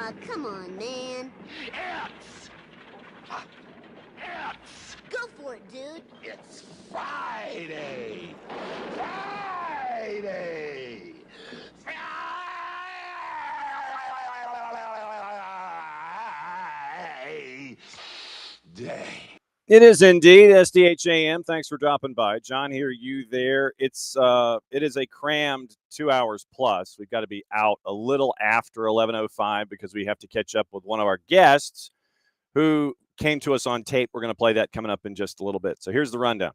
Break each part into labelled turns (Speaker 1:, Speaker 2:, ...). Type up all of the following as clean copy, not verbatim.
Speaker 1: Aw, come on, man.
Speaker 2: It's... It's...
Speaker 1: Go for it, dude.
Speaker 2: It's Friday! Friday! Friday!
Speaker 3: It is indeed SDH AM. Thanks for dropping by. John here, you there. It is a crammed 2 hours plus. We've got to be out a little after 11:05 because we have to catch up with one of our guests who came to us on tape. We're going to play that coming up in just a little bit. So here's the rundown.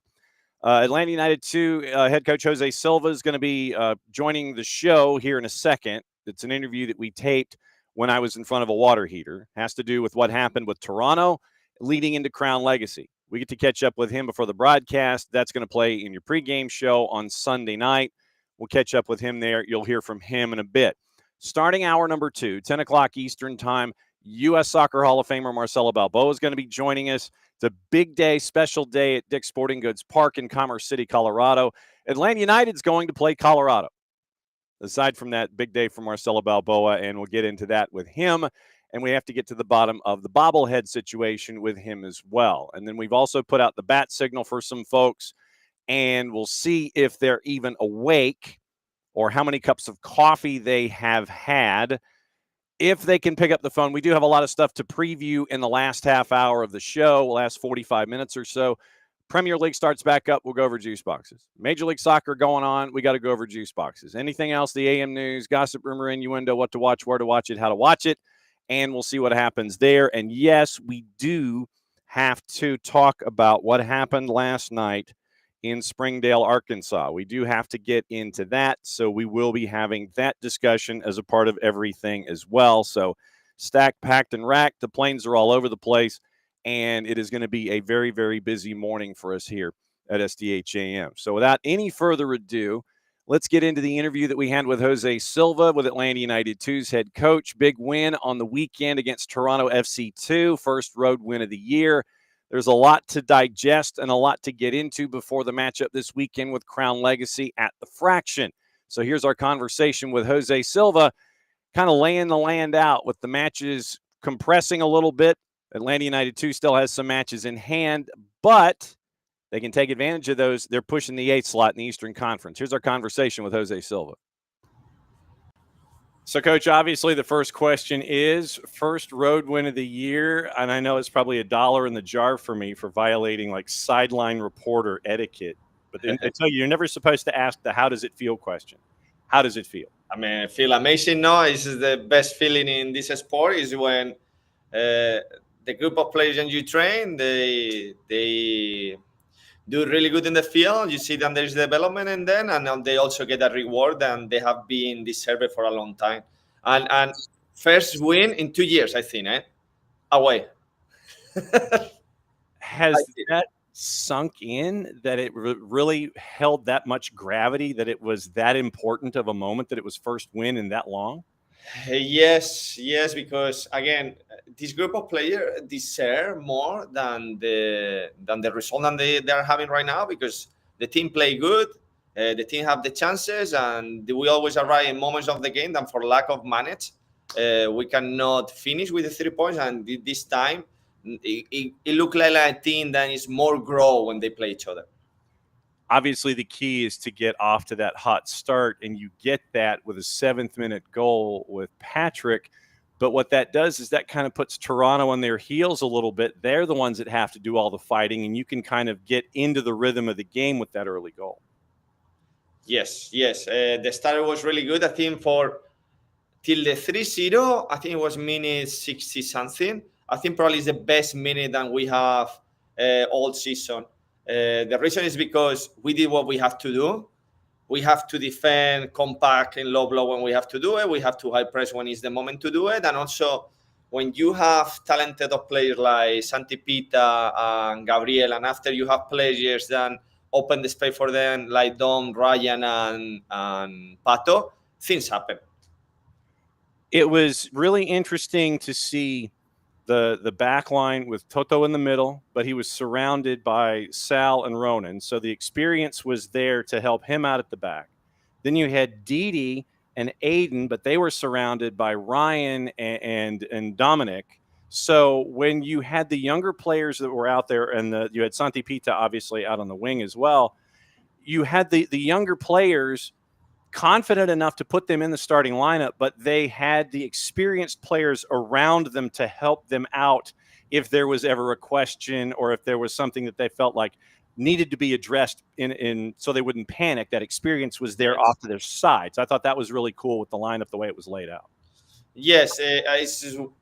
Speaker 3: Atlanta United 2 head coach Jose Silva is going to be joining the show here in a second. It's an interview that we taped when I was in front of a water heater. Has to do with what happened with Toronto leading into Crown Legacy. We get to catch up with him before the broadcast. That's going to play in your pregame show on Sunday night. We'll catch up with him there. You'll hear from him in a bit. Starting hour number 2, 10 o'clock Eastern time, U.S. Soccer Hall of Famer Marcelo Balboa is going to be joining us. It's a big day, special day at Dick's Sporting Goods Park in Commerce City, Colorado. Atlanta United's going to play Colorado. Aside from that, big day for Marcelo Balboa, and we'll get into that with him. And we have to get to the bottom of the bobblehead situation with him as well. And then we've also put out the bat signal for some folks, and we'll see if they're even awake or how many cups of coffee they have had. If they can pick up the phone, we do have a lot of stuff to preview in the last half hour of the show, last 45 minutes or so. Premier League starts back up. We'll go over juice boxes. Major League Soccer going on. We got to go over juice boxes. Anything else, the AM news, gossip, rumor, innuendo, what to watch, where to watch it, how to watch it. And we'll see what happens there. And yes, we do have to talk about what happened last night in Springdale, Arkansas. We do have to get into that. So we will be having that discussion as a part of everything as well. So stacked, packed, and racked. The planes are all over the place. And it is going to be a very, very busy morning for us here at SDH AM. So without any further ado, let's get into the interview that we had with Jose Silva, with Atlanta United 2's head coach. Big win on the weekend against Toronto FC2, first road win of the year. There's a lot to digest and a lot to get into before the matchup this weekend with Crown Legacy at the Fraction. So here's our conversation with Jose Silva, kind of laying the land out with the matches compressing a little bit. Atlanta United 2 still has some matches in hand, but they can take advantage of those. They're pushing the 8th slot in the Eastern Conference. Here's our conversation with Jose Silva. So, Coach, obviously the first question is first road win of the year, and I know it's probably $1 in the jar for me for violating like sideline reporter etiquette. But I tell you, you're never supposed to ask the "how does it feel" question. How does it feel?
Speaker 4: I mean, I feel amazing. No, it's the best feeling in this sport is when the group of players and you train, they do really good in the field. You see them, there's development in them, and they also get a reward, and they have been deserved for a long time. And first win in 2 years, I think, away.
Speaker 3: Has that sunk in, that it really held that much gravity, that it was that important of a moment, that it was first win in that long?
Speaker 4: Yes, because again, this group of players deserve more than the result that they are having right now, because the team play good, the team have the chances, and we always arrive in moments of the game that for lack of manage, we cannot finish with the 3 points. And this time, it looked like a team that is more grow when they play each other.
Speaker 3: Obviously, the key is to get off to that hot start, and you get that with a 7th-minute goal with Patrick. But what that does is that kind of puts Toronto on their heels a little bit. They're the ones that have to do all the fighting, and you can kind of get into the rhythm of the game with that early goal.
Speaker 4: Yes. The start was really good. I think till the 3-0, I think it was minute 60-something. I think probably is the best minute that we have all season. The reason is because we did what we have to do. We have to defend compact and low blow when we have to do it. We have to high press when it's the moment to do it. And also, when you have talented players like Santi Pita and Gabriel, and after you have players that open the space for them like Dom, Ryan, and Pato, things happen.
Speaker 3: It was really interesting to see the back line with Toto in the middle, but he was surrounded by Sal and Ronan. So the experience was there to help him out at the back. Then you had Didi and Aiden, but they were surrounded by Ryan and Dominic. So when you had the younger players that were out there, and you had Santi Pita obviously out on the wing as well, you had the younger players confident enough to put them in the starting lineup, but they had the experienced players around them to help them out if there was ever a question or if there was something that they felt like needed to be addressed in so they wouldn't panic. That experience was there off to their sides. I thought that was really cool with the lineup, the way it was laid out.
Speaker 4: Yes,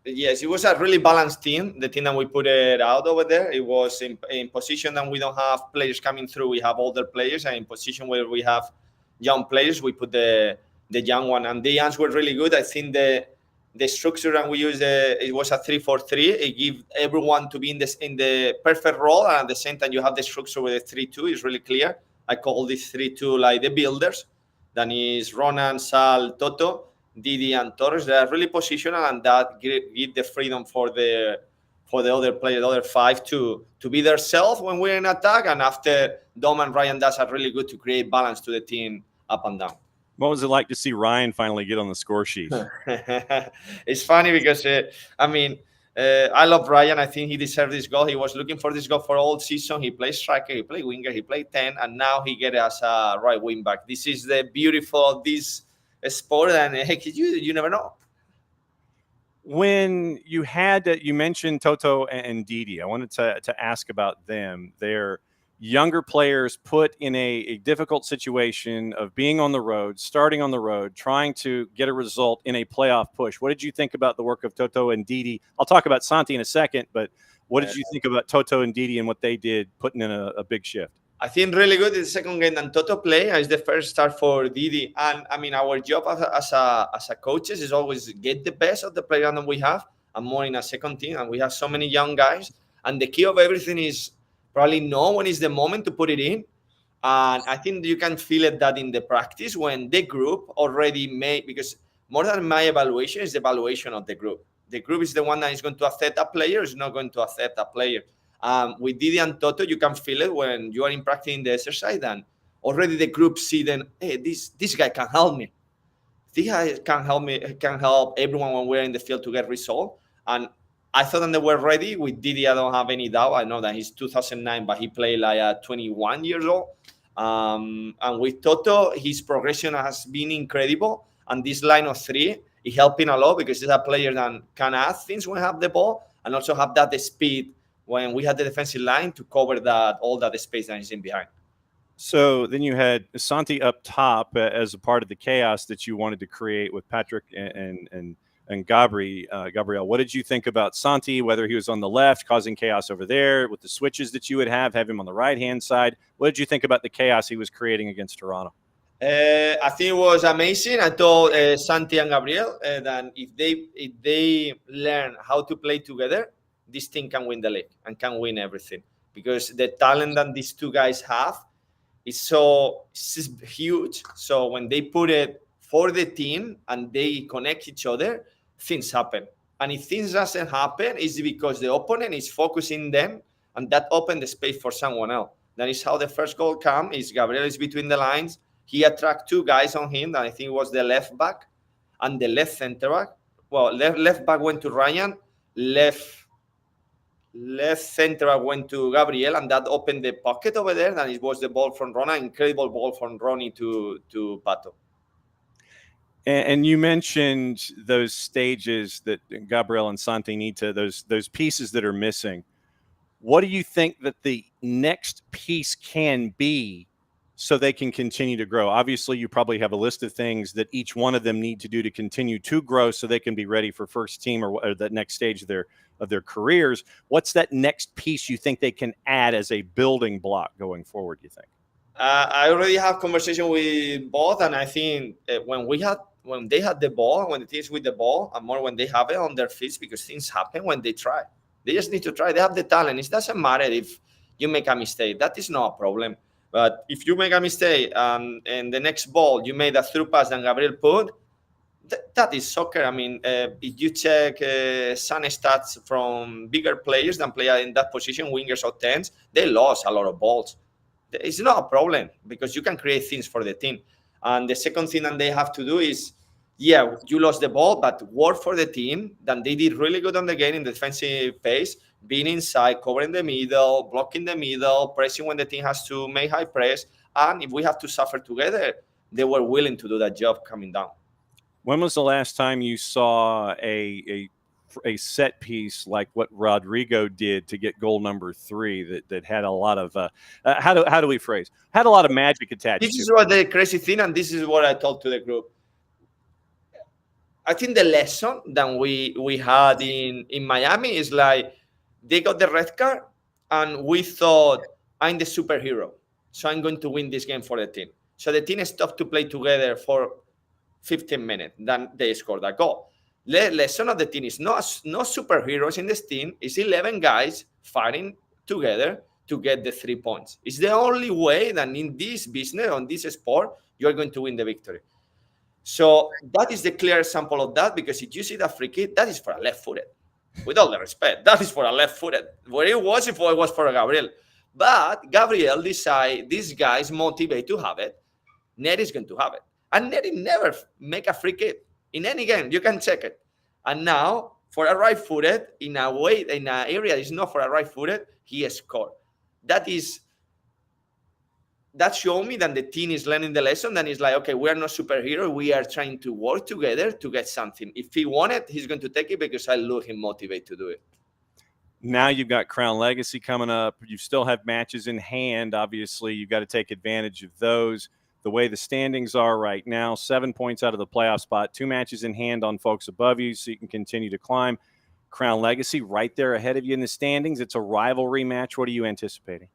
Speaker 4: yes, it was a really balanced team. The team that we put it out over there, it was in position that we don't have players coming through. We have older players, and in position where we have young players, we put the young one. And the youngs were really good. I think the structure that we used, it was a 3-4-3. It gives everyone to be in the perfect role, and at the same time you have the structure with the 3-2. It's really clear. I call this 3-2 like the builders. That is Ronan, Sal, Toto, Didi, and Torres. They are really positional, and that give the freedom for the other players, the other five, to be themselves when we're in attack. And after Dom and Ryan, that's are really good to create balance to the team up and down.
Speaker 3: What was it like to see Ryan finally get on the score sheet?
Speaker 4: It's funny because, I love Ryan. I think he deserved this goal. He was looking for this goal for all season. He played striker, he played winger, he played 10, and now he gets as a right wing back. This is the beautiful of this sport, and heck, you never know.
Speaker 3: When you mentioned Toto and Didi, I wanted to ask about them. They're younger players put in a difficult situation of being on the road, starting on the road, trying to get a result in a playoff push. What did you think about the work of Toto and Didi? I'll talk about Santi in a second, but what did you think about Toto and Didi and what they did, putting in a big shift?
Speaker 4: I think really good. It's the second game that Toto play. It's the first start for Didi. And our job as a coaches is always get the best of the player that we have, and more in a second team. And we have so many young guys. And the key of everything is probably know when is the moment to put it in. And I think you can feel it that in the practice when the group already made, because more than my evaluation is the evaluation of the group. The group is the one that is going to accept a player, is not going to accept a player. With Didi and Toto, you can feel it when you are in practice in the exercise, and already the group see then, hey, this guy can help me. This guy can help everyone when we're in the field to get result. And I thought that they were ready. With Didi, I don't have any doubt. I know that he's 2009, but he played like 21 years old. And with Toto, his progression has been incredible. And this line of three is helping a lot because he's a player that can add things when we have the ball and also have that speed when we had the defensive line to cover all that space that is in behind.
Speaker 3: So then you had Santi up top as a part of the chaos that you wanted to create with Patrick and Gabriel. What did you think about Santi, whether he was on the left causing chaos over there with the switches that you would have him on the right-hand side? What did you think about the chaos he was creating against Toronto?
Speaker 4: I think it was amazing. I told Santi and Gabriel that if they learn how to play together, this team can win the league and can win everything, because the talent that these two guys have is it's huge. So when they put it for the team and they connect each other, things happen. And if things doesn't happen, it's because the opponent is focusing them, and that opened the space for someone else. That is how the first goal came. Is Gabriel is between the lines. He attracted two guys on him. That I think was the left back and the left center back. Well, left back went to Ryan. Left center back went to Gabriel, and that opened the pocket over there. And it was the ball from Rona, incredible ball from Ronnie to Pato.
Speaker 3: And you mentioned those stages that Gabriel and Santi need to, those pieces that are missing. What do you think that the next piece can be so they can continue to grow? Obviously, you probably have a list of things that each one of them need to do to continue to grow so they can be ready for first team or that next stage of their careers. What's that next piece you think they can add as a building block going forward, you think?
Speaker 4: I already have conversation with both, and I think when they had the ball, when the team's with the ball, and more when they have it on their feet, because things happen when they try. They just need to try. They have the talent. It doesn't matter if you make a mistake. That is not a problem. But if you make a mistake and the next ball you made a through pass and Gabriel put, that is soccer. I mean, if you check some stats from bigger players than play in that position, wingers or 10s, they lost a lot of balls. It's not a problem because you can create things for the team. And the second thing that they have to do is yeah, you lost the ball, but work for the team. Then they did really good on the game in the defensive phase, being inside, covering the middle, blocking the middle, pressing when the team has to make high press. And if we have to suffer together, they were willing to do that job coming down.
Speaker 3: When was the last time you saw a set piece like what Rodrigo did to get goal number 3 that had a lot of how do we phrase, had a lot of magic attached
Speaker 4: This
Speaker 3: to
Speaker 4: is
Speaker 3: it?
Speaker 4: what the crazy thing, and this is what I told to the group. I think the lesson that we had in Miami is like they got the red card, and we thought I'm the superhero, so I'm going to win this game for the team. So the team stopped to play together for 15 minutes. Then they scored a goal. The lesson of the team is no superheroes in this team. It's 11 guys fighting together to get the 3 points. It's the only way that in this business, on this sport, you're going to win the victory. So that is the clear example of that, because if you see that free kick, that is for a left-footed. With all the respect, that is for a left-footed. Where it was, if it was for a Gabriel. But Gabriel decided these guys motivate to have it. Ned is going to have it. And Ned never make a free kick in any game. You can check it. And now, for a right-footed, in a way, in an area that is not for a right-footed, he scored. That showed me that the team is learning the lesson. Then it's like, okay, we are not superheroes. We are trying to work together to get something. If he won it, he's going to take it, because I look him motivate to do it.
Speaker 3: Now you've got Crown Legacy coming up. You still have matches in hand. Obviously, you've got to take advantage of those. The way the standings are right now, 7 points out of the playoff spot, 2 matches in hand on folks above you, so you can continue to climb. Crown Legacy right there ahead of you in the standings. It's a rivalry match. What are you anticipating?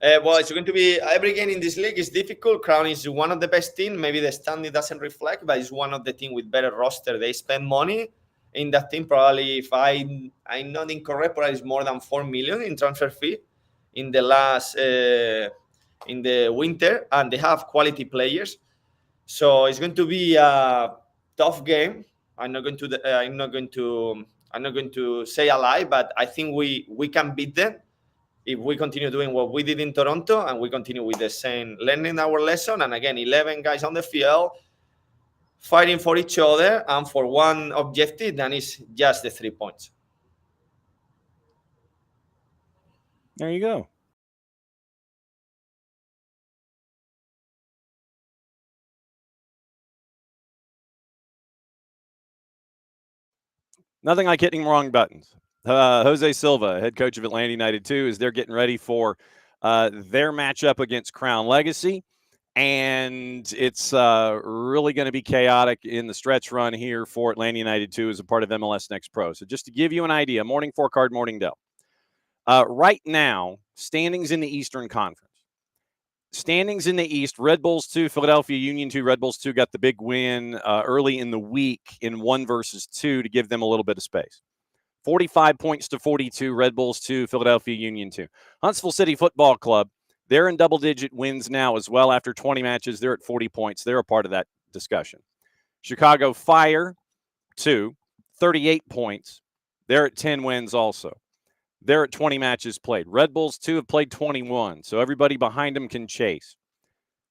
Speaker 4: Well, it's going to be every game in this league is difficult. Crown is one of the best teams. Maybe the standing doesn't reflect, but it's one of the teams with better roster. They spend money in that team. Probably, if I'm not incorrect, probably it's more than 4 million in transfer fee in the last in the winter, and they have quality players. So it's going to be a tough game. I'm not going to say a lie, but I think we can beat them if we continue doing what we did in Toronto, and we continue with the same, learning our lesson. And again, 11 guys on the field fighting for each other and for one objective, that is just the 3 points.
Speaker 3: There you go. Nothing like hitting wrong buttons. Jose Silva, head coach of Atlanta United 2, is they're getting ready for their matchup against Crown Legacy. And it's really going to be chaotic in the stretch run here for Atlanta United 2 as a part of MLS Next Pro. So just to give you an idea, Morning Forecard, Morning Dell. Right now, standings in the Eastern Conference. Standings in the East, Red Bulls 2, Philadelphia Union 2. Red Bulls 2 got the big win early in the week in 1 versus 2 to give them a little bit of space. 45 points to 42, Red Bulls 2, Philadelphia Union 2. Huntsville City Football Club, they're in double-digit wins now as well. After 20 matches, they're at 40 points. They're a part of that discussion. Chicago Fire 2, 38 points. They're at 10 wins also. They're at 20 matches played. Red Bulls 2 have played 21, so everybody behind them can chase.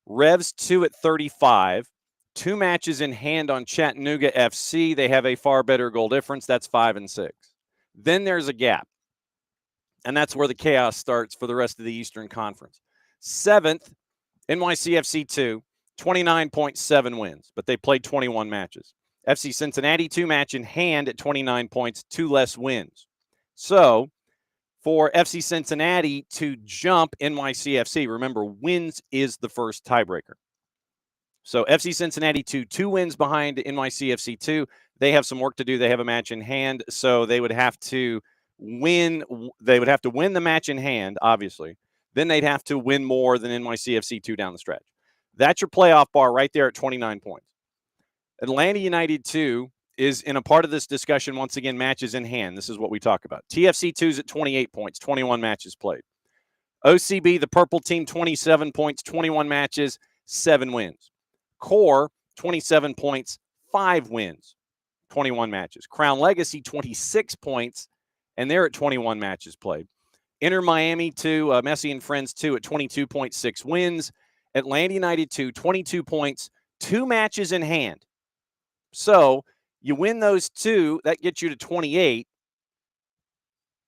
Speaker 3: Revs 2 at 35. 2 matches in hand on Chattanooga FC. They have a far better goal difference. That's 5 and 6. Then there's a gap, and that's where the chaos starts for the rest of the Eastern Conference. 7th, NYCFC 2, 29.7 wins, but they played 21 matches. FC Cincinnati 2 match in hand at 29 points, 2 less wins. So for FC Cincinnati to jump NYCFC, remember, wins is the first tiebreaker. So FC Cincinnati 2 wins behind NYCFC 2. They have some work to do. They have a match in hand, so they would have to win. They would have to win the match in hand, obviously. Then they'd have to win more than NYCFC 2 down the stretch. That's your playoff bar right there at 29 points. Atlanta United 2 is in a part of this discussion, once again, matches in hand. This is what we talk about. TFC 2's at 28 points, 21 matches played. OCB, the purple team, 27 points, 21 matches, 7 wins. Core, 27 points, 5 wins, 21 matches. Crown Legacy, 26 points, and they're at 21 matches played. Inter Miami 2, Messi and Friends 2 at 22.6 wins. Atlanta United 2, 22 points, 2 matches in hand. So you win those 2, that gets you to 28.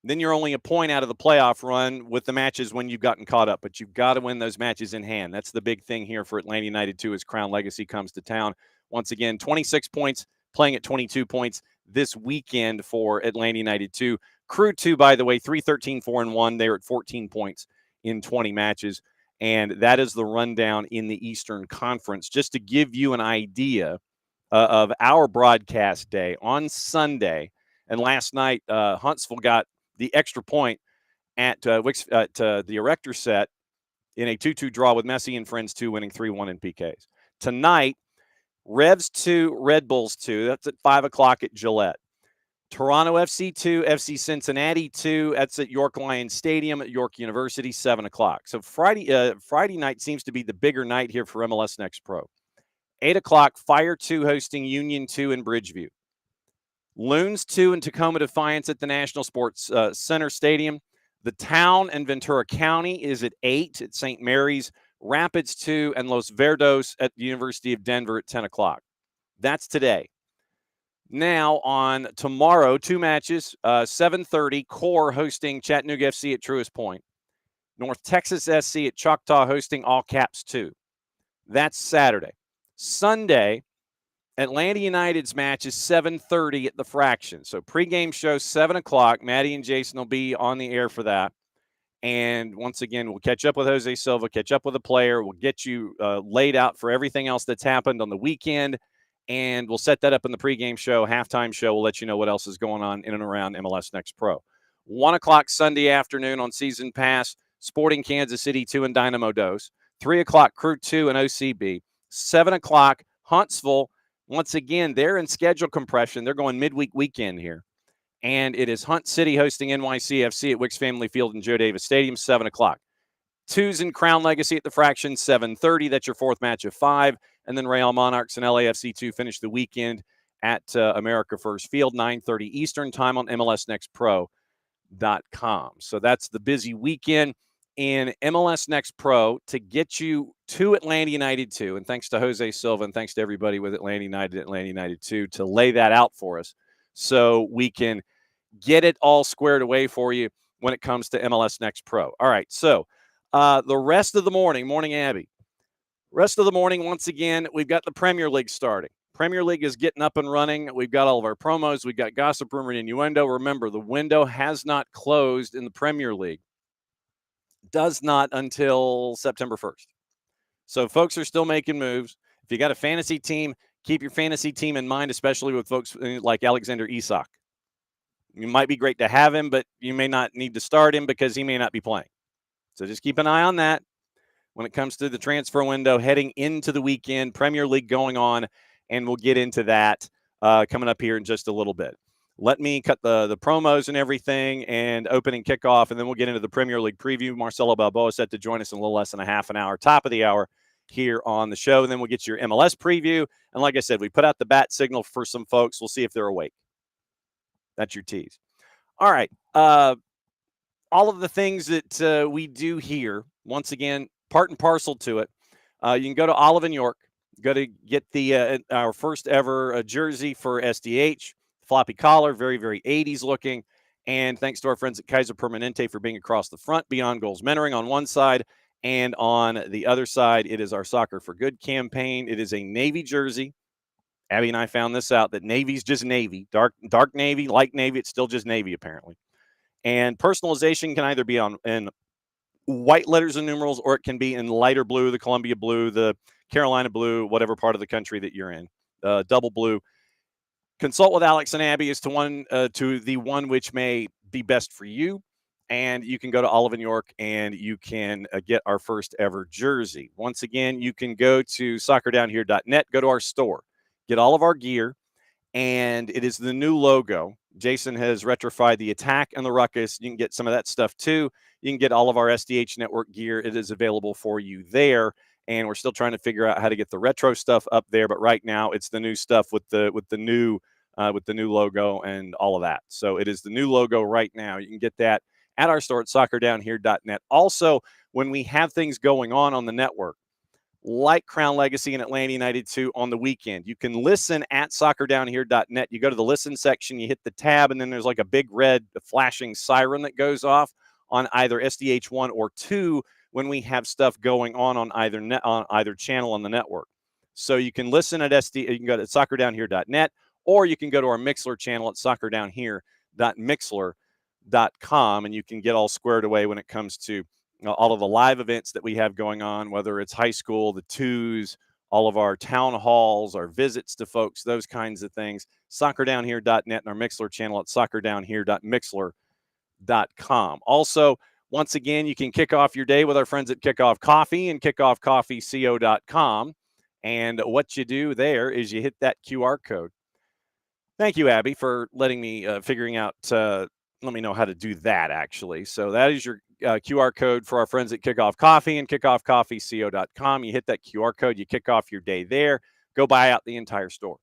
Speaker 3: Then you're only a point out of the playoff run with the matches when you've gotten caught up. But you've got to win those matches in hand. That's the big thing here for Atlanta United 2 as Crown Legacy comes to town. Once again, 26 points, playing at 22 points this weekend for Atlanta United 2. Crew 2, by the way, 3-13-4-1. They're at 14 points in 20 matches. And that is the rundown in the Eastern Conference. Just to give you an idea of our broadcast day on Sunday. And last night, Huntsville got the extra point at the Erector set in a 2-2 draw with Messi and Friends 2, winning 3-1 in PKs. Tonight, Revs 2, Red Bulls 2. That's at 5 o'clock at Gillette. Toronto FC 2, FC Cincinnati 2. That's at York Lions Stadium at York University, 7 o'clock. So Friday night seems to be the bigger night here for MLS Next Pro. 8 o'clock, Fire 2 hosting Union 2 in Bridgeview. Loons 2 and Tacoma Defiance at the National Sports Center Stadium. The Town and Ventura County is at 8 at St. Mary's. Rapids 2 and Los Verdos at the University of Denver at 10 o'clock. That's today. Now on tomorrow, 2 matches, 7:30, Core hosting Chattanooga FC at Truist Point. North Texas SC at Choctaw hosting All Caps 2. That's Saturday. Sunday, Atlanta United's match is 7:30 at the Fraction. So pregame show, 7 o'clock. Maddie and Jason will be on the air for that. And once again, we'll catch up with Jose Silva, catch up with a player. We'll get you laid out for everything else that's happened on the weekend. And we'll set that up in the pregame show, halftime show. We'll let you know what else is going on in and around MLS Next Pro. 1 o'clock Sunday afternoon on Season Pass, Sporting Kansas City 2 and Dynamo Dos. 3 o'clock, Crew 2 and OCB. 7 o'clock, Huntsville. Once again, they're in schedule compression. They're going midweek weekend here. And it is Hunt City hosting NYCFC at Wicks Family Field and Joe Davis Stadium, 7 o'clock. 2's in Crown Legacy at the Fraction, 7:30. That's your 4th match of 5. And then Real Monarchs and LAFC 2 finish the weekend at America First Field, 9:30 Eastern time on MLSNextPro.com. So that's the busy weekend in MLS Next Pro to get you to Atlanta United 2. And thanks to Jose Silva and thanks to everybody with Atlanta United 2 to lay that out for us so we can get it all squared away for you when it comes to MLS Next Pro. All right, so the rest of the morning, Abby. Rest of the morning, once again, we've got the Premier League starting. Premier League is getting up and running. We've got all of our promos. We've got gossip, rumor, and innuendo. Remember, the window has not closed in the Premier League. Does not until September 1st. So folks are still making moves. If you got a fantasy team, keep your fantasy team in mind, especially with folks like Alexander Isak. It might be great to have him, but you may not need to start him because he may not be playing. So just keep an eye on that when it comes to the transfer window heading into the weekend, Premier League going on, and we'll get into that coming up here in just a little bit. Let me cut the promos and everything and opening kickoff, and then we'll get into the Premier League preview. Marcelo Balboa set to join us in a little less than a half an hour, top of the hour here on the show. And then we'll get your MLS preview. And like I said, we put out the bat signal for some folks. We'll see if they're awake. That's your tease. All right. All of the things that we do here, once again, part and parcel to it. You can go to Olive and York, go to get the our first ever jersey for SDH, floppy collar, very, very 80s looking. And thanks to our friends at Kaiser Permanente for being across the front, Beyond Goals Mentoring on one side, and on the other side, it is our Soccer for Good campaign. It is a Navy jersey. Abby and I found this out, that Navy's just Navy, dark Navy, light Navy. It's still just Navy, apparently. And personalization can either be in white letters and numerals, or it can be in lighter blue, the Columbia blue, the Carolina blue, whatever part of the country that you're in, double blue. Consult with Alex and Abby as to the one which may be best for you. And you can go to Olive and York and you can get our first ever jersey. Once again, you can go to soccerdownhere.net, go to our store, get all of our gear, and it is the new logo. Jason has retrofitted the Attack and the Ruckus. You can get some of that stuff too. You can get all of our SDH Network gear. It is available for you there. And we're still trying to figure out how to get the retro stuff up there. But right now, it's the new stuff with the new logo and all of that. So it is the new logo right now. You can get that at our store at soccerdownhere.net. Also, when we have things going on the network, like Crown Legacy and Atlanta United 2 on the weekend. You can listen at soccerdownhere.net. You go to the listen section, you hit the tab, and then there's like a big red flashing siren that goes off on either SDH 1 or 2 when we have stuff going on either channel on the network. So you can listen at you can go to soccerdownhere.net, or you can go to our Mixler channel at soccerdownhere.mixler.com, and you can get all squared away when it comes to all of the live events that we have going on, whether it's high school, the twos, all of our town halls, our visits to folks, those kinds of things. Soccerdownhere.net and our Mixler channel at soccerdownhere.mixler.com. Also, once again, you can kick off your day with our friends at Kickoff Coffee and kickoffcoffeeco.com. And what you do there is you hit that QR code. Thank you, Abby, for letting me figuring out, let me know how to do that, actually. So that is your QR code for our friends at Kickoff Coffee and kickoffcoffeeco.com. You hit that QR code, you kick off your day there, go buy out the entire store.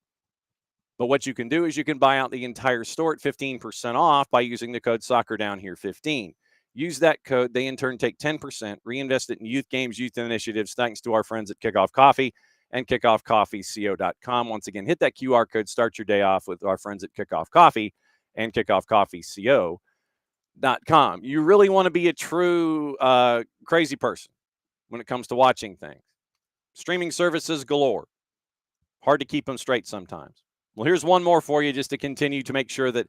Speaker 3: But what you can do is you can buy out the entire store at 15% off by using the code SoccerDownHere15. Use that code. They, in turn, take 10%, reinvest it in youth games, youth initiatives, thanks to our friends at Kickoff Coffee and kickoffcoffeeco.com. Once again, hit that QR code, start your day off with our friends at Kickoff Coffee and kickoffcoffeeco.com. You really want to be a true crazy person when it comes to watching things. Streaming services galore. Hard to keep them straight sometimes. Well, here's one more for you just to continue to make sure that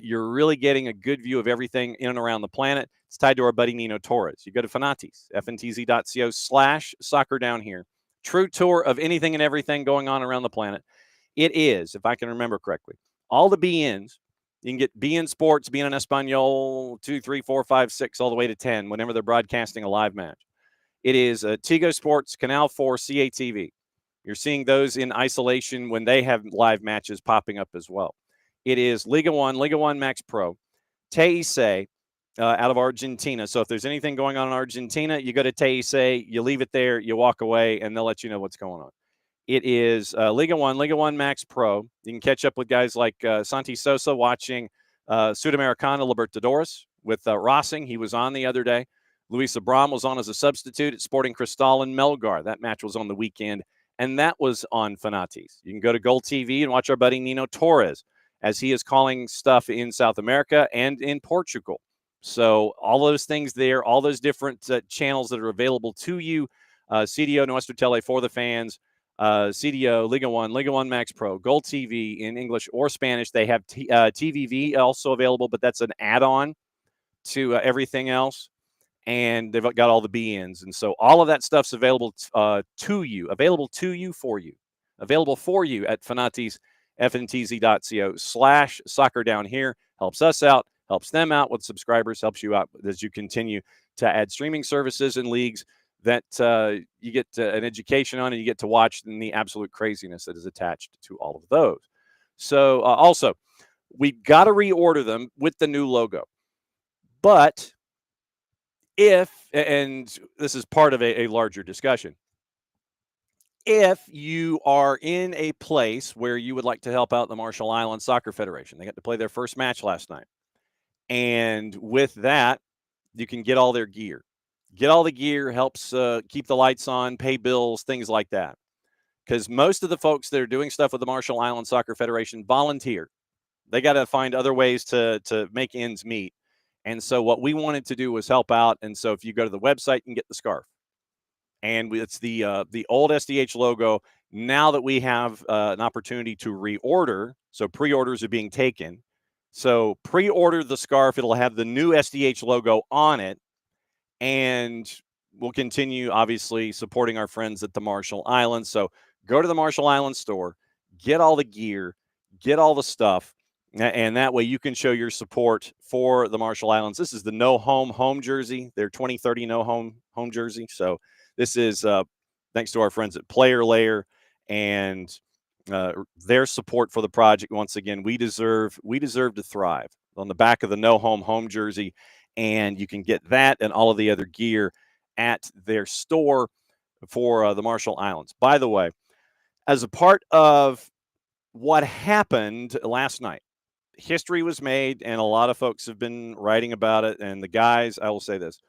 Speaker 3: you're really getting a good view of everything in and around the planet. It's tied to our buddy Nino Torres. You go to Fanati's, fntz.co/soccerdownhere. True tour of anything and everything going on around the planet. It is, if I can remember correctly, all the BNs. You can get BN Sports, BN Espanol, 2, 3, 4, 5, 6, all the way to 10 whenever they're broadcasting a live match. It is Tigo Sports, Canal 4, CATV. You're seeing those in isolation when they have live matches popping up as well. It is Liga 1 Max Pro, TIC out of Argentina. So if there's anything going on in Argentina, you go to TIC, you leave it there, you walk away, and they'll let you know what's going on. It is Liga 1 Max Pro. You can catch up with guys like Santi Sosa watching Sudamericana Libertadores with Rossing. He was on the other day. Luis Abram was on as a substitute at Sporting Cristal in Melgar. That match was on the weekend, and that was on Fanati's. You can go to Gold TV and watch our buddy Nino Torres as he is calling stuff in South America and in Portugal. So all those things there, all those different channels that are available to you, CDO Nuestro Tele for the fans, CDO, Liga 1 Max Pro, Gold TV in English or Spanish. They have TVV also available, but that's an add-on to everything else. And they've got all the BNs. And so all of that stuff's available for you at Fanati's, fntz.co/soccerdownhere. Helps us out, helps them out with subscribers, helps you out as you continue to add streaming services and leagues that you get an education on, and you get to watch the absolute craziness that is attached to all of those. So also, we've got to reorder them with the new logo. But and this is part of a larger discussion, if you are in a place where you would like to help out the Marshall Islands Soccer Federation, they got to play their first match last night. And with that, you can get all their gear. Get all the gear, helps keep the lights on, pay bills, things like that. Because most of the folks that are doing stuff with the Marshall Islands Soccer Federation volunteer. They got to find other ways to make ends meet. And so what we wanted to do was help out. And so if you go to the website, you can get the scarf. And it's the old SDH logo. Now that we have an opportunity to reorder, so pre-orders are being taken. So pre-order the scarf. It'll have the new SDH logo on it. And we'll continue, obviously, supporting our friends at the Marshall Islands. So go to the Marshall Islands store, get all the gear, get all the stuff. And that way you can show your support for the Marshall Islands. This is the No Home jersey, their 2030 No Home jersey. So this is thanks to our friends at Player Layer and their support for the project. Once again, we deserve to thrive. On the back of the No Home jersey, and you can get that and all of the other gear at their store for the Marshall Islands. By the way, as a part of what happened last night, history was made, and a lot of folks have been writing about it. And the guys, I will say this,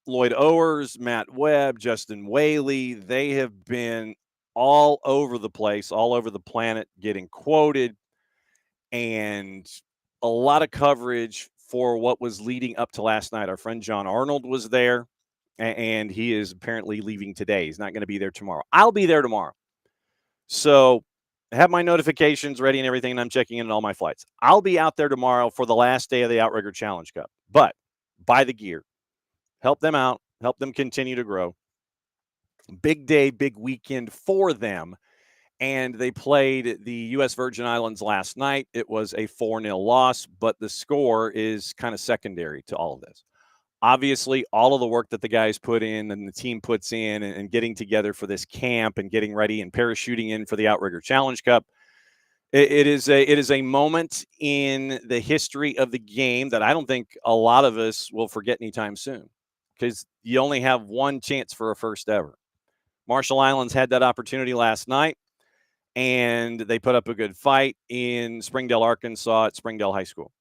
Speaker 3: Lloyd Owers, Matt Webb, Justin Whaley, they have been all over the place, all over the planet, getting quoted, and a lot of coverage for what was leading up to last night. Our friend John Arnold was there, and he is apparently leaving today. He's not going to be there tomorrow. I'll be there tomorrow. So I have my notifications ready and everything, and I'm checking in on all my flights. I'll be out there tomorrow for the last day of the Outrigger Challenge Cup. But buy the gear. Help them out. Help them continue to grow. Big day, big weekend for them. And they played the U.S. Virgin Islands last night. It was a 4-0 loss, but the score is kind of secondary to all of this. Obviously, all of the work that the guys put in and the team puts in and getting together for this camp and getting ready and parachuting in for the Outrigger Challenge Cup, it is a moment in the history of the game that I don't think a lot of us will forget anytime soon, because you only have one chance for a first ever. Marshall Islands had that opportunity last night, and they put up a good fight in Springdale, Arkansas at Springdale High School.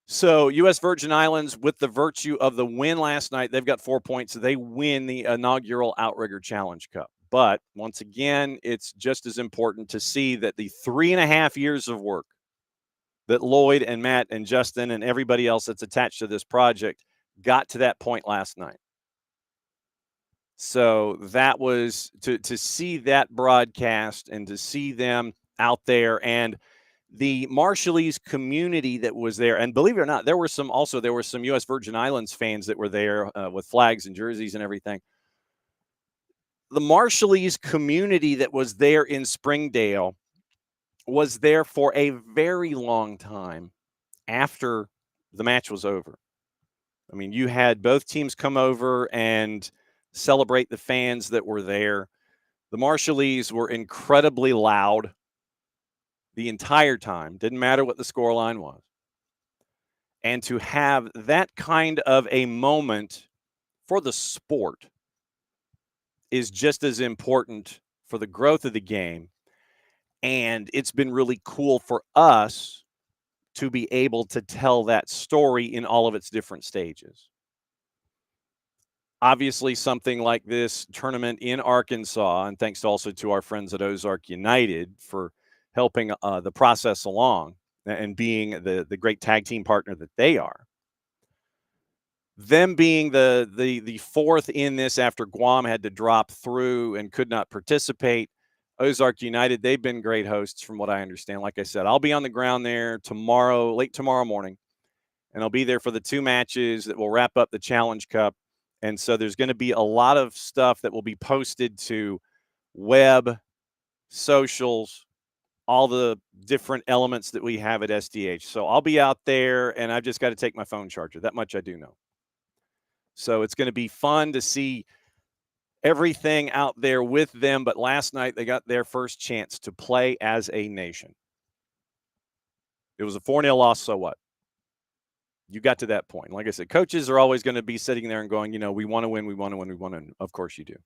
Speaker 3: So U.S. Virgin Islands, with the virtue of the win last night, they've got 4 points. They win the inaugural Outrigger Challenge Cup. But once again, it's just as important to see that the 3.5 years of work that Lloyd and Matt and Justin and everybody else that's attached to this project got to that point last night. So that was to see that broadcast and to see them out there, and the Marshallese community that was there. And believe it or not, there were some U.S. Virgin Islands fans that were there with flags and jerseys and everything. The Marshallese community that was there in Springdale was there for a very long time after the match was over. I mean, you had both teams come over and celebrate the fans that were there. The Marshallese were incredibly loud the entire time. Didn't matter what the scoreline was. And to have that kind of a moment for the sport is just as important for the growth of the game. And it's been really cool for us to be able to tell that story in all of its different stages. Obviously, something like this tournament in Arkansas, and thanks also to our friends at Ozark United for helping the process along and being the great tag team partner that they are. Them being the fourth in this after Guam had to drop through and could not participate. Ozark United, they've been great hosts from what I understand. Like I said, I'll be on the ground there tomorrow, late tomorrow morning, and I'll be there for the 2 matches that will wrap up the Challenge Cup. And so there's going to be a lot of stuff that will be posted to web, socials, all the different elements that we have at SDH. So I'll be out there, and I've just got to take my phone charger. That much I do know. So it's going to be fun to see everything out there with them. But last night they got their first chance to play as a nation. It was a 4-0 loss, so what? You got to that point. Like I said, coaches are always going to be sitting there and going, we want to win, we want to win, we want to win. Of course you do.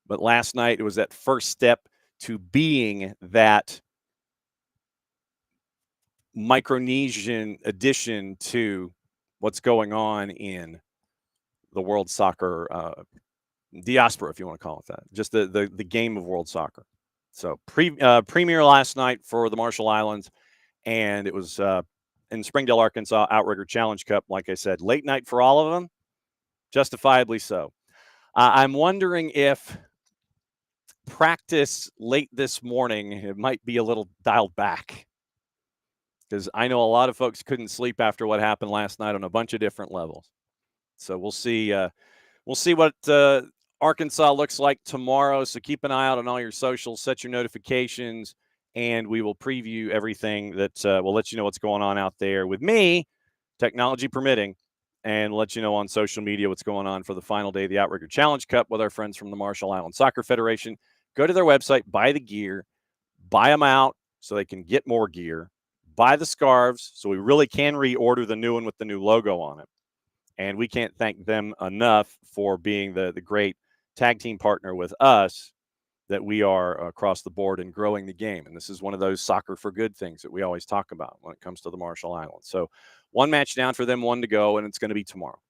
Speaker 3: But last night it was that first step to being that Micronesian addition to what's going on in the world soccer diaspora, if you want to call it that. Just the game of world soccer. So premiere last night for the Marshall Islands, and it was in Springdale, Arkansas, Outrigger Challenge Cup. Like I said, late night for all of them, justifiably so. I'm wondering if practice late this morning, it might be a little dialed back, because I know a lot of folks couldn't sleep after what happened last night on a bunch of different levels. So we'll see. We'll see what Arkansas looks like tomorrow. So keep an eye out on all your socials, set your notifications, and we will preview everything that will let you know what's going on out there with me, technology permitting, and let you know on social media what's going on for the final day of the Outrigger Challenge Cup with our friends from the Marshall Islands Soccer Federation. Go to their website, buy the gear, buy them out so they can get more gear, buy the scarves so we really can reorder the new one with the new logo on it. And we can't thank them enough for being the great tag team partner with us that we are across the board in growing the game. And this is one of those soccer for good things that we always talk about when it comes to the Marshall Islands. So 1 match down for them, 1 to go, and it's going to be tomorrow.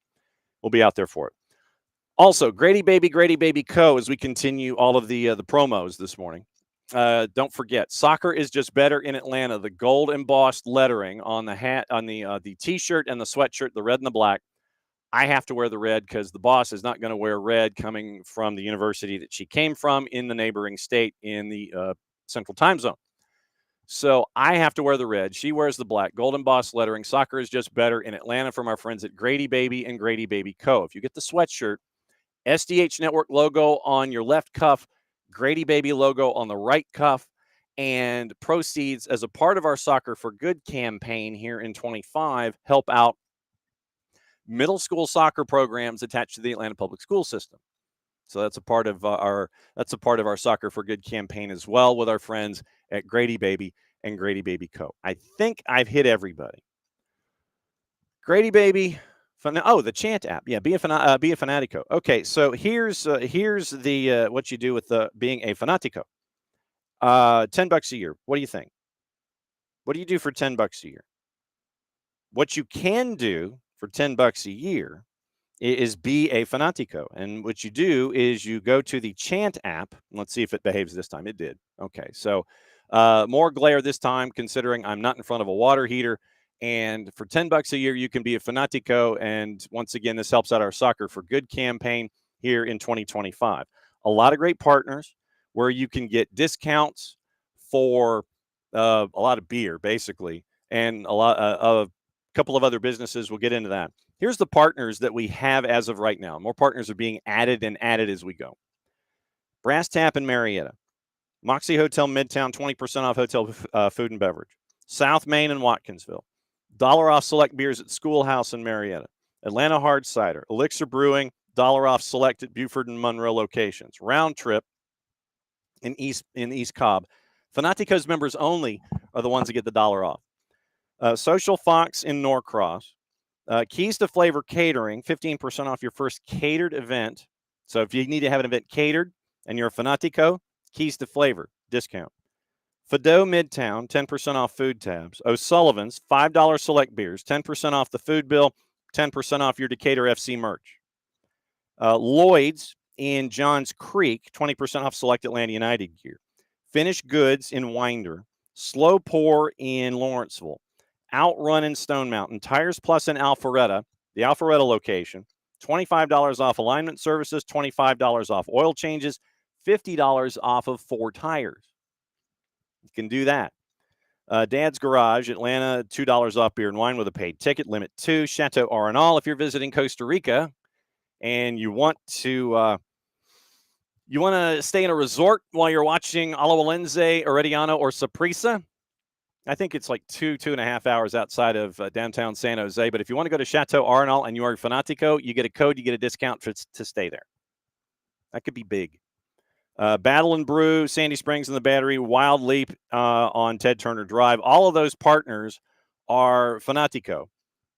Speaker 3: we'll be out there for it. Also, Grady Baby Co. As we continue all of the promos this morning. Don't forget, soccer is just better in Atlanta. The gold embossed lettering on the hat, on the T-shirt and the sweatshirt, the red and the black. I have to wear the red because the boss is not going to wear red coming from the university that she came from in the neighboring state in the Central Time Zone. So I have to wear the red. She wears the black. Gold embossed lettering. Soccer is just better in Atlanta from our friends at Grady Baby and Grady Baby Co. If you get the sweatshirt, SDH Network logo on your left cuff, Grady Baby logo on the right cuff, and proceeds as a part of our Soccer for Good campaign here in 25 help out middle school soccer programs attached to the Atlanta public school system. So that's a part of our Soccer for Good campaign as well with our friends at Grady Baby and Grady Baby Co. I think I've hit everybody. Grady Baby. Oh, the chant app. Yeah, be a fanatico. Okay, so here's the what you do with being a fanatico. $10 a year. What do you think? What do you do for $10 a year? What you can do for $10 a year is be a fanatico. And what you do is you go to the chant app. Let's see if it behaves this time. It did. Okay, so more glare this time, considering I'm not in front of a water heater. And for $10 a year, you can be a fanatico. And once again, this helps out our Soccer for Good campaign here in 2025. A lot of great partners where you can get discounts for a lot of beer, basically, and a couple of other businesses. We'll get into that. Here's the partners that we have as of right now. More partners are being added and added as we go. Brass Tap in Marietta. Moxie Hotel Midtown, 20% off hotel food and beverage. South Main and Watkinsville. $1 off select beers at Schoolhouse in Marietta. Atlanta Hard Cider. Elixir Brewing, $1 off select at Buford and Monroe locations. Round Trip in East Cobb. Fanaticos members only are the ones that get the $1 off. Social Fox in Norcross. Keys to Flavor Catering, 15% off your first catered event. So if you need to have an event catered and you're a Fanatico, Keys to Flavor, discount. Fado Midtown, 10% off food tabs. O'Sullivan's, $5 select beers, 10% off the food bill, 10% off your Decatur FC merch. Lloyd's in Johns Creek, 20% off select Atlanta United gear. Finish Goods in Winder. Slow Pour in Lawrenceville. Outrun in Stone Mountain. Tires Plus in Alpharetta, the Alpharetta location. $25 off alignment services, $25 off oil changes, $50 off of 4 tires. You can do that. Dad's Garage, Atlanta, $2 off beer and wine with a paid ticket. Limit 2. Chateau Arenal, if you're visiting Costa Rica and you want to stay in a resort while you're watching Alajuelense, Herediano, or Saprissa. I think it's like 2.5 hours outside of downtown San Jose. But if you want to go to Chateau Arenal and you are a Fanatico, you get a code, you get a discount to stay there. That could be big. Battle and Brew, Sandy Springs and the Battery, Wild Leap on Ted Turner Drive. All of those partners are Fanatico.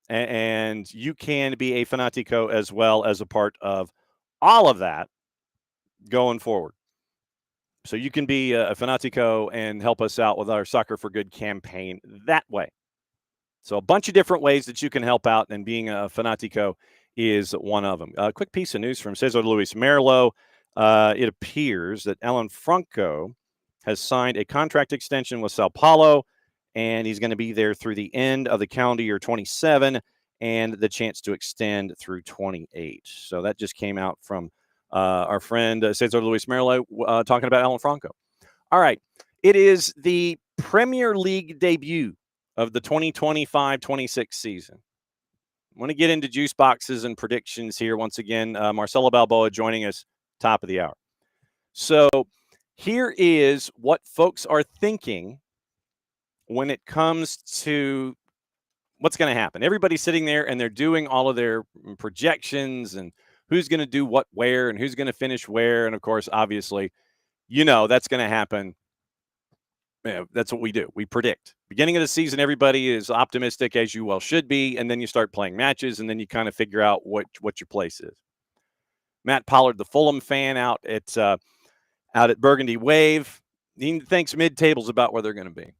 Speaker 3: And you can be a Fanatico as well as a part of all of that going forward. So you can be a Fanatico and help us out with our Soccer for Good campaign that way. So a bunch of different ways that you can help out, and being a Fanatico is one of them. A quick piece of news from Cesar Luis Merlo. It appears that Alan Franco has signed a contract extension with Sao Paulo, and he's going to be there through the end of the calendar year 27 and the chance to extend through 28. So that just came out from our friend Cesar Luis Merlo talking about Alan Franco. All right. It is the Premier League debut of the 2025-26 season. I want to get into juice boxes and predictions here once again. Marcelo Balboa joining us top of the hour. So here is what folks are thinking when it comes to what's going to happen. Everybody's sitting there and they're doing all of their projections and who's going to do what where and who's going to finish where. And of course, obviously, that's going to happen. That's what we do. We predict. Beginning of the season, everybody is optimistic, as you well should be, and then you start playing matches, and then you kind of figure out what your place is. Matt Pollard, the Fulham fan out at Burgundy Wave, he thinks mid-table's about where they're going to be.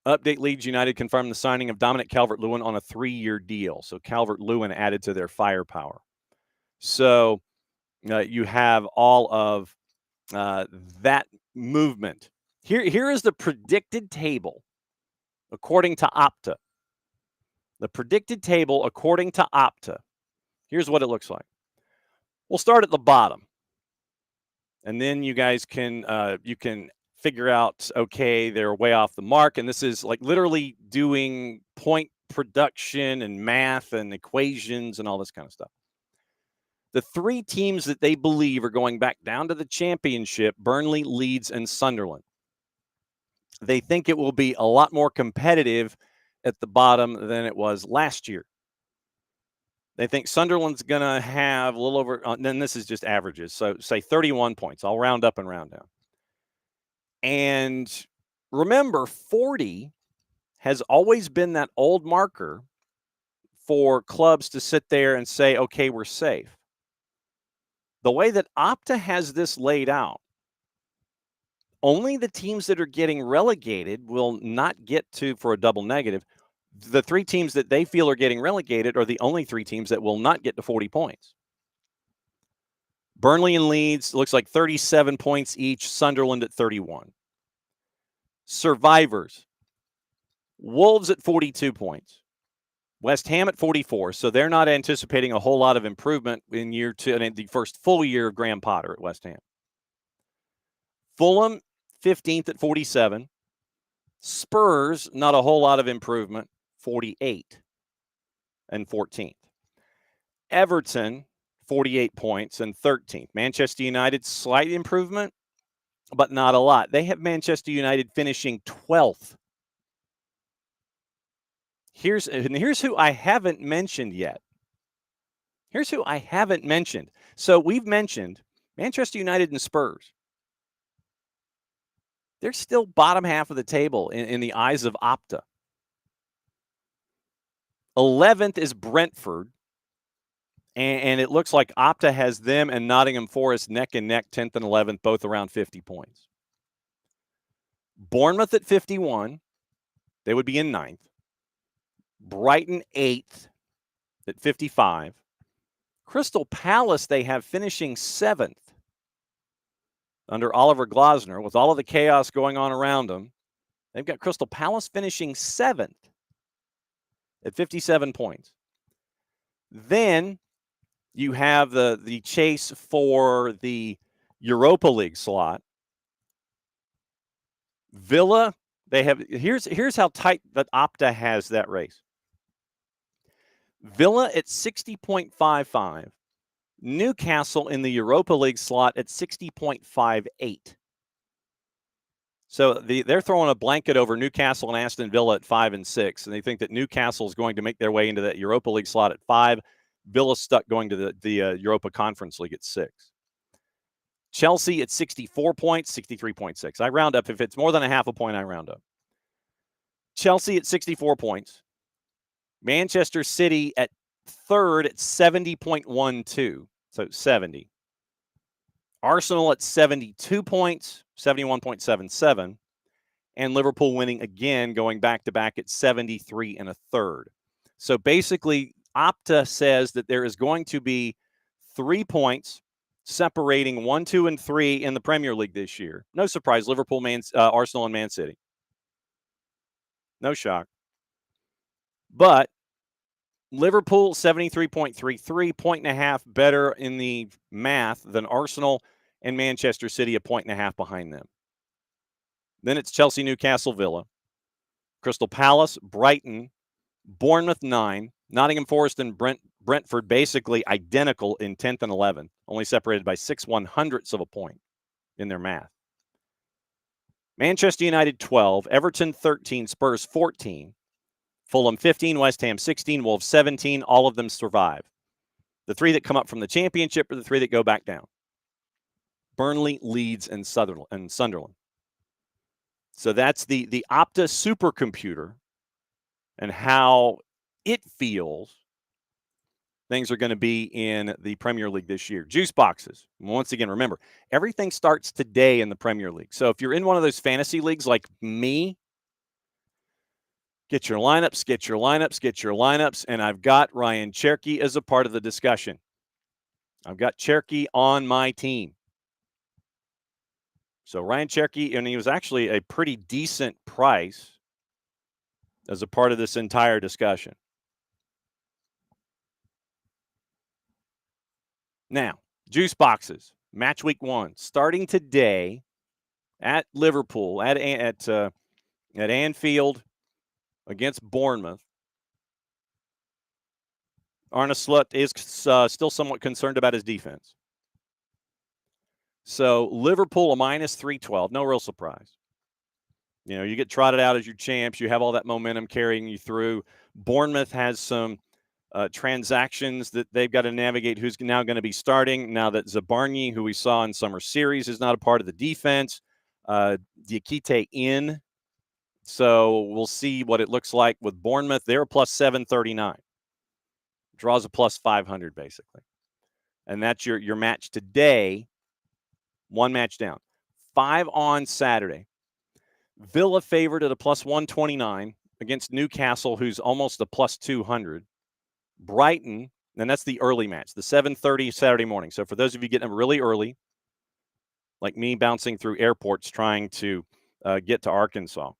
Speaker 3: Update Leeds United confirmed the signing of Dominic Calvert-Lewin on a 3-year deal. So Calvert-Lewin added to their firepower. So you have all of that movement. Here is the predicted table according to Opta. The predicted table according to Opta. Here's what it looks like. We'll start at the bottom. And then you guys can you can figure out, okay, they're way off the mark. And this is like literally doing point production and math and equations and all this kind of stuff. The 3 teams that they believe are going back down to the championship, Burnley, Leeds, and Sunderland. They think it will be a lot more competitive at the bottom than it was last year. They think Sunderland's going to have a little over, and then this is just averages, so say 31 points. I'll round up and round down. And remember, 40 has always been that old marker for clubs to sit there and say, okay, we're safe. The way that Opta has this laid out, only the teams that are getting relegated will not get to for a double negative. The 3 teams that they feel are getting relegated are the only 3 teams that will not get to 40 points. Burnley and Leeds looks like 37 points each, Sunderland at 31. Survivors, Wolves at 42 points. West Ham at 44, so they're not anticipating a whole lot of improvement in year 2, and the first full year of Graham Potter at West Ham. Fulham, 15th at 47. Spurs, not a whole lot of improvement, 48 and 14th. Everton, 48 points and 13th. Manchester United, slight improvement, but not a lot. They have Manchester United finishing 12th. Here's who I haven't mentioned yet. Here's who I haven't mentioned. So we've mentioned Manchester United and Spurs. They're still bottom half of the table in the eyes of Opta. 11th is Brentford. And it looks like Opta has them and Nottingham Forest neck and neck, 10th and 11th, both around 50 points. Bournemouth at 51. They would be in 9th. Brighton 8th at 55. Crystal Palace they have finishing 7th under Oliver Glasner with all of the chaos going on around them. They've got Crystal Palace finishing 7th at 57 points. Then you have the chase for the Europa League slot. Villa, they have here's how tight that Opta has that race. Villa at 60.55. Newcastle in the Europa League slot at 60.58. So they're throwing a blanket over Newcastle and Aston Villa at 5 and 6, and they think that Newcastle is going to make their way into that Europa League slot at 5. Villa stuck going to the Europa Conference League at 6. Chelsea at 64 points, 63.6. I round up. If it's more than a half a point, I round up. Chelsea at 64 points. Manchester City at 3rd at 70.12, so 70. Arsenal at 72 points, 71.77. And Liverpool winning again, going back-to-back at 73 and a third. So basically, Opta says that there is going to be 3 points separating 1, 2, and 3 in the Premier League this year. No surprise, Liverpool, Arsenal, and Man City. No shock. But Liverpool, 73.33, point and a half better in the math than Arsenal, and Manchester City, a point and a half behind them. Then it's Chelsea, Newcastle, Villa, Crystal Palace, Brighton, Bournemouth 9, Nottingham Forest and Brentford basically identical in 10th and 11th, only separated by 6/100ths of a point in their math. Manchester United 12, Everton 13, Spurs 14, Fulham 15, West Ham 16, Wolves 17. All of them survive. The 3 that come up from the championship are the 3 that go back down. Burnley, Leeds, and Sunderland. So that's the Opta supercomputer and how it feels things are going to be in the Premier League this year. Juice boxes. Once again, remember, everything starts today in the Premier League. So if you're in one of those fantasy leagues like me, Get your lineups, get your lineups, get your lineups. And I've got Ryan Cherky as a part of the discussion. I've got Cherky on my team. So Ryan Cherky, and he was actually a pretty decent price as a part of this entire discussion. Now, juice boxes, match week 1, starting today at Liverpool, at Anfield against Bournemouth. Arne Slot is still somewhat concerned about his defense. So Liverpool a minus 312, no real surprise. You know, you get trotted out as your champs. You have all that momentum carrying you through. Bournemouth has some transactions that they've got to navigate who's now going to be starting now that Zabarnyi, who we saw in summer series, is not a part of the defense. Diakite in. So we'll see what it looks like with Bournemouth. They're a plus 739. Draws a plus 500, basically. And that's your match today. 1 match down. 5 on Saturday. Villa favored at a plus 129 against Newcastle, who's almost a plus 200. Brighton, and that's the early match, the 7:30 Saturday morning. So for those of you getting them really early, like me bouncing through airports trying to get to Arkansas.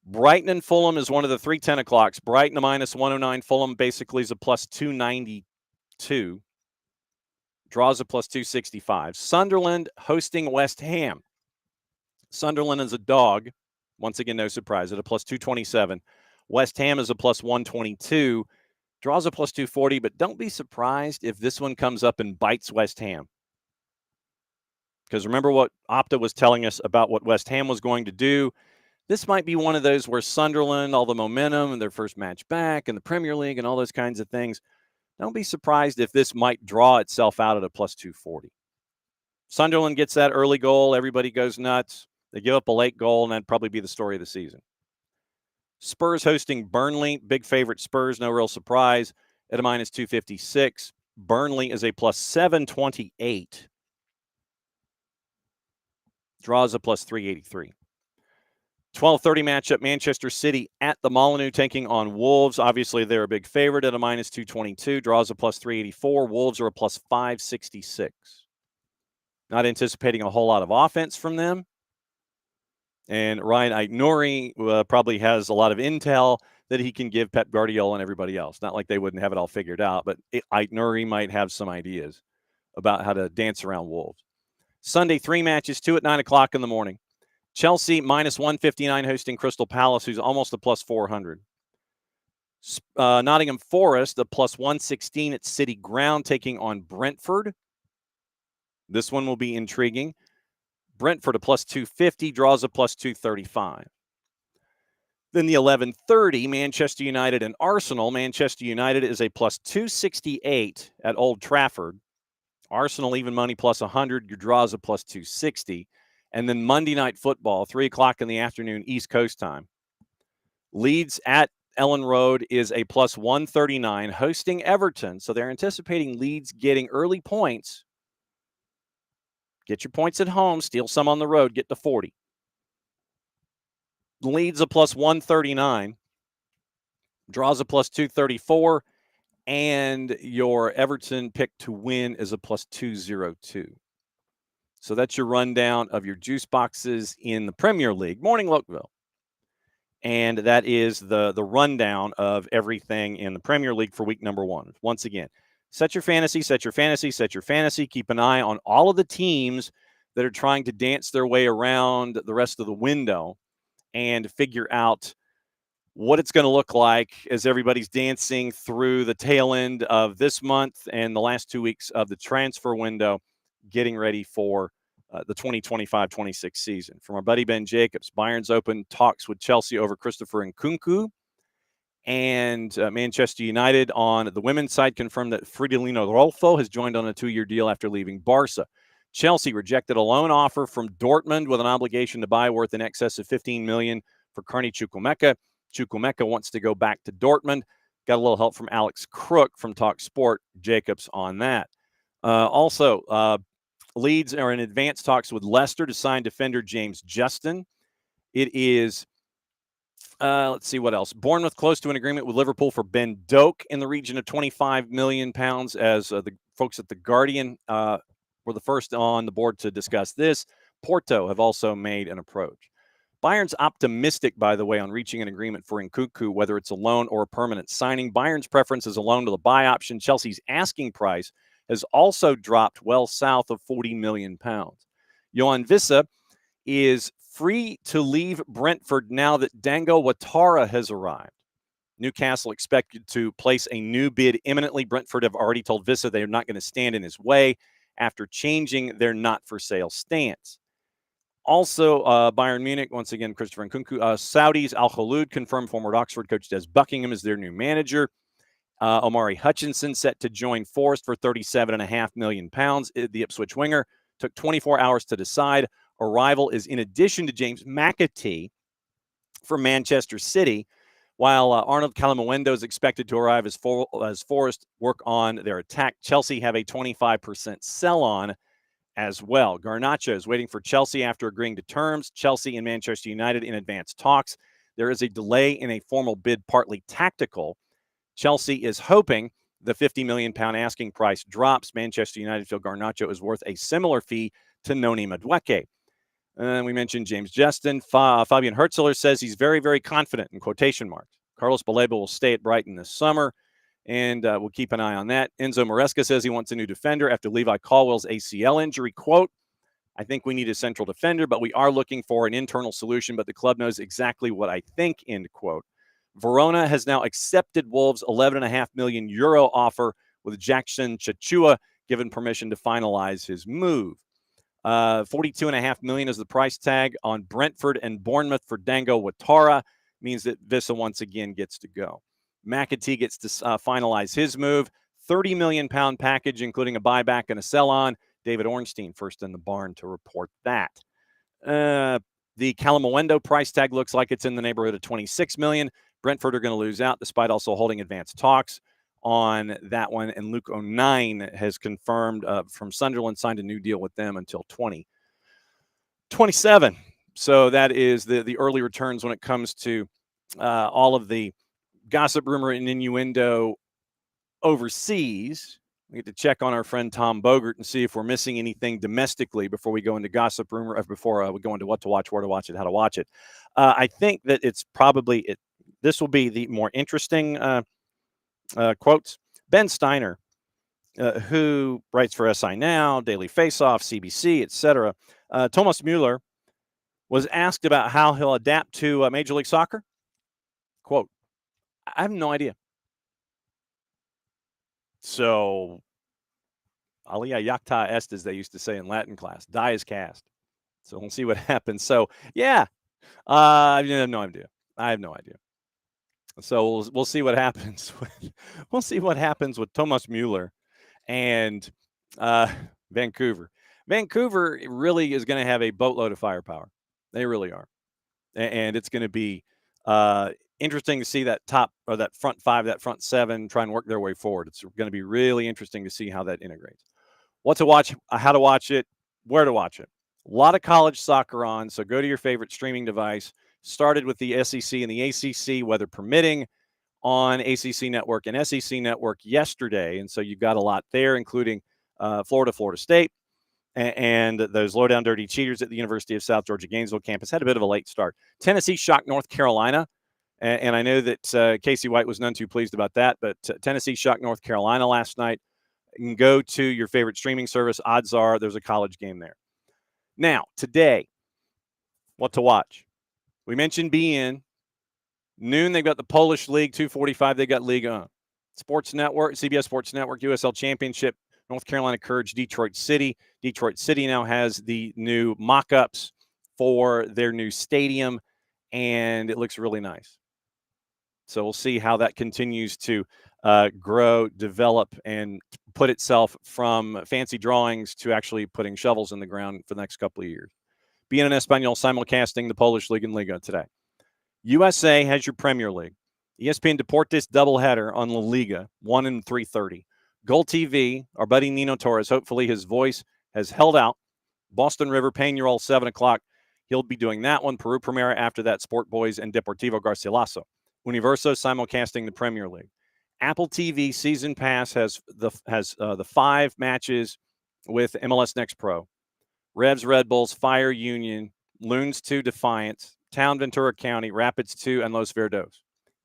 Speaker 3: Brighton and Fulham is one of the 3:10 o'clocks. Brighton a minus 109. Fulham basically is a plus 292. Draws a plus 265. Sunderland hosting West Ham. Sunderland is a dog. Once again, no surprise, at a plus 227. West Ham is a plus 122. Draws a plus 240, but don't be surprised if this one comes up and bites West Ham. Because remember what Opta was telling us about what West Ham was going to do. This might be one of those where Sunderland, all the momentum and their first match back in the Premier League and all those kinds of things. Don't be surprised if this might draw itself out at a plus 240. Sunderland gets that early goal. Everybody goes nuts. They give up a late goal, and that'd probably be the story of the season. Spurs hosting Burnley. Big favorite Spurs, no real surprise, at a minus 256. Burnley is a plus 728. Draws a plus 383. 12:30 matchup, Manchester City at the Molineux taking on Wolves. Obviously, they're a big favorite at a minus 222. Draws a plus 384. Wolves are a plus 566. Not anticipating a whole lot of offense from them. And Ryan Aït-Nouri probably has a lot of intel that he can give Pep Guardiola and everybody else. Not like they wouldn't have it all figured out, but Aït-Nouri might have some ideas about how to dance around Wolves. Sunday, 3 matches, 2 at 9 o'clock in the morning. Chelsea minus 159 hosting Crystal Palace, who's almost a plus 400. Nottingham Forest, a plus 116 at City Ground, taking on Brentford. This one will be intriguing. Brentford a plus 250, draws a plus 235. Then the 11:30, Manchester United and Arsenal. Manchester United is a plus 268 at Old Trafford. Arsenal even money plus 100, your draws a plus 260. And then Monday Night Football, 3 o'clock in the afternoon, East Coast time. Leeds at Ellen Road is a plus 139, hosting Everton. So they're anticipating Leeds getting early points. Get your points at home, steal some on the road, get to 40. Leeds a plus 139, draws a plus 234, and your Everton pick to win is a plus 202. So that's your rundown of your juice boxes in the Premier League. Morning, Lokeville. And that is the rundown of everything in the Premier League for week number 1. Once again, set your fantasy, set your fantasy, set your fantasy. Keep an eye on all of the teams that are trying to dance their way around the rest of the window and figure out what it's going to look like as everybody's dancing through the tail end of this month and the last 2 weeks of the transfer window, getting ready for the 2025-26 season. From our buddy Ben Jacobs, Bayern's open talks with Chelsea over Christopher Nkunku. And Manchester United on the women's side confirmed that Fridolino Rolfo has joined on a 2-year deal after leaving Barca. Chelsea rejected a loan offer from Dortmund with an obligation to buy worth in excess of $15 million for Carney Chukwuemeka. Chukwuemeka wants to go back to Dortmund. Got a little help from Alex Crook from Talk Sport. Jacobs on that. Also, Leeds are in advanced talks with Leicester to sign defender James Justin. It is Let's see what else. Bournemouth close to an agreement with Liverpool for Ben Doak in the region of £25 million, as the folks at The Guardian were the first on the board to discuss this. Porto have also made an approach. Bayern's optimistic, by the way, on reaching an agreement for Nkunku, whether it's a loan or a permanent signing. Bayern's preference is a loan with a buy option. Chelsea's asking price has also dropped well south of £40 million. Johan Vissa is free to leave Brentford now that Dango Ouattara has arrived. Newcastle expected to place a new bid imminently. Brentford have already told Vissa they are not going to stand in his way after changing their not-for-sale stance. Also, Bayern Munich, once again, Christopher Nkunku. Saudis, Al Khaloud confirmed former Oxford coach Des Buckingham is their new manager. Omari Hutchinson set to join Forest for £37.5 million. The Ipswich winger took 24 hours to decide. Arrival is in addition to James McAtee from Manchester City, while Arnold Calamuendo is expected to arrive as Forest work on their attack. Chelsea have a 25% sell-on as well. Garnacho is waiting for Chelsea after agreeing to terms. Chelsea and Manchester United in advanced talks. There is a delay in a formal bid, partly tactical. Chelsea is hoping the £50 million asking price drops. Manchester United feel Garnacho is worth a similar fee to Noni Madueke. We mentioned James Justin. Fabian Hertzler says he's very, very confident, in quotation marks. Carlos Baleba will stay at Brighton this summer, and we'll keep an eye on that. Enzo Maresca says he wants a new defender after Levi Caldwell's ACL injury. Quote, I think we need a central defender, but we are looking for an internal solution, but the club knows exactly what I think, end quote. Verona has now accepted Wolves' €11.5 million offer, with Jackson Chachua given permission to finalize his move. $42.5 million is the price tag on Brentford and Bournemouth for Dango Ouattara. Means that Vissa once again gets to go. McAtee gets to finalize his move. £30 million package, including a buyback and a sell-on. David Ornstein first in the barn to report that. The Calamuendo price tag looks like it's in the neighborhood of $26 million. Brentford are going to lose out, despite also holding advanced talks on that one. And Luke O'Nien has confirmed from Sunderland, signed a new deal with them until 2027. So that is the early returns when it comes to all of the gossip, rumor, and innuendo overseas. We get to check on our friend Tom Bogert and see if we're missing anything domestically before we go into gossip, rumor, before we go into what to watch, where to watch it, how to watch it. I think that it's probably this will be the more interesting quotes. Ben Steiner, who writes for SI Now, Daily Faceoff, CBC, etc. Thomas Mueller was asked about how he'll adapt to Major League Soccer. Quote, I have no idea. So, alia jacta est, as they used to say in Latin class. Die is cast. So we'll see what happens. So, yeah, I have no idea. I have no idea. So we'll see what happens. We'll see what happens with Thomas Mueller and Vancouver. Vancouver really is going to have a boatload of firepower. They really are, and it's going to be interesting to see that top or that front five, that front seven, try and work their way forward. It's going to be really interesting to see how that integrates. What to watch, how to watch it, where to watch it. A lot of college soccer on, so go to your favorite streaming device. Started with the SEC and the ACC, weather permitting, on ACC Network and SEC Network yesterday. And so you've got a lot there, including Florida State, and those low-down dirty cheaters at the University of South Georgia Gainesville campus. Had a bit of a late start. Tennessee shocked North Carolina, and I know that Casey White was none too pleased about that, but Tennessee shocked North Carolina last night. You can go to your favorite streaming service. Odds are there's a college game there. Now, today, what to watch? We mentioned BN. Noon, they've got the Polish League. 2:45, they got Ligue 1. Sports Network, CBS Sports Network, USL Championship, North Carolina Courage, Detroit City. Detroit City now has the new mock-ups for their new stadium, and it looks really nice. So we'll see how that continues to grow, develop, and put itself from fancy drawings to actually putting shovels in the ground for the next couple of years. BN Espanol simulcasting the Polish League and Liga today. USA has your Premier League. ESPN Deportes doubleheader on La Liga, 1 and 3:30. Goal TV, our buddy Nino Torres, hopefully his voice has held out. Boston River, Peñarol, 7 o'clock. He'll be doing that one. Peru Primera after that, Sport Boys and Deportivo Garcilaso. Universo simulcasting the Premier League. Apple TV Season Pass has the 5 matches with MLS Next Pro. Revs Red Bulls, Fire Union, Loons 2 Defiance, Town Ventura County, Rapids 2, and Los Verdos.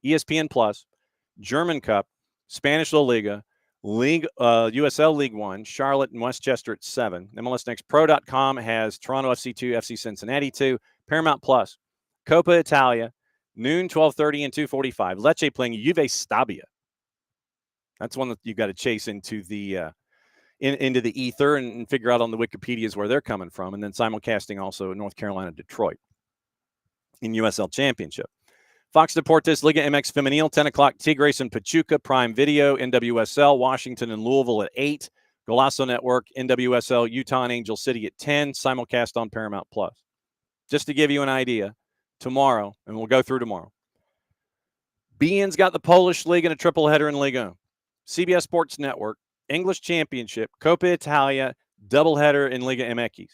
Speaker 3: ESPN Plus, German Cup, Spanish La Liga, USL League 1, Charlotte and Westchester at 7. MLSNextPro.com has Toronto FC 2, FC Cincinnati 2. Paramount Plus, Coppa Italia, noon, 12:30 and 2:45. Lecce playing Juve Stabia. That's one that you've got to chase into the into the ether and figure out on the Wikipedias where they're coming from, and then simulcasting also North Carolina, Detroit in USL Championship. Fox Deportes, Liga MX Femenil, 10 o'clock, Tigres and Pachuca, Prime Video, NWSL, Washington and Louisville at 8, Golazo Network, NWSL, Utah and Angel City at 10, simulcast on Paramount Plus. Just to give you an idea, tomorrow, and we'll go through tomorrow, BN's got the Polish League and a triple header in Ligue 1. CBS Sports Network, English Championship, Coppa Italia, doubleheader in Liga MX.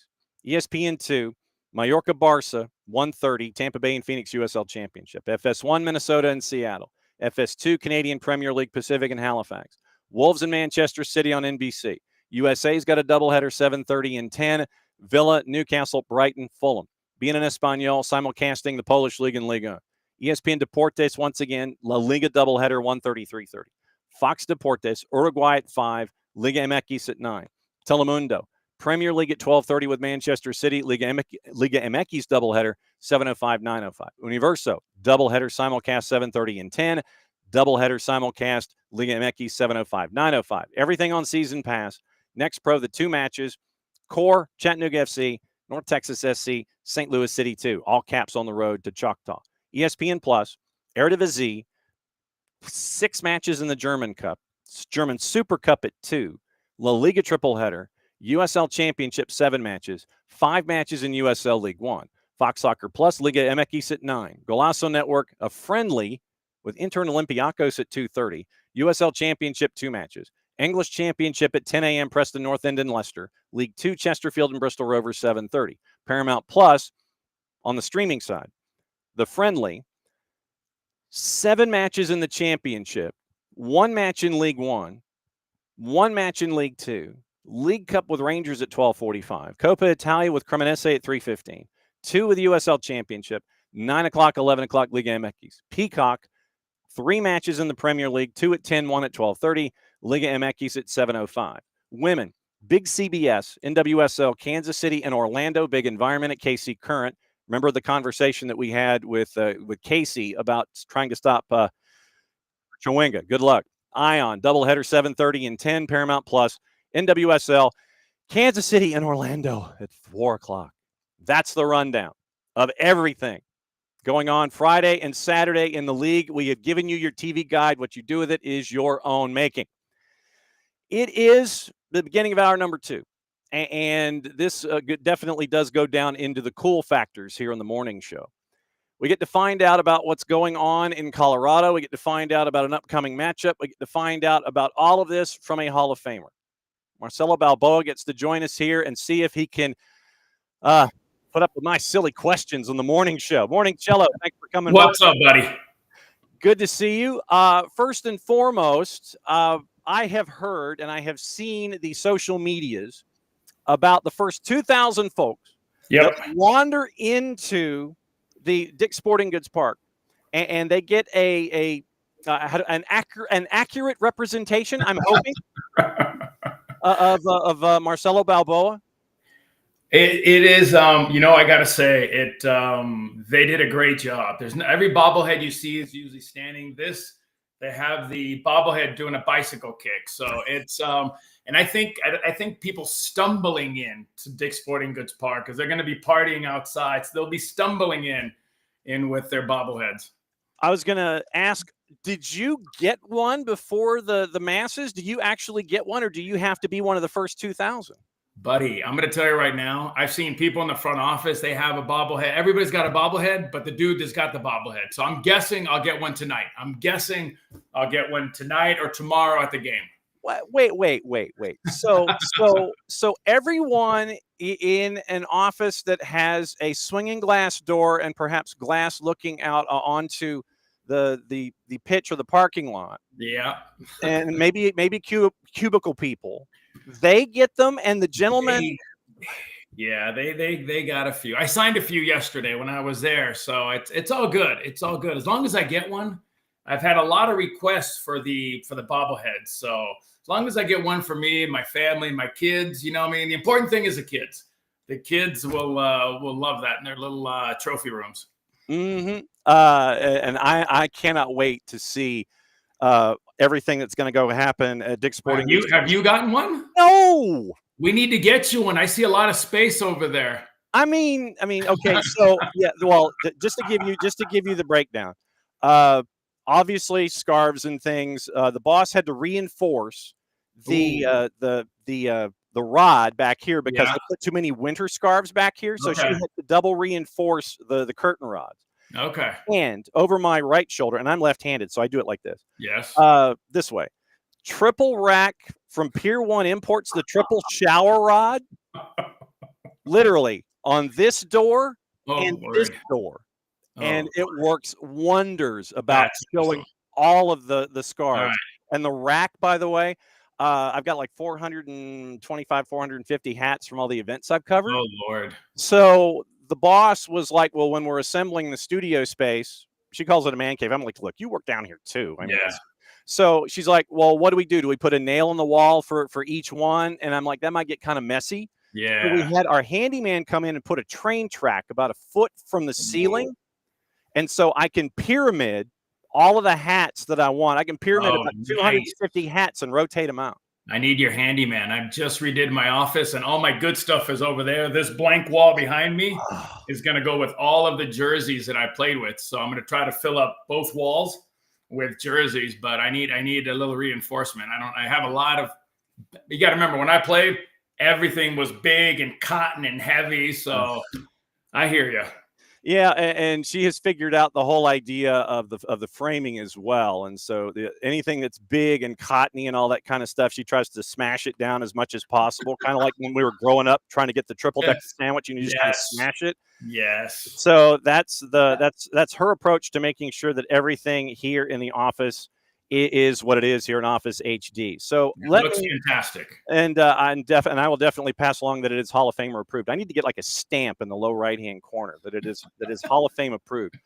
Speaker 3: ESPN 2, Mallorca Barca, 1:30, Tampa Bay and Phoenix USL Championship. FS1, Minnesota and Seattle. FS2, Canadian Premier League, Pacific and Halifax. Wolves and Manchester City on NBC. USA's got a doubleheader, 7:30 and 10. Villa, Newcastle, Brighton, Fulham. Being an Espanol, simulcasting the Polish League and Liga. ESPN Deportes, once again, La Liga doubleheader, 1:30, 3:30. Fox Deportes, Uruguay at 5, Liga MX at 9. Telemundo, Premier League at 12:30 with Manchester City, Liga MX doubleheader, 7:05, 9:05. Universo, doubleheader simulcast, 7:30 and 10. Doubleheader simulcast, Liga MX, 7:05, 9:05. Everything on Season Pass. Next Pro, the 2 matches, Core, Chattanooga FC, North Texas SC, St. Louis City 2, all caps on the road to Choctaw. ESPN Plus, Eredivisie, 6 matches in the German Cup, German Super Cup at 2, La Liga triple header, USL Championship 7 matches, 5 matches in USL League 1, Fox Soccer Plus, Liga MX at 9, Golazo Network, a friendly with Inter and Olympiacos at 2:30, USL Championship 2 matches, English Championship at 10 a.m. Preston North End and Leicester, League 2 Chesterfield and Bristol Rovers 7:30, Paramount Plus on the streaming side, the friendly, 7 matches in the championship, 1 match in League 1, 1 match in League 2, League Cup with Rangers at 12:45, Coppa Italia with Cremonese at 3:15, 2 with the USL Championship, 9 o'clock, 11 o'clock, Liga MX. Peacock, 3 matches in the Premier League, 2 at 10, 1 at 12:30, Liga MX at 7:05. Women, big CBS, NWSL, Kansas City and Orlando, big environment at KC Current. Remember the conversation that we had with Casey about trying to stop Chawinga. Good luck. Ion, doubleheader, 7:30 and 10, Paramount Plus. NWSL, Kansas City and Orlando at 4 o'clock. That's the rundown of everything going on Friday and Saturday in the league. We have given you your TV guide. What you do with it is your own making. It is the beginning of hour number 2. And this definitely does go down into the cool factors here on the morning show. We get to find out about what's going on in Colorado. We get to find out about an upcoming matchup. We get to find out about all of this from a Hall of Famer. Marcelo Balboa gets to join us here and see if he can put up with my silly questions on the morning show. Morning, Cello. Thanks for coming.
Speaker 5: What's up, buddy?
Speaker 3: Good to see you. First and foremost, I have heard and I have seen the social medias about the first 2,000 folks that wander into the Dick's Sporting Goods Park, and they get an accurate representation, I'm hoping, of Marcelo Balboa.
Speaker 5: It is, I got to say it. They did a great job. Every bobblehead you see is usually standing. They have the bobblehead doing a bicycle kick. So it's, and I think people stumbling in to Dick's Sporting Goods Park because they're going to be partying outside. So they'll be stumbling in with their bobbleheads.
Speaker 3: I was going to ask, did you get one before the masses? Do you actually get one, or do you have to be one of the first 2,000?
Speaker 5: Buddy, I'm going to tell you right now, I've seen people in the front office, they have a bobblehead. Everybody's got a bobblehead, but the dude that's got the bobblehead. So I'm guessing I'll get one tonight. I'm guessing I'll get one tonight or tomorrow at the game.
Speaker 3: Wait. So everyone in an office that has a swinging glass door and perhaps glass looking out onto the pitch or the parking lot.
Speaker 5: Yeah.
Speaker 3: And maybe cubicle people, they get them, and the gentlemen.
Speaker 5: They got a few. I signed a few yesterday when I was there, so it's all good. It's all good as long as I get one. I've had a lot of requests for the bobbleheads, so as long as I get one for me and my family and my kids, you know what I mean? The important thing is the kids. The kids will love that in their little trophy rooms.
Speaker 3: Mm-hmm. And I cannot wait to see everything that's going to go happen at Dick's Sporting.
Speaker 5: Have you gotten one?
Speaker 3: No.
Speaker 5: We need to get you one. I see a lot of space over there.
Speaker 3: I mean, okay. So yeah, well, just to give you the breakdown, obviously scarves and things. The boss had to reinforce the rod back here because they put too many winter scarves back here. So she had to double reinforce the curtain rods.
Speaker 5: Okay.
Speaker 3: And over my right shoulder, and I'm left-handed, so I do it like this.
Speaker 5: Yes.
Speaker 3: This way. Triple rack from Pier 1 Imports, the triple shower rod. Literally on this door and this door. And it works wonders about showing all of the scarves.
Speaker 5: Right.
Speaker 3: And the rack, by the way, I've got like 425, 450 hats from all the events I've covered.
Speaker 5: Oh, Lord.
Speaker 3: So the boss was like, well, when we're assembling the studio space, she calls it a man cave. I'm like, look, you work down here too. I mean, so she's like, well, what do we do? Do we put a nail in the wall for each one? And I'm like, that might get kind of messy.
Speaker 5: Yeah.
Speaker 3: So we had our handyman come in and put a train track about a foot from the ceiling. And so I can pyramid all of the hats that I want. I can pyramid about 250 hats and rotate them out.
Speaker 5: I need your handyman. I've just redid my office and all my good stuff is over there. This blank wall behind me is going to go with all of the jerseys that I played with. So I'm going to try to fill up both walls with jerseys, but I need a little reinforcement. I have a lot of, you got to remember when I played, everything was big and cotton and heavy. So I hear you.
Speaker 3: Yeah, and she has figured out the whole idea of the framing as well. And so anything that's big and cottony and all that kind of stuff, she tries to smash it down as much as possible. Kind of like when we were growing up trying to get the triple decker sandwich, and you just kind of smash it.
Speaker 5: Yes.
Speaker 3: So that's her approach to making sure that everything here in the office is what it is here in Office HD. So
Speaker 5: it looks fantastic.
Speaker 3: And I will definitely pass along that it is Hall of Famer approved. I need to get like a stamp in the low right-hand corner that it is Hall of Fame approved.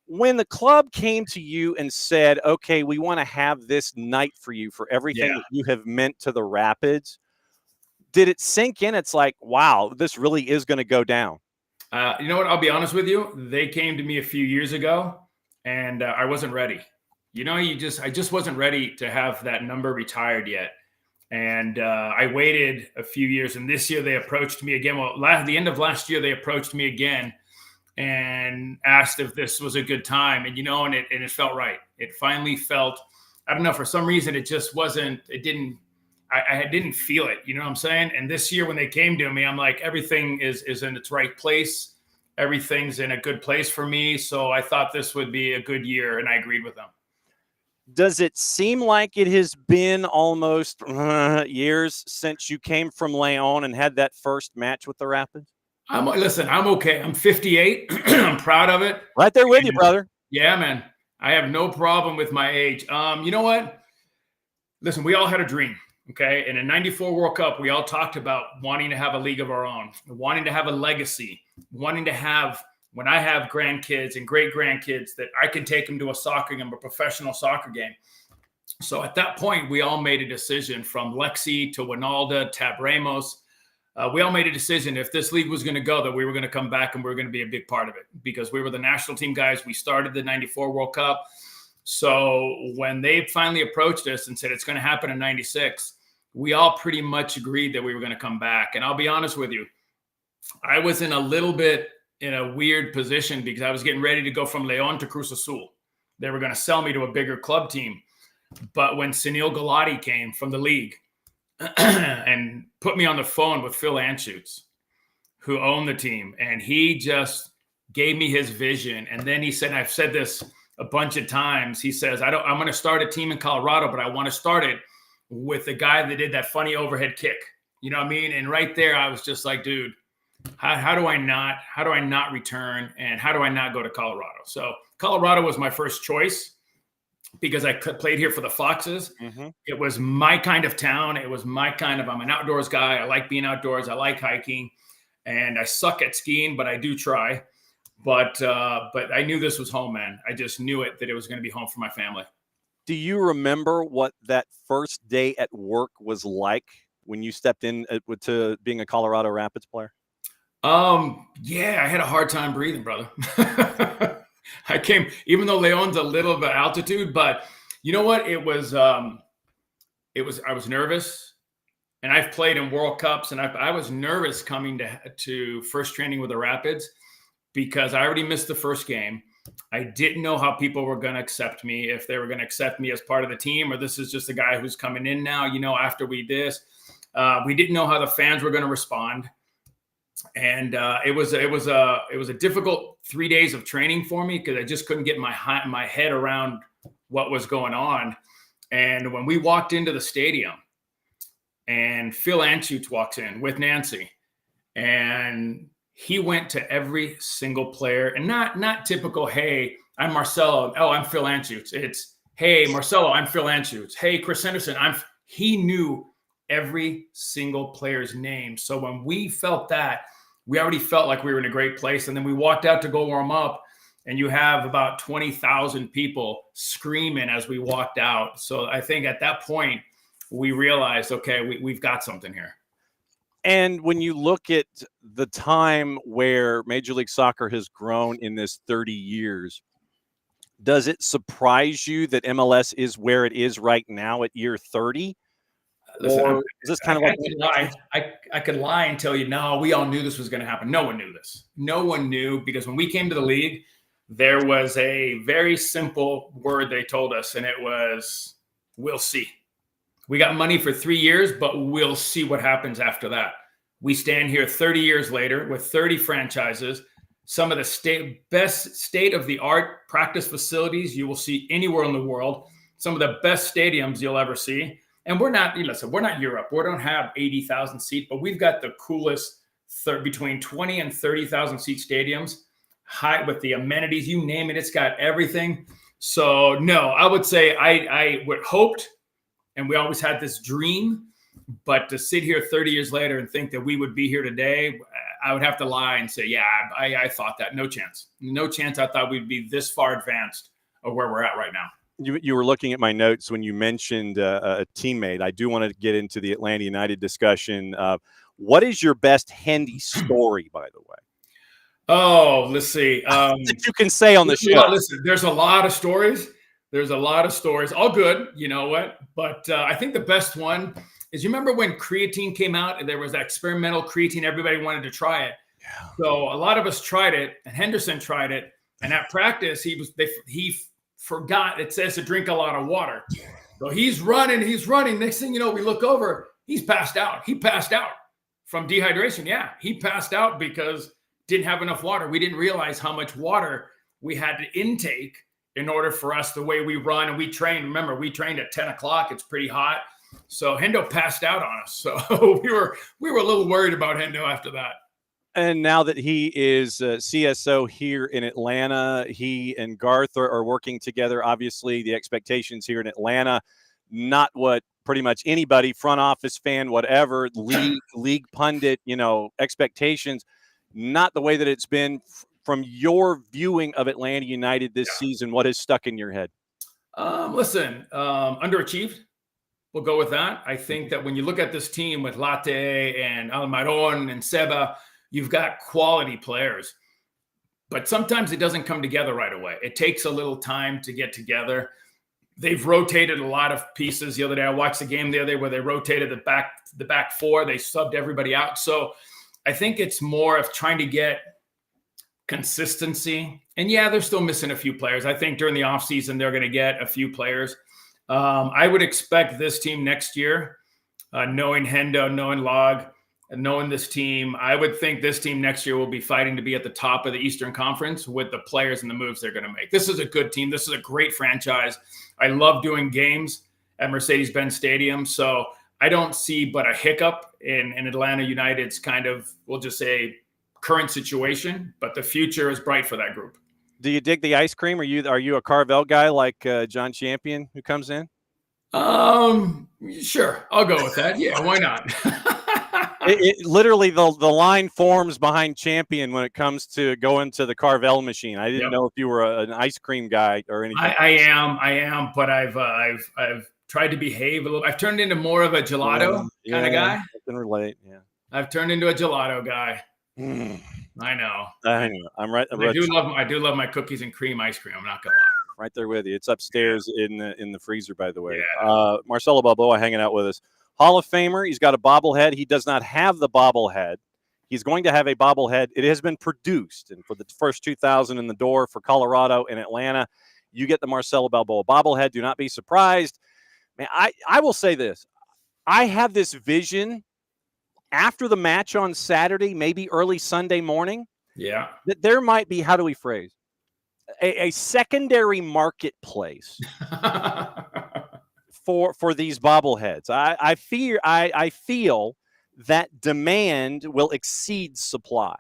Speaker 3: When the club came to you and said, okay, we want to have this night for you for everything that you have meant to the Rapids, did it sink in? It's like, wow, this really is going to go down.
Speaker 5: You know what? I'll be honest with you. They came to me a few years ago and I wasn't ready. You know, I just wasn't ready to have that number retired yet. And I waited a few years, and this year they approached me again. Well, the end of last year, they approached me again and asked if this was a good time. And, you know, and it felt right. It finally felt, I don't know, for some reason, it just wasn't, I didn't feel it. You know what I'm saying? And this year when they came to me, I'm like, everything is in its right place. Everything's in a good place for me. So I thought this would be a good year, and I agreed with them.
Speaker 3: Does it seem like it has been almost years since you came from Leon and had that first match with the Rapids?
Speaker 5: Listen, I'm okay. I'm 58. I'm proud of it.
Speaker 3: Right there with you, brother.
Speaker 5: Yeah, man. I have no problem with my age. You know what? Listen, we all had a dream, okay? In a 94 World Cup, we all talked about wanting to have a league of our own, wanting to have a legacy, wanting to have, when I have grandkids and great grandkids, that I can take them to a soccer game, a professional soccer game. So at that point, we all made a decision, from Lexi to Winalda, Tab Ramos. We all made a decision, if this league was going to go, that we were going to come back and we were going to be a big part of it, because we were the national team guys. We started the 94 World Cup. So when they finally approached us and said it's going to happen in 96, we all pretty much agreed that we were going to come back. And I'll be honest with you, I was in a weird position because I was getting ready to go from Leon to Cruz Azul. They were going to sell me to a bigger club team. But when Sunil Gulati came from the league and put me on the phone with Phil Anschutz, who owned the team, and he just gave me his vision. And then he said, I've said this a bunch of times, he says, I'm going to start a team in Colorado, but I want to start it with the guy that did that funny overhead kick. You know what I mean? And right there, I was just like, dude, how do I not return? And how do I not go to Colorado? So Colorado was my first choice because I played here for the Foxes.
Speaker 3: Mm-hmm.
Speaker 5: It was my kind of town. It was my kind of, I'm an outdoors guy. I like being outdoors. I like hiking, and I suck at skiing, but I do try. But I knew this was home, man. I just knew that it was going to be home for my family.
Speaker 3: Do you remember what that first day at work was like when you stepped in to being a Colorado Rapids player?
Speaker 5: Yeah, I had a hard time breathing, brother. I came, even though Leon's a little bit altitude, but you know what? I was nervous, and I've played in World Cups, and I was nervous coming to first training with the Rapids because I already missed the first game. I didn't know how people were going to accept me, if they were going to accept me as part of the team, or this is just a guy who's coming in now, after we didn't know how the fans were going to respond. And it was a difficult 3 days of training for me because I just couldn't get my head around what was going on. And when we walked into the stadium and Phil Anschutz walks in with Nancy, and he went to every single player, and not typical, hey, I'm Marcelo. Oh, I'm Phil Anschutz. It's, hey, Marcelo, I'm Phil Anschutz. Hey, Chris Henderson. He knew every single player's name. So when we felt that, we already felt like we were in a great place. And then we walked out to go warm up, and you have about 20,000 people screaming as we walked out. So I think at that point, we realized, okay, we've got something here.
Speaker 3: And when you look at the time where Major League Soccer has grown in this 30 years, does it surprise you that MLS is where it is right now at year 30?
Speaker 5: Listen,
Speaker 3: or is this kind of like
Speaker 5: I could lie and tell you, no, we all knew this was going to happen. No one knew this. No one knew, because when we came to the league, there was a very simple word they told us, and it was, we'll see. We got money for 3 years, but we'll see what happens after that. We stand here 30 years later with 30 franchises, some of the best state-of-the-art practice facilities you will see anywhere in the world, some of the best stadiums you'll ever see. And we're not Europe. We don't have 80,000 seats, but we've got the coolest between 20 and 30,000 seat stadiums, high with the amenities, you name it. It's got everything. So no, I would say I would hoped, and we always had this dream, but to sit here 30 years later and think that we would be here today, I would have to lie and say, yeah, I thought that. No chance. No chance I thought we'd be this far advanced of where we're at right now.
Speaker 3: You were looking at my notes when you mentioned a teammate. I do want to get into the Atlanta United discussion. What is your best Hendy story, by the way?
Speaker 5: Oh, let's see.
Speaker 3: That you can say on the show.
Speaker 5: Listen, there's a lot of stories. All good, you know what? But I think the best one is, you remember when creatine came out and there was that experimental creatine, everybody wanted to try it. Yeah. So a lot of us tried it, and Henderson tried it. And at practice, he forgot it says to drink a lot of water. So he's running. Next thing you know, we look over, he's passed out. He passed out from dehydration. Yeah, he passed out because didn't have enough water. We didn't realize how much water we had to intake in order for us, the way we run and we train. Remember, we trained at 10 o'clock. It's pretty hot. So Hendo passed out on us. So we were a little worried about Hendo after that.
Speaker 3: And now that he is CSO here in Atlanta, he and Garth are working together. Obviously, the expectations here in Atlanta, not what pretty much anybody, front office fan, whatever, league pundit, expectations, not the way that it's been. From your viewing of Atlanta United this season, what has stuck in your head?
Speaker 5: Listen, underachieved. We'll go with that. I think that when you look at this team with Latte and Almaron and Seba, you've got quality players. But sometimes it doesn't come together right away. It takes a little time to get together. They've rotated a lot of pieces. The other day, I watched the game the other day where they rotated the back four. They subbed everybody out. So I think it's more of trying to get consistency. And yeah, they're still missing a few players. I think during the offseason, they're going to get a few players. I would expect this team next year, knowing Hendo, knowing Log, and knowing this team, I would think this team next year will be fighting to be at the top of the Eastern Conference with the players and the moves they're going to make. This is a good team. This is a great franchise. I love doing games at Mercedes-Benz Stadium. So I don't see but a hiccup in Atlanta United's kind of, we'll just say, current situation, but the future is bright for that group.
Speaker 3: Do you dig the ice cream? Are you a Carvel guy like John Champion who comes in?
Speaker 5: Sure, I'll go with that. Yeah, why not?
Speaker 3: It literally the line forms behind Champion when it comes to going to the Carvel machine. I didn't know if you were an ice cream guy or anything.
Speaker 5: I am, but I've tried to behave a little. I've turned into more of a gelato kind of guy.
Speaker 3: I can relate. Yeah,
Speaker 5: I've turned into a gelato guy. I know.
Speaker 3: I'm right.
Speaker 5: I do love my cookies and cream ice cream. I'm not gonna lie.
Speaker 3: Right there with you. It's upstairs in the freezer, by the way.
Speaker 5: Yeah.
Speaker 3: Marcelo Balboa hanging out with us. Hall of Famer. He's got a bobblehead. He does not have the bobblehead. He's going to have a bobblehead. It has been produced, and for the first 2,000 in the door for Colorado and Atlanta, you get the Marcelo Balboa bobblehead. Do not be surprised. Man, I will say this. I have this vision after the match on Saturday, maybe early Sunday morning.
Speaker 5: Yeah.
Speaker 3: That there might be, how do we phrase, a secondary marketplace for these bobbleheads. I feel that demand will exceed supply.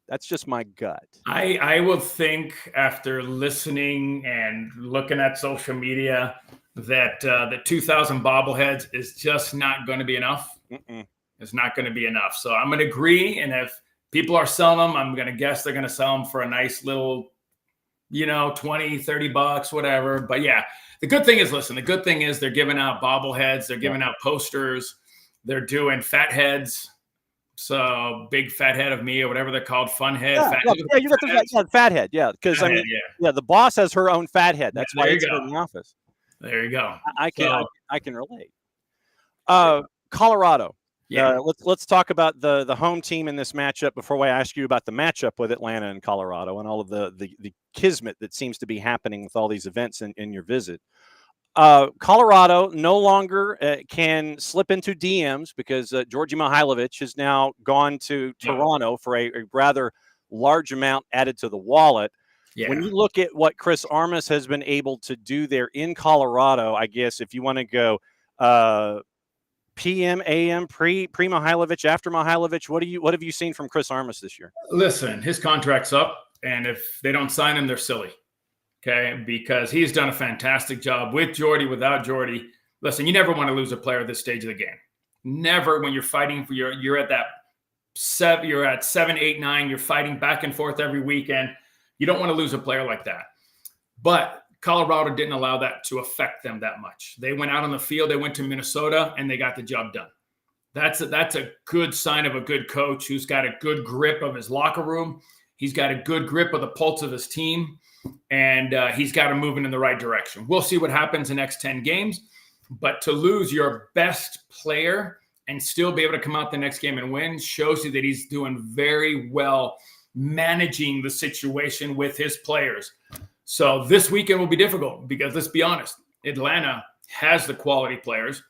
Speaker 3: That's just my gut.
Speaker 5: I will think after listening and looking at social media that the 2,000 bobbleheads is just not going to be enough. It's not going to be enough. So I'm going to agree. And if people are selling them, I'm going to guess they're going to sell them for a nice little, $20-$30, whatever. But yeah, the good thing is, listen, the good thing is they're giving out bobbleheads. They're giving out posters. They're doing fat heads. So big fat head of me or whatever they're called, fun head.
Speaker 3: You got the fat head. Yeah. Because the boss has her own fat head. That's why it's in the office.
Speaker 5: There you go.
Speaker 3: I can relate. Colorado. Yeah. Let's talk about the home team in this matchup before I ask you about the matchup with Atlanta and Colorado and all of the kismet that seems to be happening with all these events in your visit. Colorado no longer can slip into DMs because Georgi Mihailovic has now gone to Toronto for a rather large amount added to the wallet. Yeah. When you look at what Chris Armas has been able to do there in Colorado, I guess if you want to go PM, AM, pre Mihailovic, after Mihailovic, what have you seen from Chris Armas this year?
Speaker 5: Listen, his contract's up, and if they don't sign him, they're silly. Okay, because he's done a fantastic job with Jordy, without Jordy. Listen, you never want to lose a player at this stage of the game. Never when you're fighting for you're at that 7, you're at 7, 8, 9, you're fighting back and forth every weekend. You don't want to lose a player like that. But Colorado didn't allow that to affect them that much. They went out on the field, they went to Minnesota, and they got the job done. That's a good sign of a good coach who's got a good grip of his locker room. He's got a good grip of the pulse of his team, and he's got him moving in the right direction. We'll see what happens in the next 10 games, but to lose your best player and still be able to come out the next game and win shows you that he's doing very well managing the situation with his players. So this weekend will be difficult because, let's be honest, Atlanta has the quality players.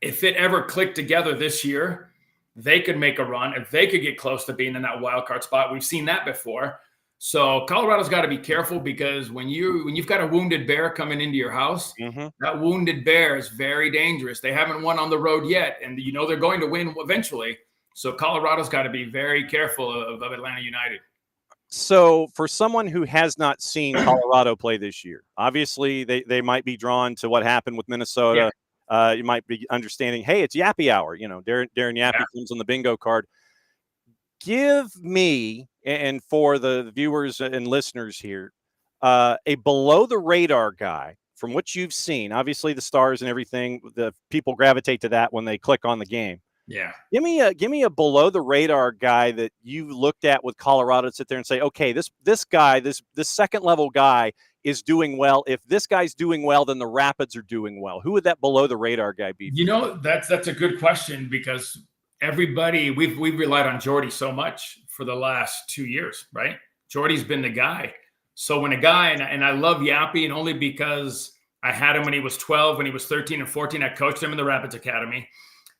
Speaker 5: If it ever clicked together this year, they could make a run. If they could get close to being in that wild card spot, we've seen that before. So Colorado's got to be careful because when you've got a wounded bear coming into your house, that wounded bear is very dangerous. They haven't won on the road yet, and they're going to win eventually. So Colorado's got to be very careful of Atlanta United.
Speaker 3: So for someone who has not seen Colorado play this year, obviously they might be drawn to what happened with Minnesota. Yeah. You might be understanding, hey, it's Yappy Hour. Darren Yappy comes on the bingo card. Give me, and for the viewers and listeners here, a below-the-radar guy from what you've seen. Obviously, the stars and everything, the people gravitate to that when they click on the game.
Speaker 5: Yeah.
Speaker 3: Give me a below-the-radar guy that you looked at with Colorado to sit there and say, okay, this guy, this second-level guy is doing well. If this guy's doing well, then the Rapids are doing well. Who would that below-the-radar guy be?
Speaker 5: That's a good question because everybody, we've relied on Jordy so much for the last 2 years, right? Jordy's been the guy. So when a guy, and I love Yappy, and only because I had him when he was 12, when he was 13 and 14, I coached him in the Rapids Academy.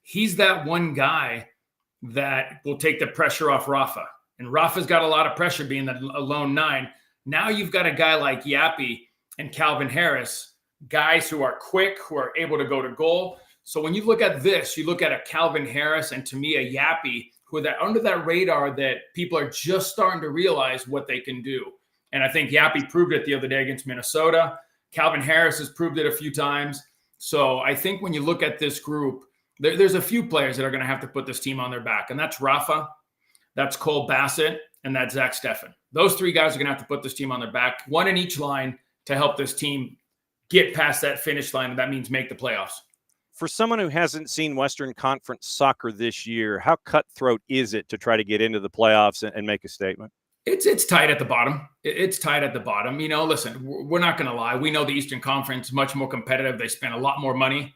Speaker 5: He's that one guy that will take the pressure off Rafa. And Rafa's got a lot of pressure being a lone 9. Now you've got a guy like Yappy and Calvin Harris guys who are quick, who are able to go to goal. So when you look at this, you look at a Calvin Harris and to me a Yappy, who are that under that radar that people are just starting to realize what they can do. And I think Yappy proved it the other day against Minnesota. Calvin Harris has proved it a few times. So I think when you look at this group, there's a few players that are going to have to put this team on their back. And that's Rafa, that's Cole Bassett, and that's Zach Steffen. Those three guys are going to have to put this team on their back, one in each line to help this team get past that finish line. And that means make the playoffs.
Speaker 3: For someone who hasn't seen Western Conference soccer this year, how cutthroat is it to try to get into the playoffs and make a statement?
Speaker 5: It's tight at the bottom. It's tight at the bottom. You know, listen, we're not going to lie. We know the Eastern Conference is much more competitive. They spend a lot more money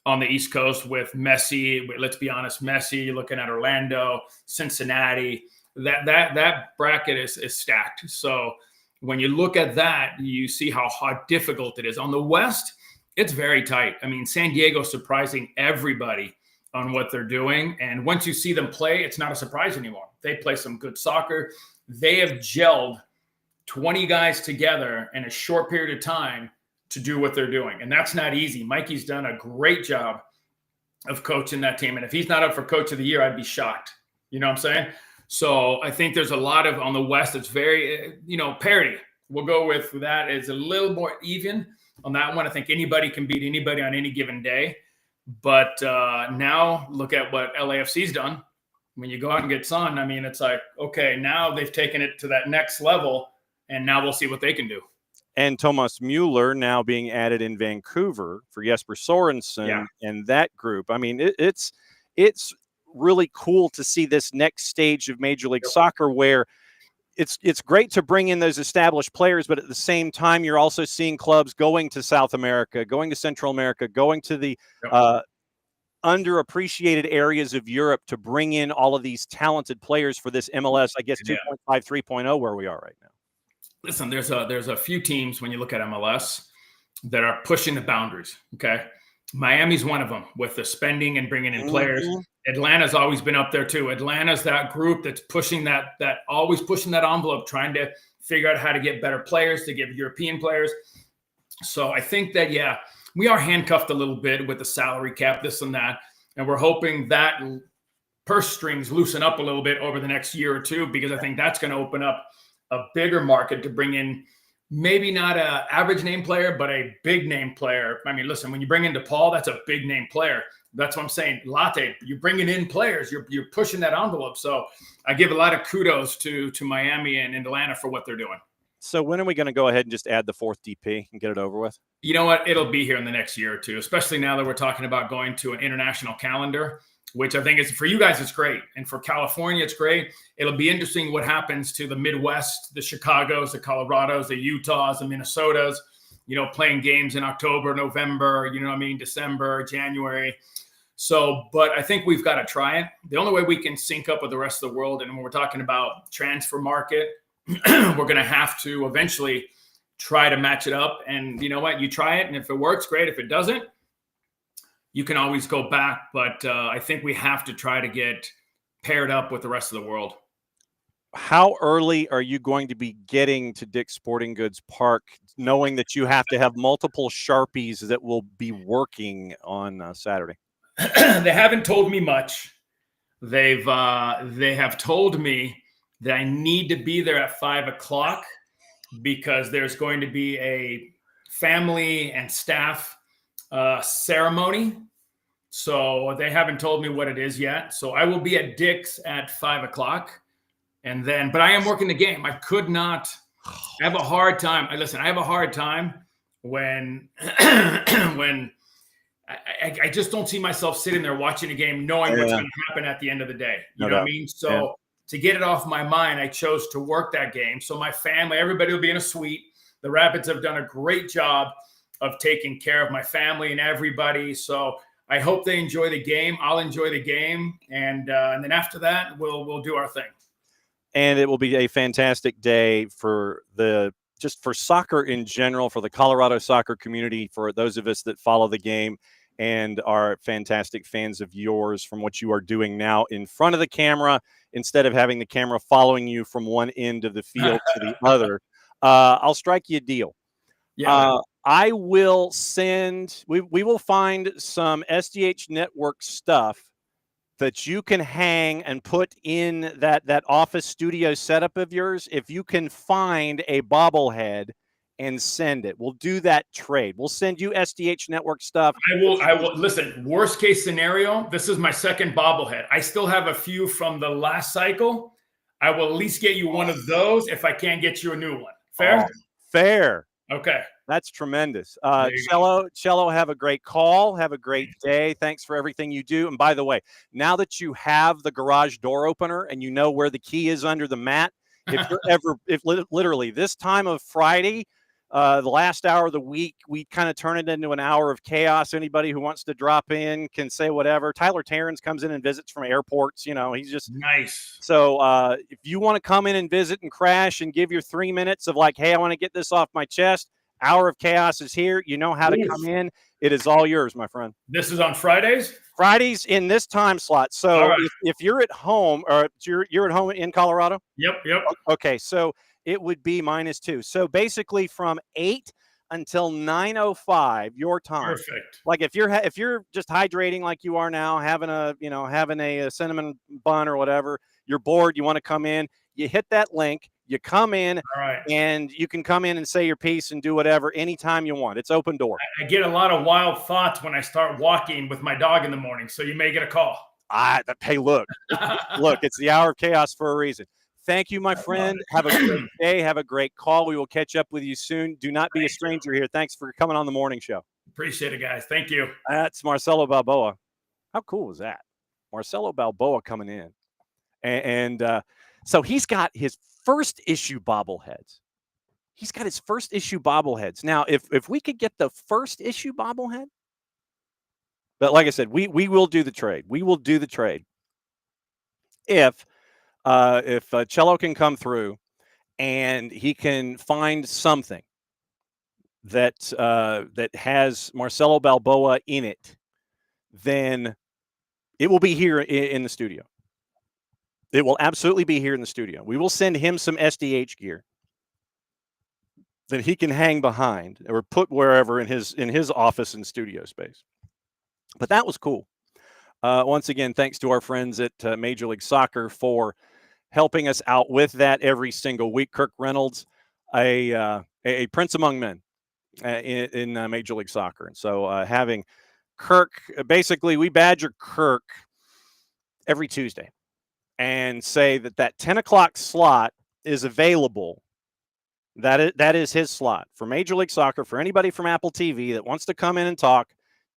Speaker 5: on the East Coast with Messi. Let's be honest, Messi, you're looking at Orlando, Cincinnati. That bracket is stacked. So when you look at that, you see how difficult it is. On the West, it's very tight. I mean, San Diego surprising everybody on what they're doing. And once you see them play, it's not a surprise anymore. They play some good soccer. They have gelled 20 guys together in a short period of time to do what they're doing. And that's not easy. Mikey's done a great job of coaching that team. And if he's not up for Coach of the Year, I'd be shocked. You know what I'm saying? So I think there's a lot of, on the West, it's very, parity. We'll go with that. It's a little more even on that one. I think anybody can beat anybody on any given day. But now look at what LAFC's done. When you go out and get Son, I mean, it's like, okay, now they've taken it to that next level, and now we'll see what they can do.
Speaker 3: And Thomas Mueller now being added in Vancouver for Jesper Sorensen and that group. I mean, it's really cool to see this next stage of Major League Soccer where it's great to bring in those established players, but at the same time, you're also seeing clubs going to South America, going to Central America, going to the underappreciated areas of Europe to bring in all of these talented players for this MLS, I guess, 2.5, 3.0 where we are right now.
Speaker 5: Listen, there's a few teams when you look at MLS that are pushing the boundaries, okay? Miami's one of them with the spending and bringing in players. Atlanta's always been up there too. Atlanta's that group that's pushing that always pushing that envelope, trying to figure out how to get better players, to get European players. So I think that, we are handcuffed a little bit with the salary cap, this and that. And we're hoping that purse strings loosen up a little bit over the next year or two, because I think that's going to open up a bigger market to bring in maybe not an average name player, but a big name player. I mean, listen, when you bring in DePaul, that's a big name player. That's what I'm saying. Latte, you're bringing in players. You're pushing that envelope. So I give a lot of kudos to Miami and Atlanta for what they're doing.
Speaker 3: So when are we going to go ahead and just add the fourth DP and get it over with?
Speaker 5: You know what? It'll be here in the next year or two, especially now that we're talking about going to an international calendar, which I think is, for you guys, it's great. And for California, it's great. It'll be interesting what happens to the Midwest, the Chicagos, the Colorados, the Utahs, the Minnesotas, playing games in October, November, December, January. So, but I think we've got to try it. The only way we can sync up with the rest of the world, and when we're talking about transfer market, we're going to have to eventually try to match it up. And you know what? You try it, and if it works, great. If it doesn't, you can always go back. But I think we have to try to get paired up with the rest of the world.
Speaker 3: How early are you going to be getting to Dick's Sporting Goods Park, knowing that you have to have multiple Sharpies that will be working on Saturday?
Speaker 5: They haven't told me much. They have told me that I need to be there at 5:00 because there's going to be a family and staff ceremony. So they haven't told me what it is yet. So I will be at Dick's at 5:00. And then, but I am working the game. I could not, I have a hard time. Listen, I have a hard time when, I just don't see myself sitting there watching a game, knowing what's going to happen at the end of the day. You know what I mean? So to get it off my mind, I chose to work that game. So my family, everybody will be in a suite. The Rapids have done a great job of taking care of my family and everybody. So I hope they enjoy the game. I'll enjoy the game. And then after that, we'll do our thing.
Speaker 3: And it will be a fantastic day for just for soccer in general, for the Colorado soccer community, for those of us that follow the game and are fantastic fans of yours, from what you are doing now in front of the camera, instead of having the camera following you from one end of the field to the other. I'll strike you a deal.
Speaker 5: Yeah.
Speaker 3: I will send. We will find some SDH network stuff that you can hang and put in that office studio setup of yours. If you can find a bobblehead and send it, we'll do that trade. We'll send you SDH network stuff.
Speaker 5: I will listen. Worst case scenario, this is my second bobblehead. I still have a few from the last cycle. I will at least get you one of those if I can't get you a new one. Fair?
Speaker 3: Fair.
Speaker 5: Okay.
Speaker 3: That's tremendous.
Speaker 5: There you go.
Speaker 3: Cello, have a great call. Have a great day. Thanks for everything you do. And by the way, now that you have the garage door opener and you know where the key is under the mat, if you're literally this time of Friday, the last hour of the week, we kind of turn it into an hour of chaos. Anybody who wants to drop in can say whatever. Tyler Terrence comes in and visits from airports. You know, he's just
Speaker 5: nice.
Speaker 3: So if you want to come in and visit and crash and give your 3 minutes of like, hey, I want to get this off my chest. Hour of chaos is here. You know how to come in. It is all yours, my friend.
Speaker 5: This is on Fridays?
Speaker 3: Fridays in this time slot. So
Speaker 5: right.
Speaker 3: if you're at home or you're at home in Colorado?
Speaker 5: Yep.
Speaker 3: Okay, so it would be -2. So basically from 8 until 9:05 your time.
Speaker 5: Perfect.
Speaker 3: Like if you're just hydrating like you are now, having a cinnamon bun or whatever, you're bored, you want to come in, you hit that link, you come in, and you can come in and say your piece and do whatever anytime you want. It's open door.
Speaker 5: I get a lot of wild thoughts when I start walking with my dog in the morning, so you may get a call.
Speaker 3: Hey, look, it's the hour of chaos for a reason. Thank you, my friend. Have a great day. Have a great call. We will catch up with you soon. Do not be a stranger here. Thanks for coming on the morning show.
Speaker 5: Appreciate it, guys. Thank you.
Speaker 3: That's Marcelo Balboa. How cool was that? Marcelo Balboa coming in. And so he's got his first issue bobbleheads. He's got his first issue bobbleheads. Now, if we could get the first issue bobblehead, but like I said, we will do the trade. We will do the trade. If Cello can come through and he can find something that has Marcelo Balboa in it, then it will be here in the studio. It will absolutely be here in the studio. We will send him some SDH gear that he can hang behind or put wherever in his office and studio space. But that was cool. Once again, thanks to our friends at Major League Soccer for helping us out with that every single week. Kirk Reynolds, a prince among men in Major League Soccer. And so having Kirk, basically we badger Kirk every Tuesday and say that 10 o'clock slot is available. That is his slot for Major League Soccer. For anybody from Apple TV that wants to come in and talk,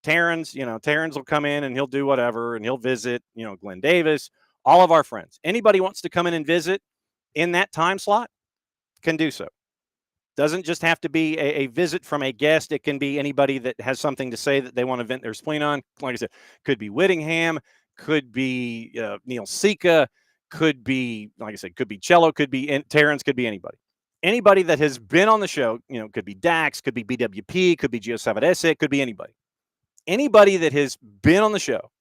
Speaker 3: Terrence will come in and he'll do whatever, and he'll visit, Glenn Davis, all of our friends. Anybody wants to come in and visit in that time slot can do so. Doesn't just have to be a visit from a guest. It can be anybody that has something to say that they want to vent their spleen on. Like I said, could be Whittingham, could be Neil Sika, could be, like I said, could be Cello, could be Terrence, could be anybody. Anybody that has been on the show, could be Dax, could be BWP, could be Gio Savadese, could be anybody. Anybody that has been on the show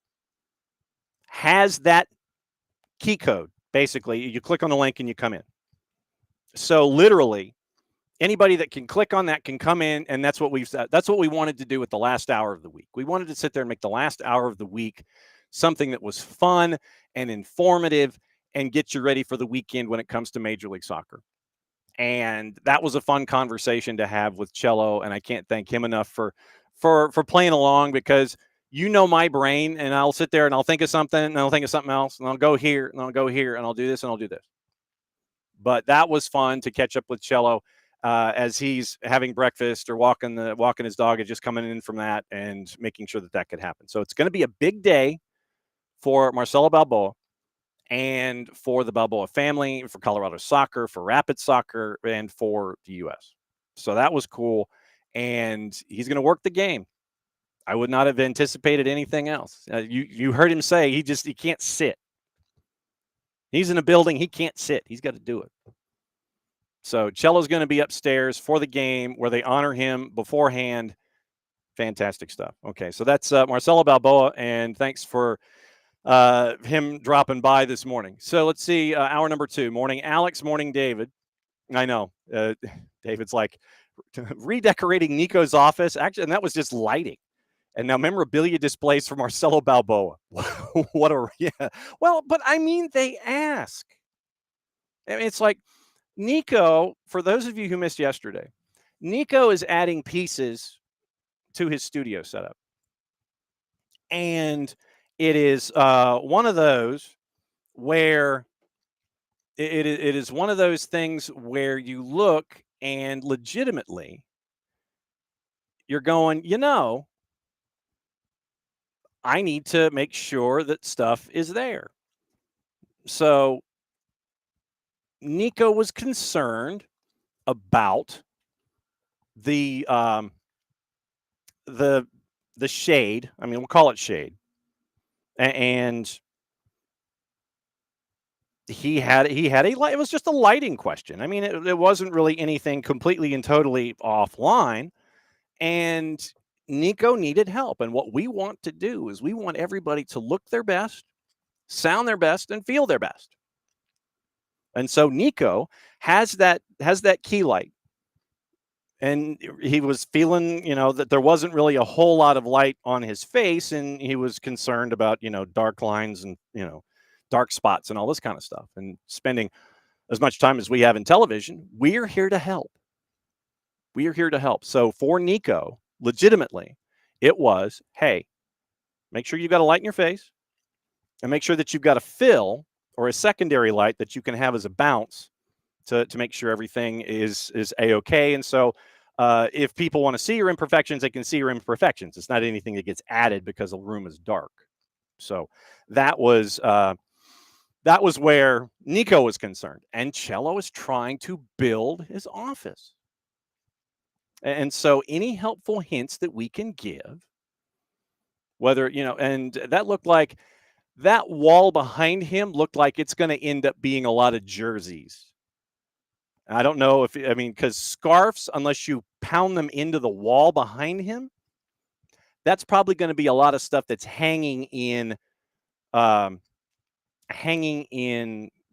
Speaker 3: has that key code. Basically, you click on the link and you come in. So literally, anybody that can click on that can come in, and that's what we wanted to do with the last hour of the week. We wanted to sit there and make the last hour of the week something that was fun and informative and get you ready for the weekend when it comes to Major League Soccer. And that was a fun conversation to have with Cello, and I can't thank him enough for playing along, because my brain, and I'll sit there and I'll think of something and I'll think of something else and I'll go here and I'll go here and I'll do this and I'll do this. But that was fun to catch up with Cello as he's having breakfast or walking his dog and just coming in from that and making sure that could happen. So it's going to be a big day for Marcelo Balboa and for the Balboa family, for Colorado soccer, for Rapids soccer, and for the U.S. So that was cool. And he's going to work the game. I would not have anticipated anything else. You heard him say he can't sit. He's in a building. He can't sit. He's got to do it. So Cello's going to be upstairs for the game where they honor him beforehand. Fantastic stuff. Okay, so that's Marcelo Balboa, and thanks for him dropping by this morning. So let's see, hour number 2. Morning, Alex. Morning, David. I know. David's like, redecorating Nico's office. Actually, and that was just lighting. And now memorabilia displays for Marcelo Balboa. Yeah. Well, but I mean, they ask. I mean, it's like Nico, for those of you who missed yesterday, Nico is adding pieces to his studio setup. And it is one of those where it is one of those things where you look and legitimately you're going, I need to make sure that stuff is there. So Nico was concerned about the shade. I mean, we'll call it shade. And he had a light. It was just a lighting question. I mean, it wasn't really anything completely and totally offline. And Nico needed help. And what we want to do is we want everybody to look their best, sound their best, and feel their best. And so Nico has that key light. And he was feeling, that there wasn't really a whole lot of light on his face. And he was concerned about, dark lines and, dark spots and all this kind of stuff. And spending as much time as we have in television, we're here to help. We are here to help. So for Nico, legitimately, it was, hey, make sure you've got a light in your face and make sure that you've got a fill or a secondary light that you can have as a bounce to make sure everything is A-okay. And so if people want to see your imperfections, they can see your imperfections. It's not anything that gets added because the room is dark. So that was where Nico was concerned. And Cello is trying to build his office. And so any helpful hints that we can give, whether, and that looked like that wall behind him looked like it's going to end up being a lot of jerseys. I don't know because scarves, unless you pound them into the wall behind him, that's probably going to be a lot of stuff that's hanging in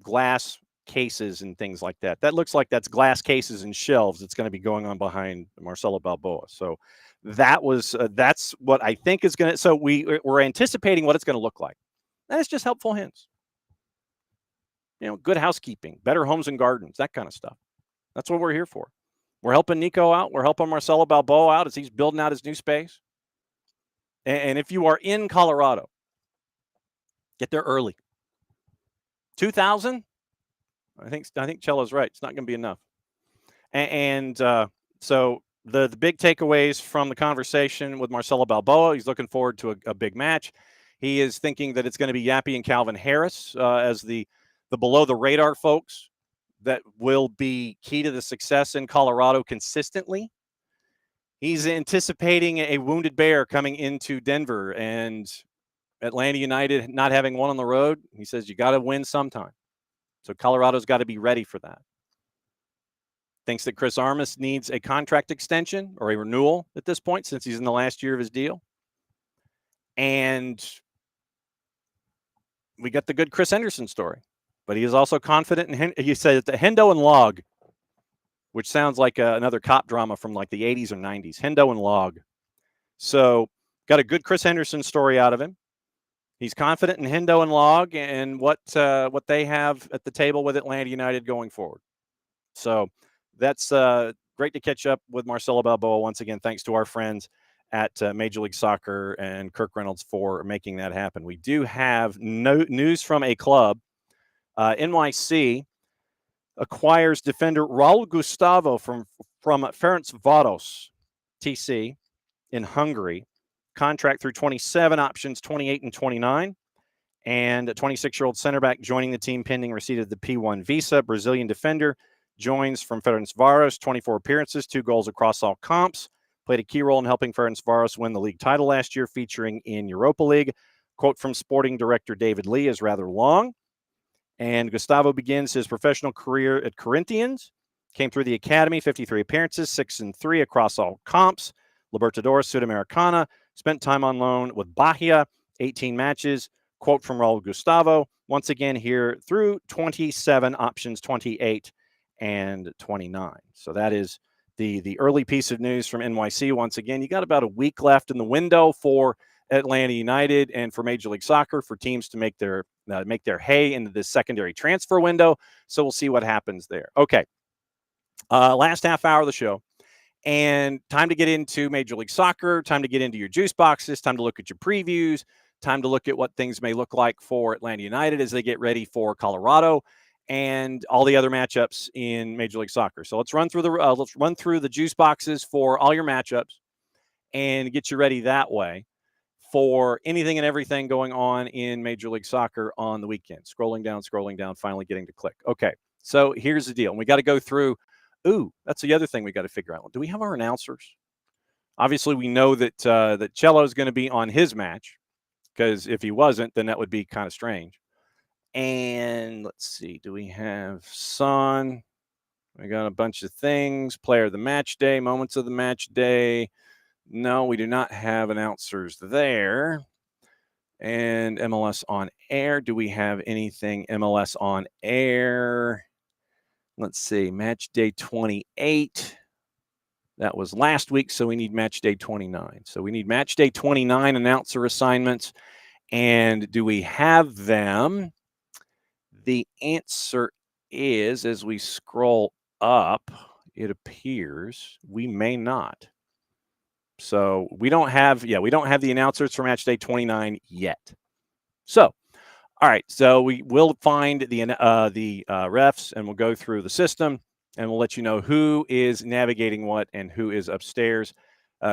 Speaker 3: glass cases and things like that. That looks like that's glass cases and shelves that's going to be going on behind Marcelo Balboa. So that's what I think is going to. So we're anticipating what it's going to look like. And it's just helpful hints. Good housekeeping, better homes and gardens, that kind of stuff. That's what we're here for. We're helping Nico out. We're helping Marcelo Balboa out as he's building out his new space. And if you are in Colorado, get there early. 2,000? I think Cello's right. It's not going to be enough. And so the big takeaways from the conversation with Marcelo Balboa, he's looking forward to a big match. He is thinking that it's going to be Yappy and Calvin Harris as the below the radar folks that will be key to the success in Colorado consistently. He's anticipating a wounded bear coming into Denver and Atlanta United not having one on the road. He says you got to win sometime. So Colorado's got to be ready for that. Thinks that Chris Armas needs a contract extension or a renewal at this point since he's in the last year of his deal. And we got the good Chris Henderson story. But he is also confident in he said the Hendo and Log, which sounds like another cop drama from like the 80s or 90s. Hendo and Log. So got a good Chris Henderson story out of him. He's confident in Hendo and Log and what they have at the table with Atlanta United going forward. So that's great to catch up with Marcelo Balboa once again. Thanks to our friends at Major League Soccer and Kirk Reynolds for making that happen. We do have news from a club. NYC acquires defender Raul Gustavo from Ferencváros TC in Hungary. Contract through 27, options 28 and 29. And a 26-year-old center back joining the team pending receipt of the P1 visa. Brazilian defender joins from Ferencváros, 24 appearances, 2 goals across all comps. Played a key role in helping Ferencváros win the league title last year, featuring in Europa League. Quote from sporting director David Lee is rather long. And Gustavo begins his professional career at Corinthians. Came through the academy, 53 appearances, 6-3 across all comps. Libertadores, Sudamericana. Spent time on loan with Bahia, 18 matches. Quote from Raul Gustavo. Once again here through 27, options 28 and 29. So that is the early piece of news from NYC. Once again, you got about a week left in the window for Atlanta United and for Major League Soccer for teams to make their hay into this secondary transfer window. So we'll see what happens there. Okay. Last half hour of the show. And time to get into Major League Soccer, time to get into your juice boxes, time to look at your previews, time to look at what things may look like for Atlanta United as they get ready for Colorado and all the other matchups in Major League Soccer. So let's run through the juice boxes for all your matchups and get you ready that way for anything and everything going on in Major League Soccer on the weekend. Scrolling down, finally getting to click. Okay, so here's the deal. We got to go through. Ooh, that's the other thing we got to figure out. Do we have our announcers? Obviously, we know that that Cello is going to be on his match, because if he wasn't, then that would be kind of strange. And let's see, do we have Son? We got a bunch of things. Player of the match day, moments of the match day. No, we do not have announcers there. And MLS on air. Do we have anything MLS on air? Let's see, match day 28. That was last week, so we need match day 29. So we need match day 29 announcer assignments. And do we have them? The answer is, as we scroll up, it appears we may not. So we don't have the announcers for match day 29 yet. So, all right, so we will find the refs, and we'll go through the system, and we'll let you know who is navigating what and who is upstairs.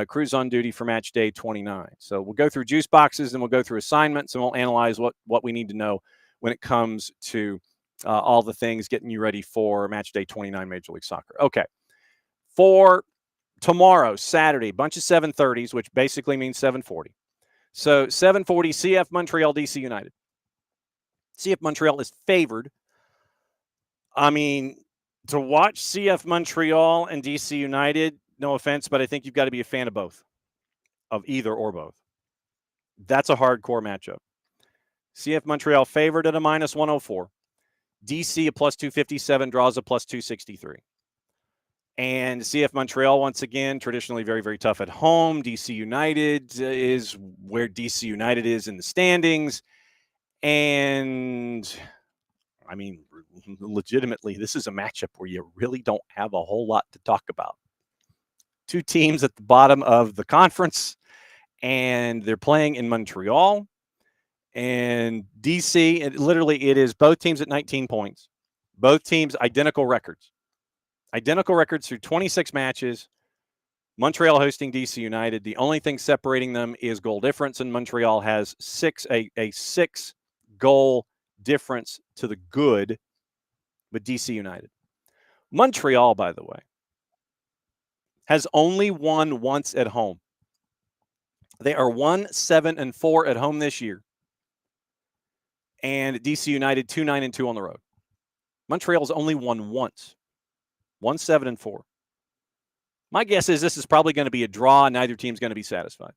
Speaker 3: Crews on duty for match day 29. So we'll go through juice boxes, and we'll go through assignments, and we'll analyze what we need to know when it comes to all the things getting you ready for match day 29 Major League Soccer. Okay, for tomorrow, Saturday, bunch of 7:30s, which basically means 7:40. So 7:40, CF Montreal, DC United. CF Montreal is favored. I mean, to watch CF Montreal and DC United, no offense, but I think you've got to be a fan of both, of either or both. That's a hardcore matchup. CF Montreal favored at a -104. DC a +257, draws a +263. And CF Montreal, once again, traditionally very, very tough at home. DC United is where DC United is in the standings. And, I mean, legitimately, this is a matchup where you really don't have a whole lot to talk about. Two teams at the bottom of the conference, and they're playing in Montreal. And DC, it is both teams at 19 points. Both teams identical records. Identical records through 26 matches. Montreal hosting DC United. The only thing separating them is goal difference, and Montreal has a 6-goal difference to the good with DC United. Montreal, by the way, has only won once at home. They are 1-7-4 at home this year. And DC United 2-9-2 on the road. Montreal's only won once. 1-7-4. My guess is this is probably going to be a draw. Neither team's going to be satisfied.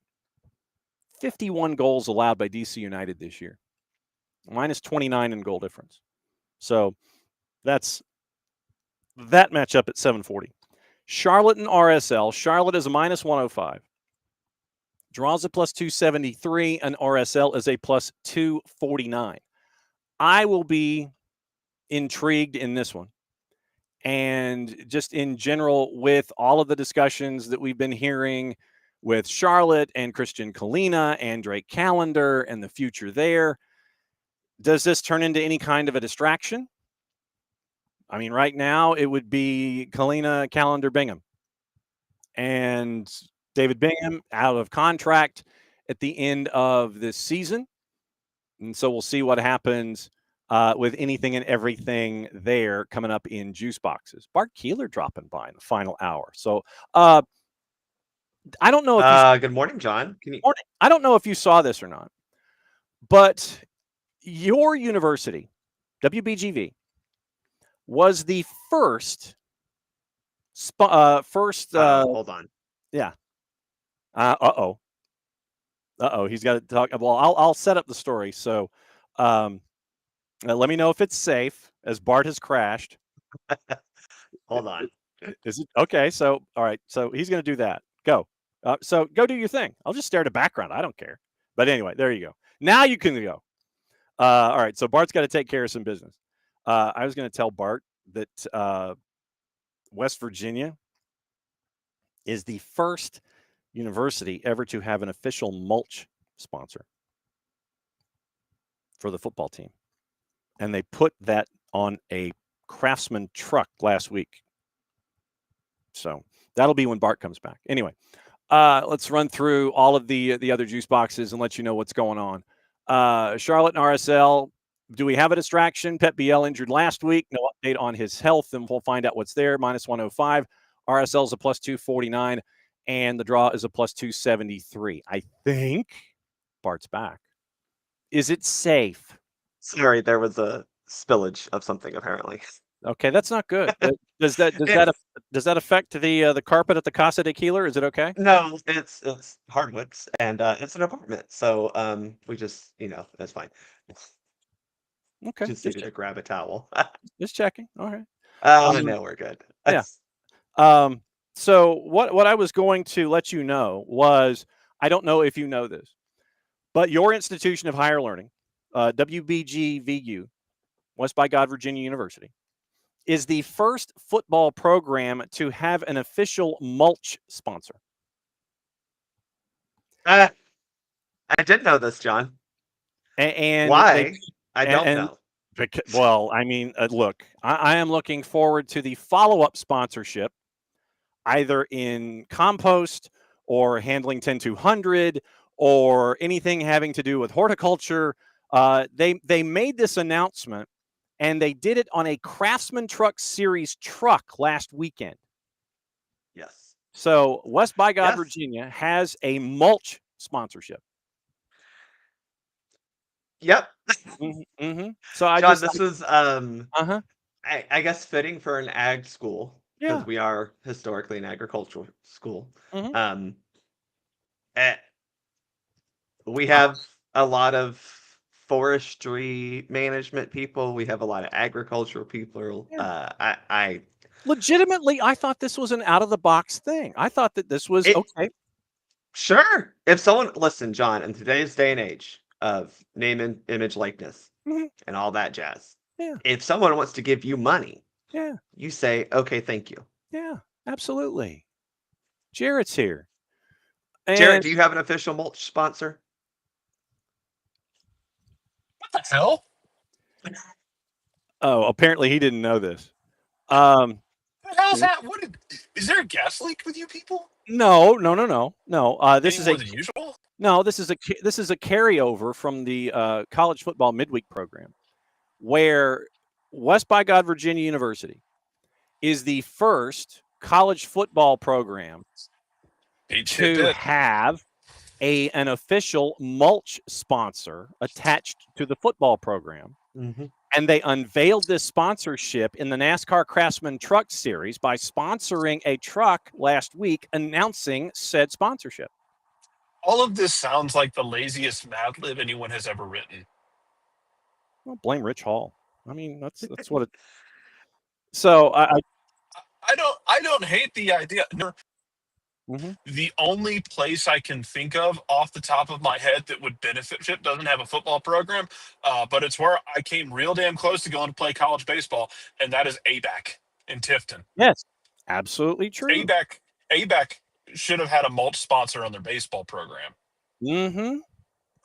Speaker 3: 51 goals allowed by DC United this year. -29 in goal difference. So that's that matchup at 7:40. Charlotte and RSL. Charlotte is a -105. Draws a +273, and RSL is a +249. I will be intrigued in this one. And just in general, with all of the discussions that we've been hearing with Charlotte and Christian Kalina and Drake Callender and the future there, does this turn into any kind of a distraction? I mean, right now it would be Kalina, Callender, Bingham. And David Bingham out of contract at the end of this season. And so we'll see what happens with anything and everything there coming up in juice boxes. Bart Keeler dropping by in the final hour. So I don't know if
Speaker 6: good morning, John.
Speaker 3: I don't know if you saw this or not, but your university, WBGV, was the first
Speaker 6: hold on.
Speaker 3: Yeah. Uh-oh. He's got to talk. Well, I'll set up the story. So let me know if it's safe, as Bart has crashed.
Speaker 6: Hold on.
Speaker 3: Is it okay? So, all right. So he's going to do that. Go. So go do your thing. I'll just stare at the background. I don't care. But anyway, there you go. Now you can go. All right. So Bart's got to take care of some business. I was going to tell Bart that West Virginia is the first university ever to have an official mulch sponsor for the football team. And they put that on a Craftsman truck last week. So that'll be when Bart comes back. Anyway, let's run through all of the other juice boxes and let you know what's going on. Charlotte and RSL. Do we have a distraction? Pep Biel injured last week. No update on his health, and we'll find out what's there. -105. RSL is a +249, and the draw is a +273. I think Bart's back. Is it safe?
Speaker 6: Sorry, there was a spillage of something apparently.
Speaker 3: Okay, that's not good. Does that affect the carpet at the Casa de Keeler? Is it okay?
Speaker 6: No, it's hardwoods and it's an apartment, so we just that's fine.
Speaker 3: Okay,
Speaker 6: Just needed to grab a towel.
Speaker 3: just checking. All right.
Speaker 6: No, we're good.
Speaker 3: Yeah. So what I was going to let you know was, I don't know if you know this, but your institution of higher learning, WBGVU, West by God Virginia University, is the first football program to have an official mulch sponsor.
Speaker 6: I did know this, John.
Speaker 3: And
Speaker 6: why? I don't know.
Speaker 3: Well, I mean, look, I am looking forward to the follow-up sponsorship, either in compost or handling 10200 or anything having to do with horticulture. They made this announcement, and they did it on a Craftsman Truck Series truck last weekend.
Speaker 6: Yes.
Speaker 3: So West by God,
Speaker 6: Yes.
Speaker 3: Virginia has a mulch sponsorship.
Speaker 6: Yep.
Speaker 3: Mm-hmm. So I
Speaker 6: John,
Speaker 3: just
Speaker 6: this is I guess fitting for an ag school, because
Speaker 3: Yeah.
Speaker 6: we are historically an agricultural school.
Speaker 3: Mhm.
Speaker 6: We have a lot of forestry management people. We have a lot of agricultural people. I
Speaker 3: Legitimately, I thought this was an out of the box thing. I thought that this was okay.
Speaker 6: Sure. If someone listen, John, in today's day and age of name and image likeness
Speaker 3: Mhm.
Speaker 6: and all that jazz,
Speaker 3: Yeah.
Speaker 6: if someone wants to give you money,
Speaker 3: Yeah.
Speaker 6: you say, okay, thank you.
Speaker 3: Yeah, absolutely. Jarrett's here.
Speaker 6: Jarrett,
Speaker 3: And
Speaker 6: do you have an official mulch sponsor?
Speaker 7: What the hell?
Speaker 3: apparently he didn't know this.
Speaker 7: What the hell's that? Is there a gas leak with you people?
Speaker 3: No. This
Speaker 7: Any
Speaker 3: is
Speaker 7: more than usual?
Speaker 3: No, this is a carryover from the college football midweek program, where West by God Virginia University is the first college football program to have an official mulch sponsor attached to the football program.
Speaker 6: Mm-hmm.
Speaker 3: And they unveiled this sponsorship in the NASCAR Craftsman Truck Series by sponsoring a truck last week, announcing said sponsorship.
Speaker 7: All of this sounds like the laziest Mad Lib anyone has ever written.
Speaker 3: Well, blame Rich Hall. I mean, that's what it. So
Speaker 7: I don't hate the idea. No.
Speaker 3: Mhm.
Speaker 7: The only place I can think of off the top of my head that would benefit it doesn't have a football program, but it's where I came real damn close to going to play college baseball, and that is ABAC in Tifton.
Speaker 3: Yes, absolutely true.
Speaker 7: ABAC should have had a mulch sponsor on their baseball program.
Speaker 3: Mm-hmm.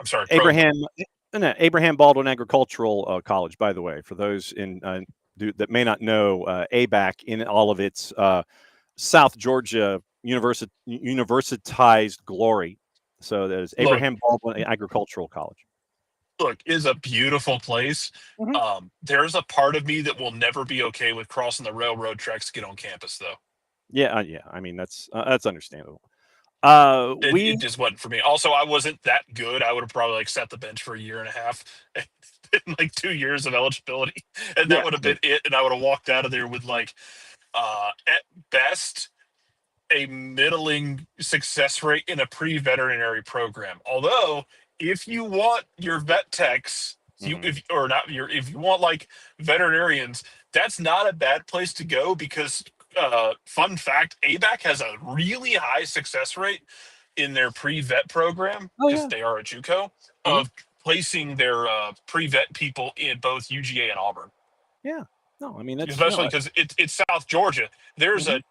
Speaker 7: I'm sorry,
Speaker 3: Abraham Baldwin Agricultural College, by the way, for those that may not know, ABAC in all of its South Georgia universitized glory. So that is Abraham Baldwin Agricultural College.
Speaker 7: Look, is a beautiful place.
Speaker 3: Mm-hmm.
Speaker 7: There's a part of me that will never be okay with crossing the railroad tracks to get on campus, though.
Speaker 3: Yeah. I mean, that's understandable.
Speaker 7: It just wasn't for me. Also, I wasn't that good. I would have probably sat the bench for a year and a half, and 2 years of eligibility, and that would have been it. And I would have walked out of there with at best, a middling success rate in a pre-veterinary program. Although, if you want your vet techs, if you want veterinarians, that's not a bad place to go, because fun fact: ABAC has a really high success rate in their pre-vet program because they are a JUCO of placing their pre-vet people in both UGA and Auburn.
Speaker 3: Yeah. No, I mean that's
Speaker 7: especially because it's South Georgia. There's like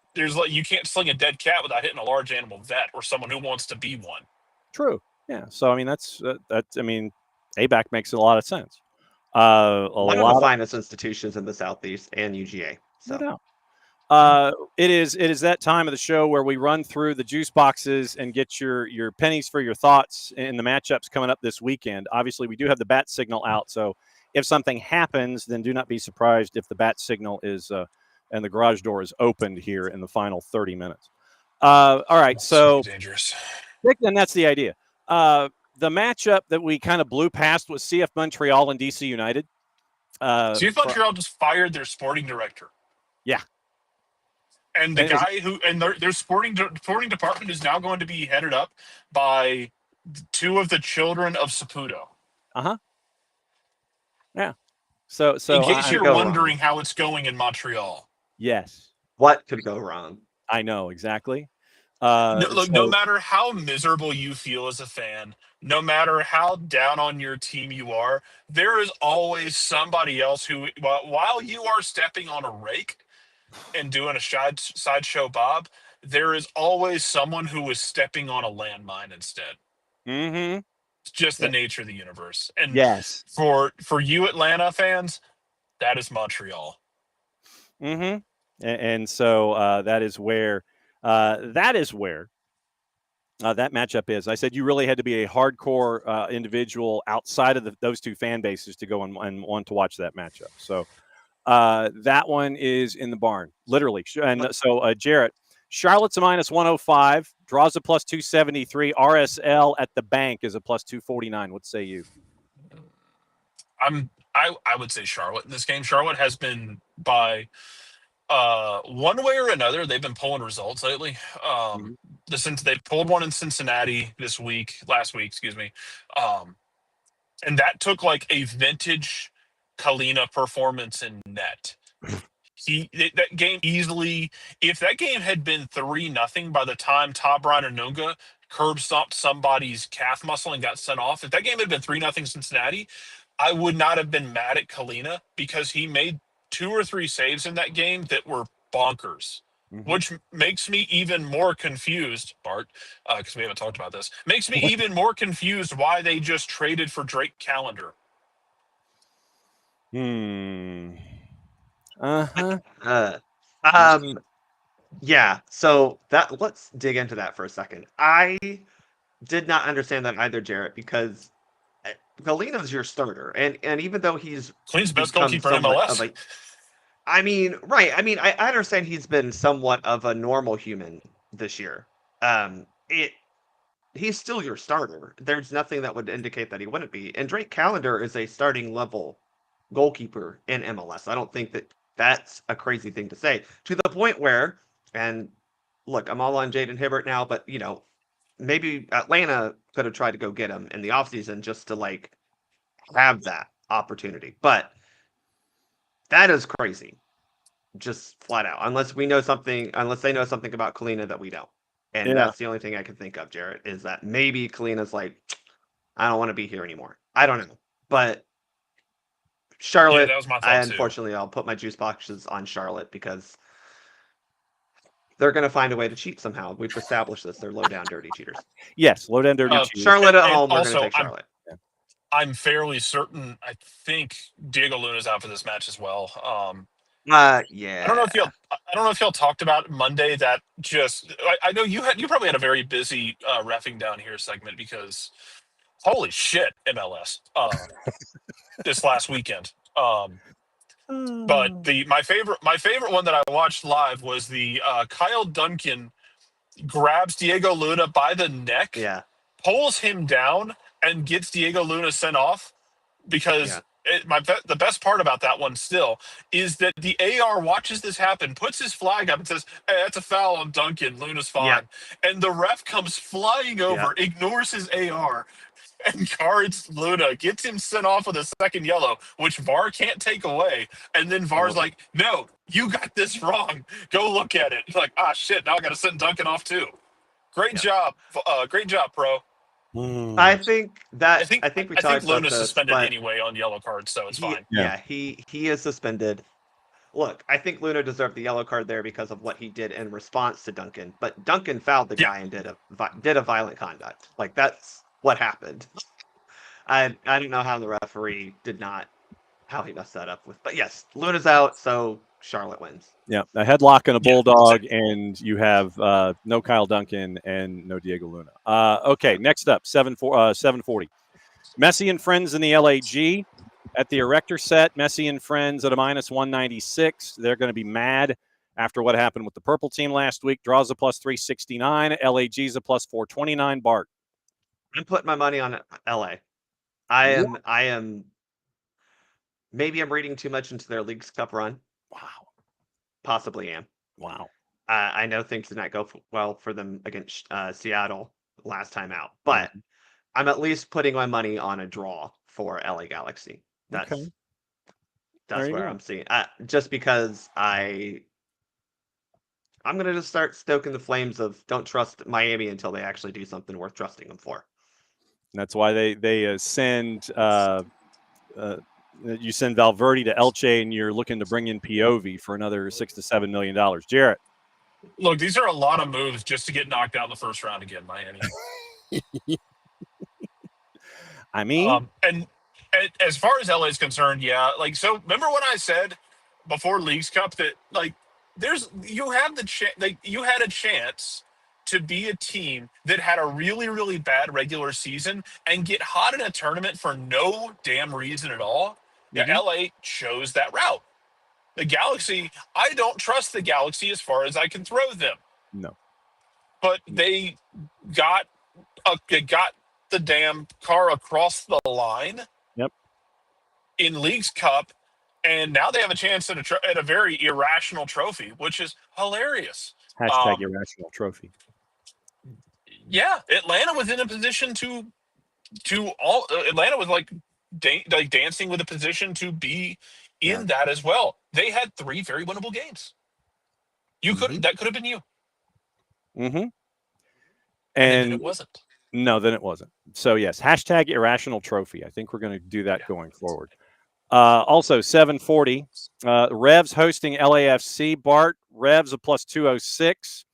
Speaker 7: you can't sling a dead cat without hitting a large animal vet or someone who wants to be one.
Speaker 3: True. Yeah. So I mean that's I mean, ABAC makes a lot of sense.
Speaker 6: One of the finest institutions in the Southeast and UGA. So.
Speaker 3: No doubt. It is that time of the show where we run through the juice boxes and get your pennies for your thoughts in the matchups coming up this weekend. Obviously, we do have the bat signal out, so if something happens, then do not be surprised if the bat signal is and the garage door is opened here in the final 30 minutes. All right, so
Speaker 7: dangerous.
Speaker 3: And that's the idea. The matchup that we kind of blew past was CF Montreal and DC United.
Speaker 7: CF Montreal just fired their sporting director.
Speaker 3: Yeah.
Speaker 7: And the guy their sporting department is now going to be headed up by two of the children of Saputo.
Speaker 3: Yeah. So
Speaker 7: in case you're wondering how it's going in Montreal.
Speaker 3: Yes.
Speaker 6: What could go wrong?
Speaker 3: I know exactly.
Speaker 7: No matter how miserable you feel as a fan, no matter how down on your team you are, there is always somebody else who, while you are stepping on a rake and doing a sideshow bob, there is always someone who is stepping on a landmine instead.
Speaker 3: Mm-hmm.
Speaker 7: It's just the nature of the universe. And
Speaker 3: yes,
Speaker 7: for you Atlanta fans, that is Montreal.
Speaker 3: Mm-hmm. And so that is where that matchup is. I said you really had to be a hardcore individual outside of those two fan bases to go and want to watch that matchup. So that one is in the barn, literally. And so, Jarrett, Charlotte's a -105, draws a +273. RSL at the bank is a +249. What say you?
Speaker 7: I would say Charlotte in this game. Charlotte has been by one way or another, they've been pulling results lately. They pulled one in Cincinnati last week, excuse me. And that took like a vintage Kalina performance in net. That game easily, if that game had been 3-0 by the time Todd Bryan-Anunga curb stomped somebody's calf muscle and got sent off, if that game had been 3-0 Cincinnati, I would not have been mad at Kalina because he made 2 or 3 saves in that game that were bonkers, which makes me even more confused, Bart, because we haven't talked about this, makes me even more confused why they just traded for Drake Callender.
Speaker 6: Yeah, so let's dig into that for a second. I did not understand that either, Jarrett, because Galina's your starter, and even though he's
Speaker 7: Clean's best goalkeeper in MLS.
Speaker 6: I mean, right. I mean, I understand he's been somewhat of a normal human this year. He's still your starter. There's nothing that would indicate that he wouldn't be. And Drake Callender is a starting level goalkeeper in MLS. I don't think that that's a crazy thing to say, to the point where, and look, I'm all on Jaden Hibbert now, but maybe Atlanta could have tried to go get him in the offseason just to have that opportunity. But that is crazy. Just flat out. Unless they know something about Kalina that we don't. And that's the only thing I can think of, Jarrett, is that maybe Kalina's like, I don't want to be here anymore. I don't know. But Charlotte,
Speaker 7: that was my thought
Speaker 6: unfortunately, I'll put my juice boxes on Charlotte because they're going to find a way to cheat somehow. We've established this. They're low-down, dirty cheaters.
Speaker 3: Yes, low-down, dirty cheaters.
Speaker 6: Charlotte at home, we're going to take Charlotte.
Speaker 7: I'm fairly certain. I think Diego Luna's out for this match as well.
Speaker 6: Yeah.
Speaker 7: I don't know if y'all talked about Monday. That I know you probably had a very busy reffing down here segment because holy shit, MLS this last weekend. But my favorite one that I watched live was the Kyle Duncan grabs Diego Luna by the neck, pulls him down, and gets Diego Luna sent off because the best part about that one still is that the AR watches this happen, puts his flag up and says, hey, that's a foul on Duncan. Luna's fine. And the ref comes flying over, ignores his AR, and guards Luna, gets him sent off with a second yellow, which VAR can't take away. And then VAR's like, no, You got this wrong. Go look at it. Like, shit, now I got to send Duncan off too. Great job. Great job, pro.
Speaker 6: I think
Speaker 7: I think
Speaker 6: we talked about
Speaker 7: Luna's
Speaker 6: this,
Speaker 7: suspended
Speaker 6: but
Speaker 7: anyway on yellow cards, so it's fine.
Speaker 6: he is suspended. Look, I think Luna deserved the yellow card there because of what he did in response to Duncan, but Duncan fouled the guy and did a violent conduct. Like, that's what happened. I don't know how the referee how he messed that up with, but yes, Luna's out, so Charlotte wins.
Speaker 3: Yeah, a headlock and a bulldog, and you have no Kyle Duncan and no Diego Luna. Okay, next up, 740. Messi and friends in the LAG. At the Erector set, Messi and friends at a minus 196. They're going to be mad after what happened with the purple team last week. Draws a plus 369. LAG's a plus 429. Bart.
Speaker 6: I'm putting my money on LA. I am. Maybe I'm reading too much into their Leagues Cup run.
Speaker 3: Wow.
Speaker 6: Possibly am.
Speaker 3: Wow.
Speaker 6: I know things did not go well for them against Seattle last time out, but I'm at least putting my money on a draw for LA Galaxy. That's where I'm seeing. Just because I'm going to just start stoking the flames of don't trust Miami until they actually do something worth trusting them for.
Speaker 3: That's why they send you send Valverde to Elche, and you're looking to bring in POV for another $6 to $7 million. Jarrett.
Speaker 7: Look, these are a lot of moves just to get knocked out in the first round again, Miami.
Speaker 3: I mean,
Speaker 7: and as far as LA is concerned, so remember when I said before Leagues Cup that you had a chance to be a team that had a really, really bad regular season and get hot in a tournament for no damn reason at all. Yeah, LA chose that route. The Galaxy, I don't trust the Galaxy as far as I can throw them.
Speaker 3: No.
Speaker 7: But they got the damn car across the line.
Speaker 3: Yep.
Speaker 7: In Leagues Cup, and now they have a chance at a very irrational trophy, which is hilarious.
Speaker 3: Hashtag irrational trophy.
Speaker 7: Yeah, Atlanta was in a position Atlanta was like dancing with a position to be in that as well. They had 3 very winnable games. That could have been you.
Speaker 3: Mm-hmm.
Speaker 7: And then it wasn't.
Speaker 3: No, then it wasn't. So yes, hashtag irrational trophy. I think we're going to do that going forward. Also, 740. Revs hosting LAFC. Bart, Revs a plus 206.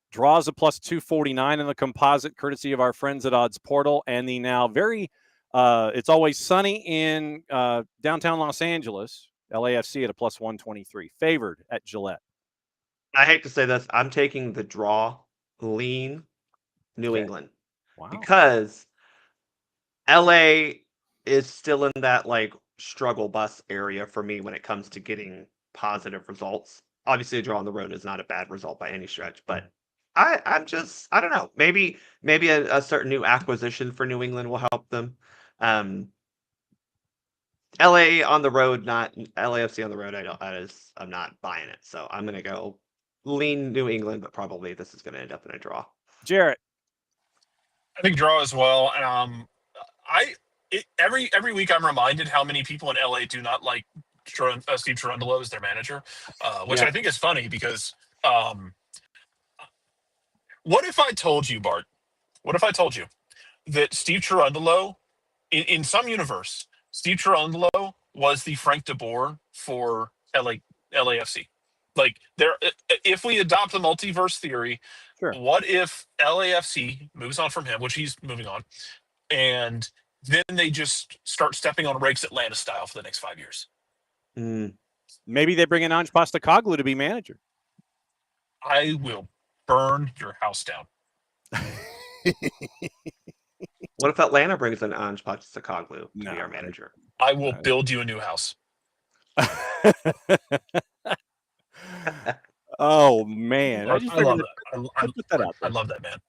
Speaker 3: Draws a plus 249 in the composite, courtesy of our friends at Odds Portal. And the now very, it's always sunny in downtown Los Angeles. LAFC at a plus 123. Favored at Gillette.
Speaker 6: I hate to say this. I'm taking the draw lean New England.
Speaker 3: Wow.
Speaker 6: Because LA is still in that struggle bus area for me when it comes to getting positive results. Obviously, a draw on the road is not a bad result by any stretch, but I don't know. Maybe a certain new acquisition for New England will help them. LA on the road, not LAFC on the road. I'm not buying it. So I'm gonna go lean New England, but probably this is gonna end up in a draw.
Speaker 3: Jarrett.
Speaker 7: I think draw as well. Every week I'm reminded how many people in LA do not like Steve Cherundolo as their manager, which I think is funny because what if I told you, Bart? What if I told you that Steve Cherundolo, in some universe, Steve Cherundolo was the Frank de Boer for LAFC? Like, if we adopt the multiverse theory, what if LAFC moves on from him, which he's moving on, and then they just start stepping on rakes Atlanta style for the next 5 years?
Speaker 3: Maybe they bring in Ange Postecoglou to be manager.
Speaker 7: I will burn your house down.
Speaker 6: What if Atlanta brings in Ange Postecoglou to be our manager?
Speaker 7: I will build you a new house.
Speaker 3: Oh man,
Speaker 7: I love that. I love that, man.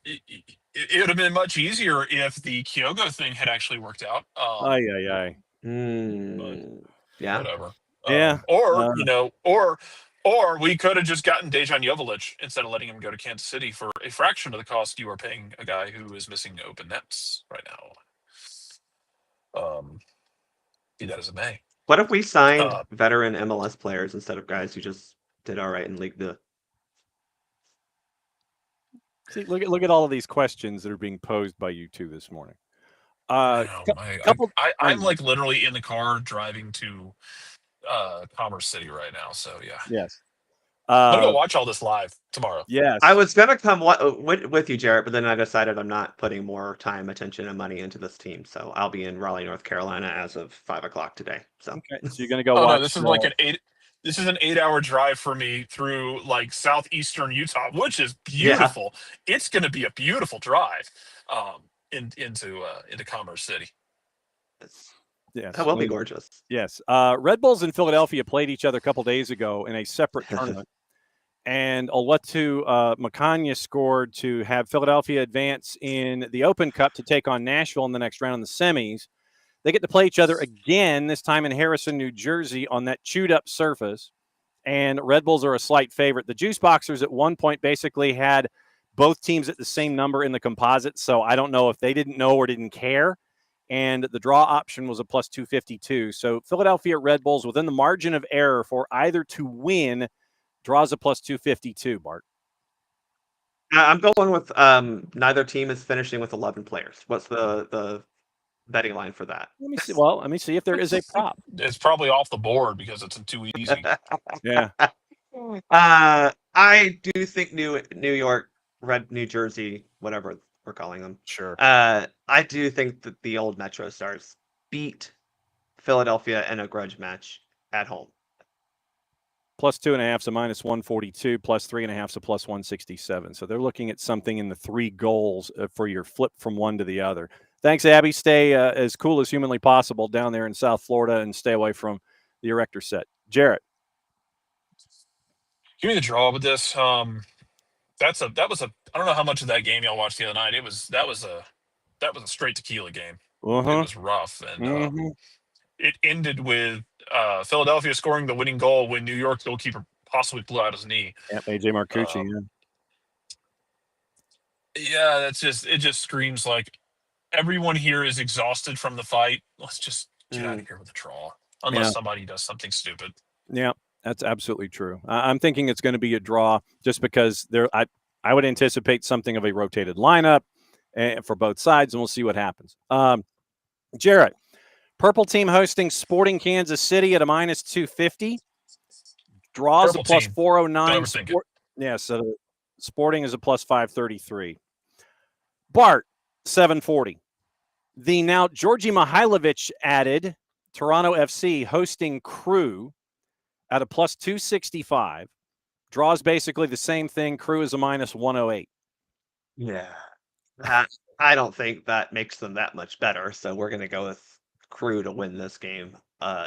Speaker 7: It would have been much easier if the Kyogo thing had actually worked out.
Speaker 6: Yeah.
Speaker 7: Whatever.
Speaker 3: Yeah.
Speaker 7: Or we could have just gotten Dejan Joveljic instead of letting him go to Kansas City for a fraction of the cost you are paying a guy who is missing open nets right now. Be that as it may.
Speaker 6: What if we signed veteran MLS players instead of guys who just did all right in League Two?
Speaker 3: See, look at all of these questions that are being posed by you two this morning.
Speaker 7: I'm like literally in the car driving to Commerce City right now. So yeah.
Speaker 3: Yes.
Speaker 7: I'm gonna go watch all this live tomorrow.
Speaker 3: Yes.
Speaker 6: I was gonna come with you, Jarrett, but then I decided I'm not putting more time, attention, and money into this team. So I'll be in Raleigh, North Carolina, as of 5 o'clock today. So,
Speaker 3: okay. So you're gonna go watch.
Speaker 7: No, this is like This is an 8-hour drive for me through like southeastern Utah, which is beautiful. Yeah. It's going to be a beautiful drive into Commerce City.
Speaker 3: Yes,
Speaker 6: that will be gorgeous.
Speaker 3: Yes, Red Bulls in Philadelphia played each other a couple days ago in a separate tournament, and Oluwatu Makanya scored to have Philadelphia advance in the Open Cup to take on Nashville in the next round in the semis. They get to play each other again, this time in Harrison, New Jersey, on that chewed-up surface, and Red Bulls are a slight favorite. The Juice Boxers at one point basically had both teams at the same number in the composite, so I don't know if they didn't know or didn't care, and the draw option was a plus 252. So Philadelphia Red Bulls, within the margin of error for either to win, draws a plus 252, Bart.
Speaker 6: I'm going with neither team is finishing with 11 players. What's the betting line for that?
Speaker 3: Let me see. Well, let me see if there is a prop.
Speaker 7: It's probably off the board because it's too easy.
Speaker 3: Yeah.
Speaker 6: I do think New York, New Jersey, whatever we're calling them.
Speaker 3: Sure.
Speaker 6: I do think that the old Metro Stars beat Philadelphia in a grudge match at home.
Speaker 3: Plus 2.5 is a minus 142. Plus 3.5 is a plus 167. So they're looking at something in the 3 goals for your flip from one to the other. Thanks, Abby. Stay as cool as humanly possible down there in South Florida and stay away from the erector set. Jarrett.
Speaker 7: Give me the draw with this. That was a I don't know how much of that game y'all watched the other night. That was a straight tequila game.
Speaker 3: Uh-huh.
Speaker 7: It was rough, and it ended with Philadelphia scoring the winning goal when New York's goalkeeper possibly blew out his knee.
Speaker 3: Yeah, AJ Marcucci.
Speaker 7: Yeah, it just screams like everyone here is exhausted from the fight. Let's just get out of here with a draw, unless somebody does something stupid.
Speaker 3: Yeah, that's absolutely true. I'm thinking it's going to be a draw just because I would anticipate something of a rotated lineup for both sides, and we'll see what happens. Jarrett, purple team hosting Sporting Kansas City at a minus 250. Draws
Speaker 7: Purple
Speaker 3: a plus
Speaker 7: team.
Speaker 3: 409. So Sporting is a plus 533. Bart, 740. The now Georgi Mihailovic added Toronto FC hosting Crew at a plus 265. Draws basically the same thing. Crew is a minus 108.
Speaker 6: Yeah. I don't think that makes them that much better. So we're going to go with Crew to win this game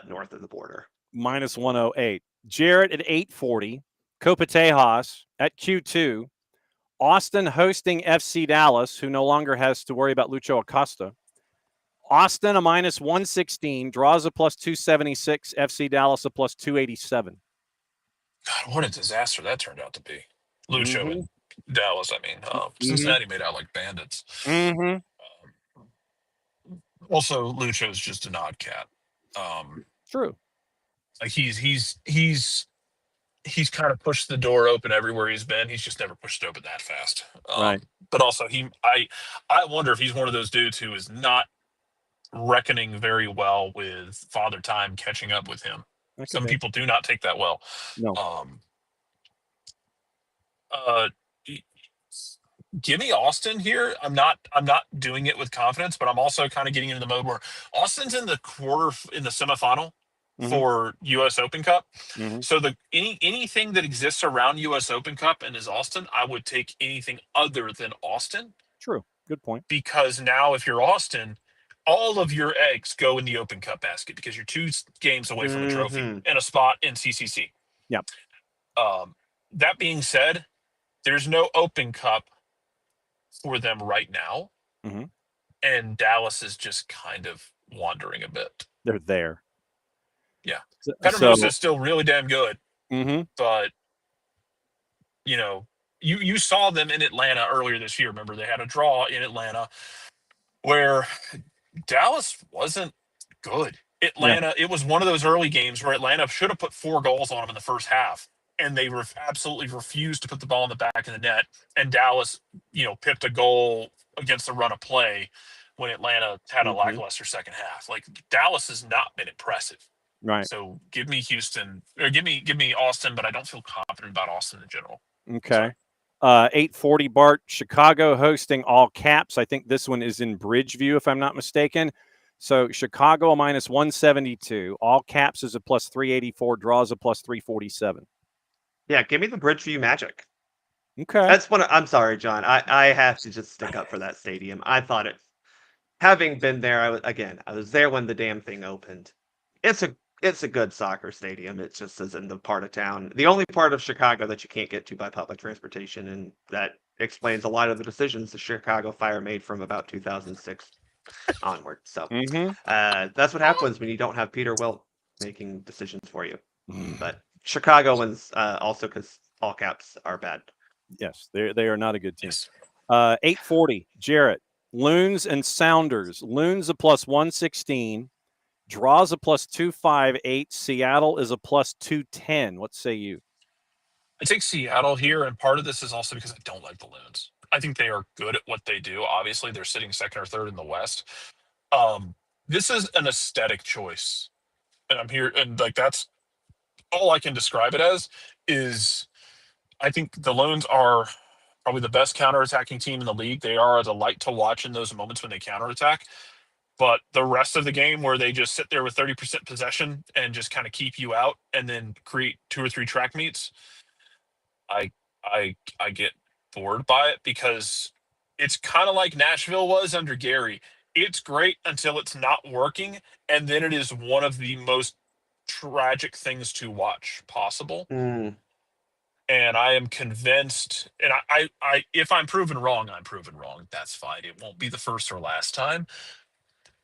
Speaker 6: north of the border.
Speaker 3: Minus 108. Jarrett at 840. Copa Tejas at Q2. Austin hosting FC Dallas, who no longer has to worry about Lucho Acosta. Austin a minus 116. Draws a plus 276. FC Dallas a plus 287.
Speaker 7: God, what a disaster that turned out to be. Lucho and Dallas, I mean. Cincinnati made out like bandits. Also, Lucho's just an odd cat.
Speaker 3: True.
Speaker 7: Like he's kind of pushed the door open everywhere he's been. He's just never pushed it open that fast.
Speaker 3: Right.
Speaker 7: But also, I wonder if he's one of those dudes who is not reckoning very well with Father Time catching up with him. Some people do not take that well.
Speaker 3: No.
Speaker 7: Give me Austin here. I'm not doing it with confidence, but I'm also kind of getting into the mode where Austin's in the semifinal for U.S. Open Cup. So anything that exists around U.S. Open Cup and is Austin, I would take anything other than Austin.
Speaker 3: True. Good point.
Speaker 7: Because now if you're Austin, all of your eggs go in the Open Cup basket because you're 2 games away from a trophy and a spot in CCC.
Speaker 3: Yep.
Speaker 7: That being said, there's no Open Cup for them right now. And Dallas is just kind of wandering a bit.
Speaker 3: They're there.
Speaker 7: Yeah. Pedrosa is still really damn good. But, you saw them in Atlanta earlier this year. Remember, they had a draw in Atlanta where Dallas wasn't good. Atlanta, it was one of those early games where Atlanta should have put 4 goals on them in the first half, and they absolutely refused to put the ball in the back of the net. And Dallas, pipped a goal against the run of play when Atlanta had a lackluster second half. Like, Dallas has not been impressive.
Speaker 3: Right.
Speaker 7: So give me Houston, or give me Austin, but I don't feel confident about Austin in general.
Speaker 3: Okay. 8:40 Bart, Chicago hosting all caps. I think this one is in Bridgeview, if I'm not mistaken. So Chicago minus 172. All caps is a plus 384. Draws a plus 347.
Speaker 6: Yeah, give me the Bridgeview Magic.
Speaker 3: Okay.
Speaker 6: That's one. I'm sorry, John. I have to just stick up for that stadium. I thought it. Having been there, I was there when the damn thing opened. It's a good soccer stadium. It just is in the part of town, the only part of Chicago that you can't get to by public transportation, and that explains a lot of the decisions the Chicago Fire made from about 2006 onward. So that's what happens when you don't have Peter Wilt making decisions for you. But Chicago wins also because all caps are bad.
Speaker 3: Yes, they are not a good team.
Speaker 7: Yes.
Speaker 3: 8:40 Jarrett, Loons and Sounders. Loons a plus 116. Draws a plus 258. Seattle is a plus 210. What say you?
Speaker 7: I take Seattle here, and part of this is also because I don't like the Loons. I think they are good at what they do. Obviously, they're sitting second or third in the West. This is an aesthetic choice, and I'm here, and like that's all I can describe it as. Is I think the Loons are probably the best counterattacking team in the league. They are a delight to watch in those moments when they counterattack. But the rest of the game, where they just sit there with 30% possession and just kind of keep you out, and then create 2 or 3 track meets, I get bored by it, because it's kind of like Nashville was under Gary. It's great until it's not working, and then it is one of the most tragic things to watch possible. And I am convinced, and I if I'm proven wrong, I'm proven wrong. That's fine. It won't be the first or last time.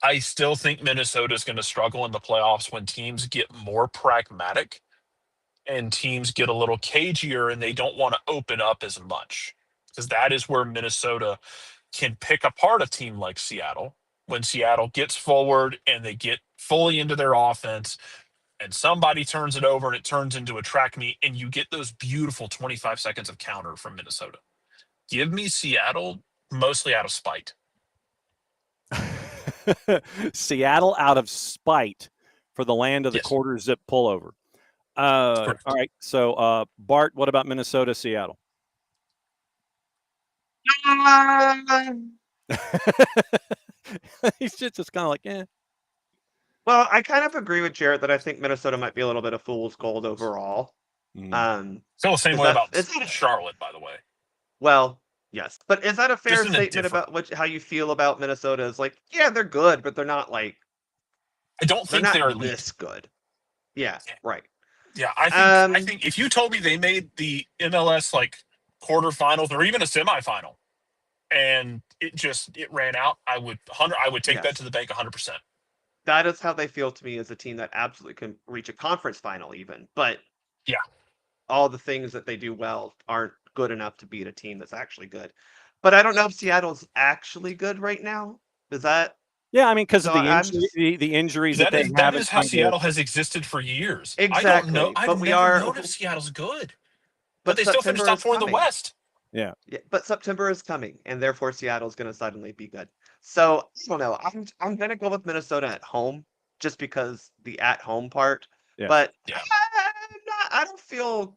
Speaker 7: I still think Minnesota is going to struggle in the playoffs when teams get more pragmatic and teams get a little cagier and they don't want to open up as much, because that is where Minnesota can pick apart a team like Seattle. When Seattle gets forward and they get fully into their offense and somebody turns it over and it turns into a track meet, and you get those beautiful 25 seconds of counter from Minnesota. Give me Seattle mostly out of spite.
Speaker 3: Seattle out of spite for the land of the quarter zip pullover. All right. So, Bart, what about Minnesota, Seattle? He's just kind of like, eh.
Speaker 6: Well, I kind of agree with Jarrett that I think Minnesota might be a little bit of fool's gold overall.
Speaker 7: Feel the same way about Charlotte, by the way.
Speaker 6: Well, yes, but is that a fair statement about how you feel about Minnesota? Is like, yeah, they're good, but they're not like.
Speaker 7: I don't think they're
Speaker 6: this good. Yeah, right.
Speaker 7: Yeah, I think if you told me they made the MLS like quarterfinals or even a semifinal, and it ran out, I would take that to the bank 100%.
Speaker 6: That is how they feel to me as a team that absolutely can reach a conference final, even. But
Speaker 7: yeah,
Speaker 6: all the things that they do well aren't good enough to beat a team that's actually good. But I don't know if Seattle's actually good right now. Is that?
Speaker 3: Yeah, I mean, because of the injuries that they have.
Speaker 7: That is how Seattle has existed for years.
Speaker 6: Exactly.
Speaker 7: I don't know. I've never known if Seattle's good. But they still finished top 4 in the West.
Speaker 3: Yeah.
Speaker 6: But September is coming, and therefore Seattle's going to suddenly be good. So I don't know. I'm going to go with Minnesota at home, just because the at home part.
Speaker 3: Yeah.
Speaker 6: But I don't feel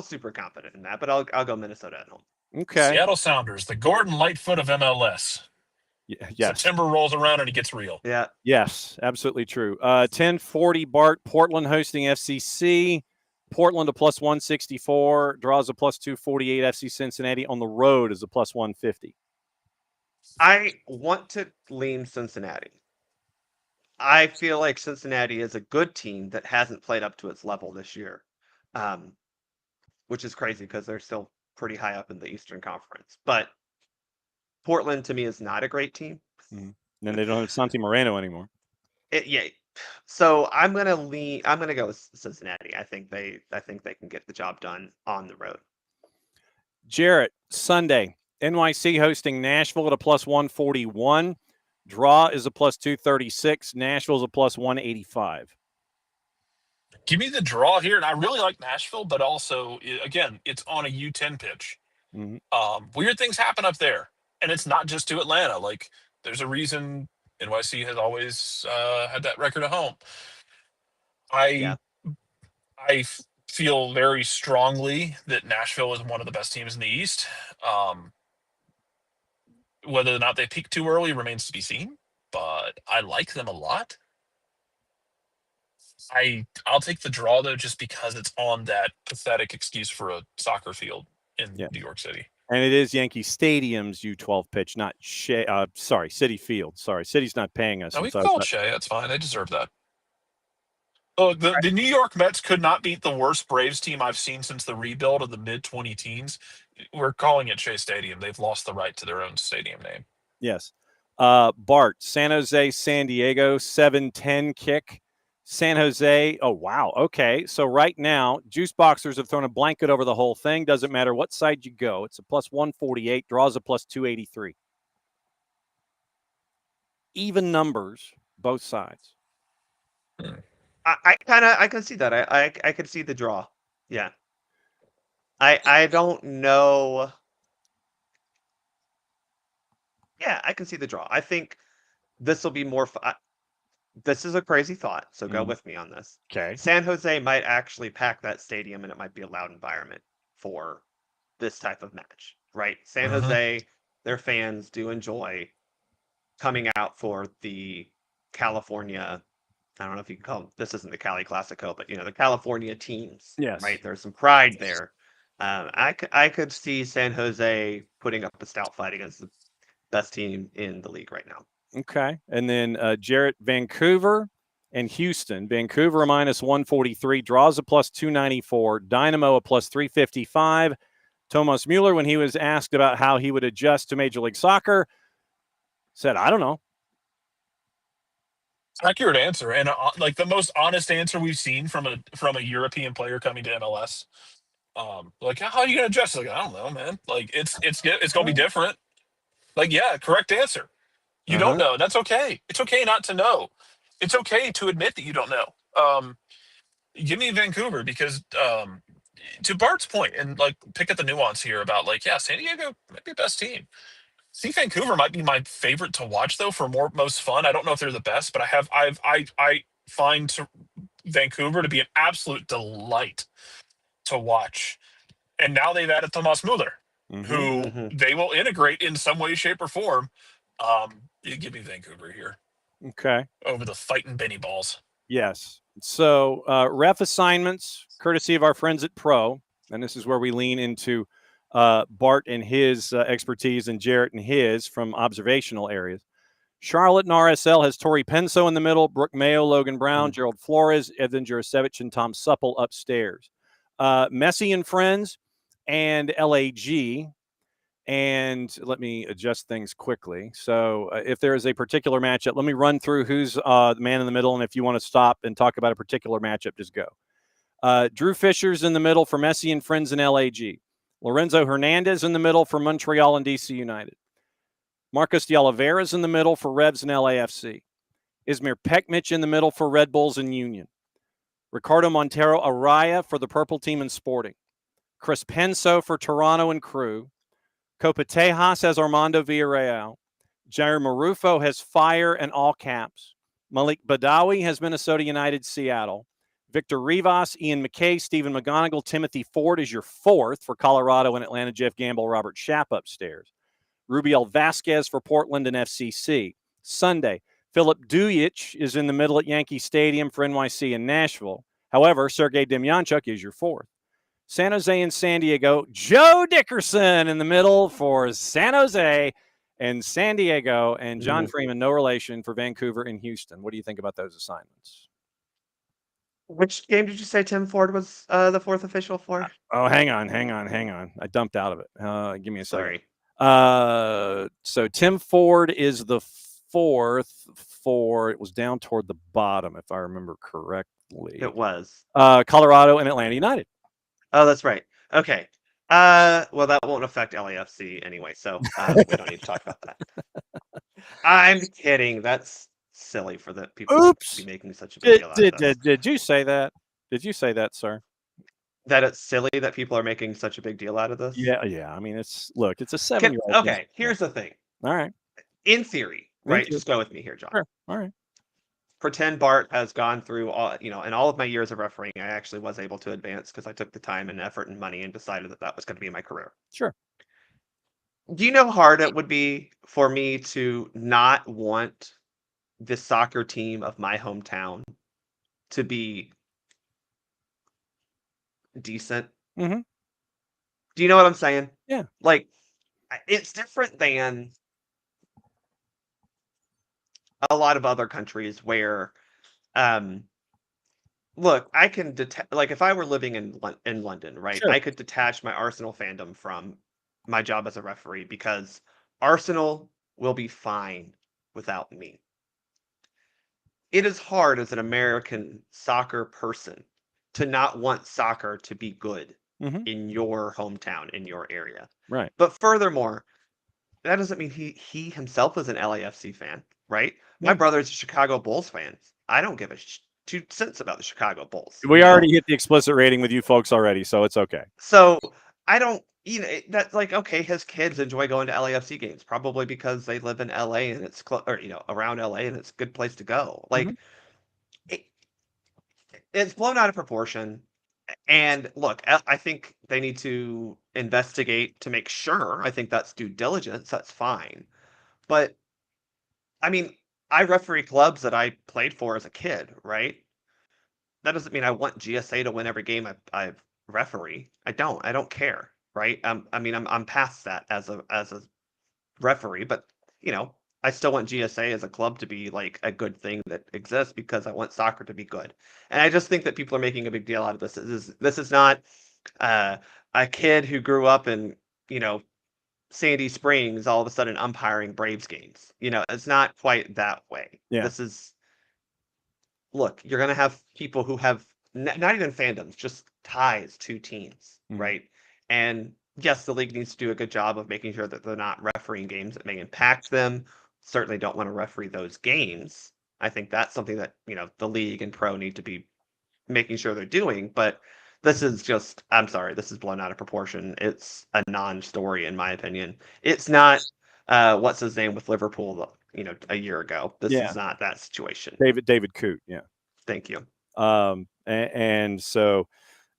Speaker 6: super confident in that. But I'll go Minnesota at home.
Speaker 3: Okay.
Speaker 7: Seattle Sounders, the Gordon Lightfoot of MLS.
Speaker 3: Yes.
Speaker 7: September rolls around and it gets real.
Speaker 6: Yeah.
Speaker 3: Yes, absolutely true. 10:40 Bart, Portland hosting FCC. Portland a plus 164, draws a plus 248. FC Cincinnati on the road is a plus 150.
Speaker 6: I want to lean Cincinnati. I feel like Cincinnati is a good team that hasn't played up to its level this year, which is crazy because they're still pretty high up in the Eastern Conference. But Portland, to me, is not a great team.
Speaker 3: And they don't have Santi Moreno anymore.
Speaker 6: So I'm gonna go with Cincinnati. I think they can get the job done on the road.
Speaker 3: Jarrett, Sunday, NYC hosting Nashville at a plus 141. Draw is a plus 236. Nashville is a plus 185.
Speaker 7: Give me the draw here, and I really like Nashville, but also, again, it's on a U10 pitch. Weird things happen up there, and it's not just to Atlanta. Like, there's a reason NYC has always had that record at home. I feel very strongly that Nashville is one of the best teams in the East. Whether or not they peak too early remains to be seen, but I like them a lot. I'll take the draw, though, just because it's on that pathetic excuse for a soccer field in New York City.
Speaker 3: And it is Yankee Stadium's U12 pitch, not Citi Field. Sorry, City's not paying us.
Speaker 7: No, we called Shea. That's fine. They deserve that. Oh, the New York Mets could not beat the worst Braves team I've seen since the rebuild of the mid-20 teens. We're calling it Shea Stadium. They've lost the right to their own stadium name.
Speaker 3: Yes. Bart, San Jose, San Diego, 7-10 kick. San Jose, oh, wow. Okay, so right now, Juice Boxers have thrown a blanket over the whole thing. Doesn't matter what side you go. It's a plus 148. Draws a plus 283. Even numbers, both sides.
Speaker 6: I can see that. I could see the draw. Yeah. I don't know. Yeah, I can see the draw. I think this will be more. This is a crazy thought, so go with me on this.
Speaker 3: Okay.
Speaker 6: San Jose might actually pack that stadium, and it might be a loud environment for this type of match, right? San Jose, their fans do enjoy coming out for the California. I don't know if you can call them, this isn't the Cali Classico, but the California teams.
Speaker 3: Yes.
Speaker 6: Right. There's some pride there. I could see San Jose putting up a stout fight against the best team in the league right now.
Speaker 3: Okay. And then Jarrett, Vancouver and Houston. Vancouver a minus 143, draws a plus 294, Dynamo a plus 355. Thomas Mueller, when he was asked about how he would adjust to Major League Soccer, said, I don't know.
Speaker 7: Accurate answer, and like the most honest answer we've seen from a European player coming to MLS. Like, how are you gonna adjust? Like, I don't know, man. Like, it's gonna be different. Like, yeah, correct answer. You don't know. That's okay. It's okay not to know. It's okay to admit that you don't know. Give me Vancouver because, to Bart's point, and like pick at the nuance here about like, yeah, San Diego might be the best team. See, Vancouver might be my favorite to watch though for most fun. I don't know if they're the best, but I find Vancouver to be an absolute delight to watch. And now they've added Thomas Mueller, who they will integrate in some way, shape, or form. You give me Vancouver here.
Speaker 3: Okay.
Speaker 7: Over the fighting Benny Balls.
Speaker 3: Yes. So ref assignments, courtesy of our friends at Pro, and this is where we lean into Bart and his expertise and Jarrett and his from observational areas. Charlotte and RSL has Tori Penso in the middle, Brooke Mayo, Logan Brown, Gerald Flores, Evan Jurasevich, and Tom Supple upstairs. Messi and Friends and LAG. And let me adjust things quickly. So if there is a particular matchup, let me run through who's the man in the middle. And if you want to stop and talk about a particular matchup, just go. Drew Fisher's in the middle for Messi and Friends and LAG. Lorenzo Hernandez in the middle for Montreal and DC United. Marcos de Oliveira's in the middle for Revs and LAFC. Ismir Pekmich in the middle for Red Bulls and Union. Ricardo Montero Araya for the Purple Team and Sporting. Chris Penso for Toronto and Crew. Copa Tejas has Armando Villarreal. Jair Marufo has Fire and All Caps. Malik Badawi has Minnesota United Seattle. Victor Rivas, Ian McKay, Stephen McGonigal, Timothy Ford is your fourth for Colorado and Atlanta, Jeff Gamble, Robert Schapp upstairs. Rubiel Vasquez for Portland and FCC. Sunday, Philip Dujic is in the middle at Yankee Stadium for NYC and Nashville. However, Sergei Demyanchuk is your fourth. San Jose and San Diego, Joe Dickerson in the middle for San Jose and San Diego, and John Freeman, no relation, for Vancouver and Houston. What do you think about those assignments?
Speaker 6: Which game did you say Tim Ford was the fourth official for?
Speaker 3: Oh, hang on. I dumped out of it. Give me a second.
Speaker 6: Sorry.
Speaker 3: So Tim Ford is the fourth for, it was down toward the bottom, if I remember correctly.
Speaker 6: It was.
Speaker 3: Colorado and Atlanta United.
Speaker 6: Oh, that's right. Okay. Well, that won't affect LAFC anyway, so we don't need to talk about that. I'm kidding. That's silly for the people to be making such a big deal out of this.
Speaker 3: Did you say that? Did you say that, sir?
Speaker 6: That it's silly that people are making such a big deal out of this?
Speaker 3: Yeah. I mean, it's a 7-year-old.
Speaker 6: Okay, here's the thing.
Speaker 3: All right.
Speaker 6: In theory, right? Just go with me here, John.
Speaker 3: Sure. All right.
Speaker 6: Pretend Bart has gone through all, in all of my years of refereeing, I actually was able to advance because I took the time and effort and money and decided that that was going to be my career.
Speaker 3: Sure.
Speaker 6: Do you know how hard it would be for me to not want the soccer team of my hometown to be decent?
Speaker 3: Mm-hmm.
Speaker 6: Do you know what I'm saying?
Speaker 3: Yeah.
Speaker 6: Like, it's different than a lot of other countries where, look, I can like if I were living in London, right?
Speaker 3: Sure.
Speaker 6: I could detach my Arsenal fandom from my job as a referee because Arsenal will be fine without me. It is hard as an American soccer person to not want soccer to be good in your hometown, in your area.
Speaker 3: Right.
Speaker 6: But furthermore, that doesn't mean he himself is an LAFC fan, right? My brother's a Chicago Bulls fan. I don't give a 2 cents about the Chicago Bulls.
Speaker 3: We already hit the explicit rating with you folks already, so it's okay.
Speaker 6: So I don't, that's like, okay, his kids enjoy going to LAFC games, probably because they live in LA and it's, around LA and it's a good place to go. Like, it's blown out of proportion. And look, I think they need to investigate to make sure. I think that's due diligence. That's fine. But, I mean, I referee clubs that I played for as a kid, right? That doesn't mean I want GSA to win every game I referee. I don't care, right? I mean, I'm past that as a referee, but I still want GSA as a club to be like a good thing that exists because I want soccer to be good. And I just think that people are making a big deal out of this. This is not a kid who grew up in Sandy Springs all of a sudden umpiring Braves games. It's not quite that way.
Speaker 3: Yeah.
Speaker 6: This is, look, you're going to have people who have not even fandoms, just ties to teams, right? And yes, the league needs to do a good job of making sure that they're not refereeing games that may impact them. Certainly don't want to referee those games. I think that's something that, the league and pro need to be making sure they're doing. But this is just, I'm sorry, this is blown out of proportion. It's a non-story, in my opinion. It's not, what's his name with Liverpool, a year ago. This is not that situation.
Speaker 3: David Coote, yeah.
Speaker 6: Thank you.
Speaker 3: And so,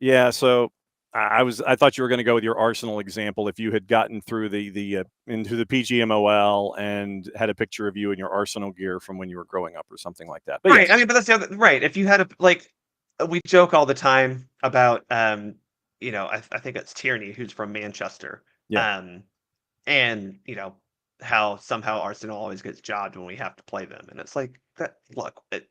Speaker 3: yeah, so I thought you were going to go with your Arsenal example. If you had gotten through the into the PGMOL and had a picture of you in your Arsenal gear from when you were growing up or something like that. But
Speaker 6: right. I mean, but that's the other, right. If you had we joke all the time about, I think it's Tierney who's from Manchester.
Speaker 3: Yeah.
Speaker 6: And how somehow Arsenal always gets jobbed when we have to play them. And it's like,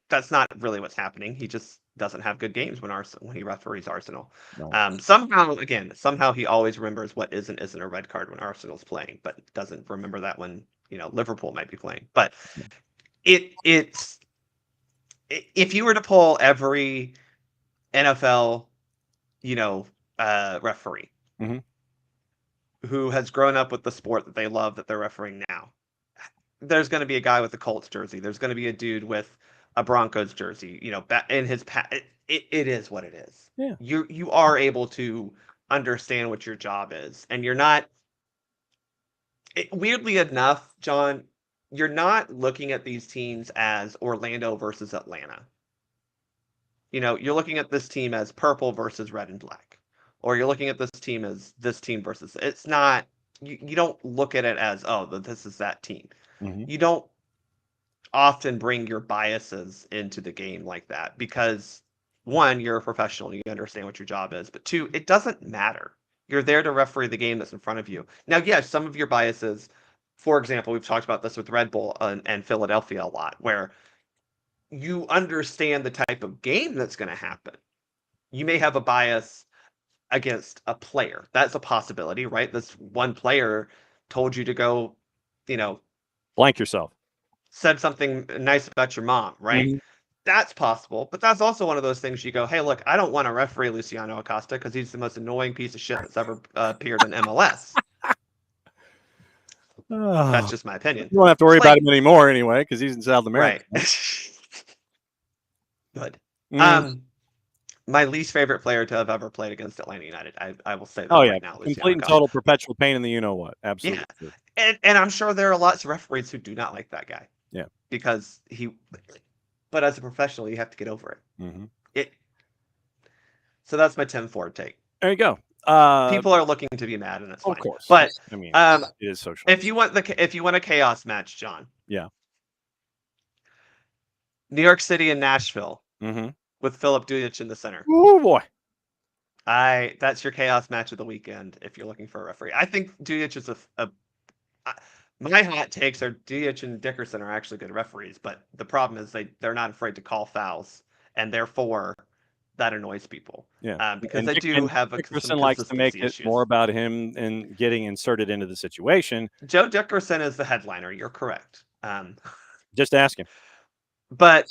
Speaker 6: that's not really what's happening. He just doesn't have good games when he referees Arsenal.
Speaker 3: No.
Speaker 6: Somehow he always remembers what isn't a red card when Arsenal's playing, but doesn't remember that when, Liverpool might be playing. But it's if you were to pull every NFL, referee who has grown up with the sport that they love that they're refereeing now, there's going to be a guy with a Colts jersey. There's going to be a dude with a Broncos jersey. In his it is what it is.
Speaker 3: Yeah.
Speaker 6: You are able to understand what your job is, and you're not. Weirdly enough, John, you're not looking at these teams as Orlando versus Atlanta. You're looking at this team as purple versus red and black. Or you're looking at this team as this team versus. It's not. You don't look at it as, this is that team. You don't often bring your biases into the game like that because, one, you're a professional. You understand what your job is. But two, it doesn't matter. You're there to referee the game that's in front of you. Now, yes, some of your biases, for example, we've talked about this with Red Bull and Philadelphia a lot, where you understand the type of game that's going to happen. You may have a bias against a player. That's a possibility, right? This one player told you to go,
Speaker 3: blank yourself.
Speaker 6: Said something nice about your mom, right? That's possible, but that's also one of those things you go, hey, look, I don't want to referee Luciano Acosta because he's the most annoying piece of shit that's ever appeared in MLS. That's just my opinion.
Speaker 3: You won't have to worry about him anymore anyway because he's in South America.
Speaker 6: Right. Good.
Speaker 3: Mm.
Speaker 6: My least favorite player to have ever played against Atlanta United. I will say that
Speaker 3: right
Speaker 6: now.
Speaker 3: Complete and total perpetual pain in the you-know-what. Absolutely.
Speaker 6: Yeah. And I'm sure there are lots of referees who do not like that guy.
Speaker 3: Yeah.
Speaker 6: Because but as a professional, you have to get over it.
Speaker 3: Mm-hmm.
Speaker 6: So that's my Tim Ford take.
Speaker 3: There you go.
Speaker 6: People are looking to be mad, and it's fine.
Speaker 3: Of course.
Speaker 6: But
Speaker 3: I mean, it is social.
Speaker 6: If you want a chaos match, John.
Speaker 3: Yeah.
Speaker 6: New York City and Nashville.
Speaker 3: Mm-hmm.
Speaker 6: With Philip Dujic in the center.
Speaker 3: Oh boy.
Speaker 6: That's your chaos match of the weekend if you're looking for a referee. I think Dujic is my hot takes are Dujic and Dickerson are actually good referees, but the problem is they're not afraid to call fouls, and therefore that annoys people.
Speaker 3: Yeah.
Speaker 6: Because they do have
Speaker 3: Dickerson likes to make it more about him and getting inserted into the situation.
Speaker 6: Joe Dickerson is the headliner. You're correct.
Speaker 3: Just ask him.
Speaker 6: But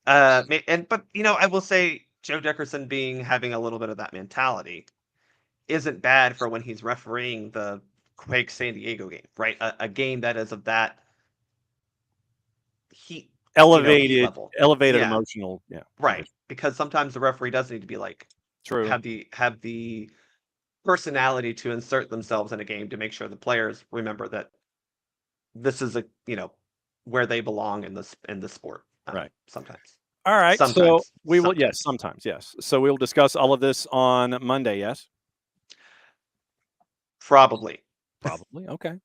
Speaker 6: I will say Joe Dickerson having a little bit of that mentality isn't bad for when he's refereeing the Quake San Diego game, right? A game that is of that heat,
Speaker 3: elevated
Speaker 6: level.
Speaker 3: Emotional, yeah,
Speaker 6: right. Because sometimes the referee does need to be like have the personality to insert themselves in a game to make sure the players remember that this is where they belong in the sport.
Speaker 3: Right.
Speaker 6: Sometimes.
Speaker 3: All right.
Speaker 6: Sometimes.
Speaker 3: So we will. Yes. Sometimes. Yes. So we'll discuss all of this on Monday. Yes.
Speaker 6: Probably.
Speaker 3: Okay.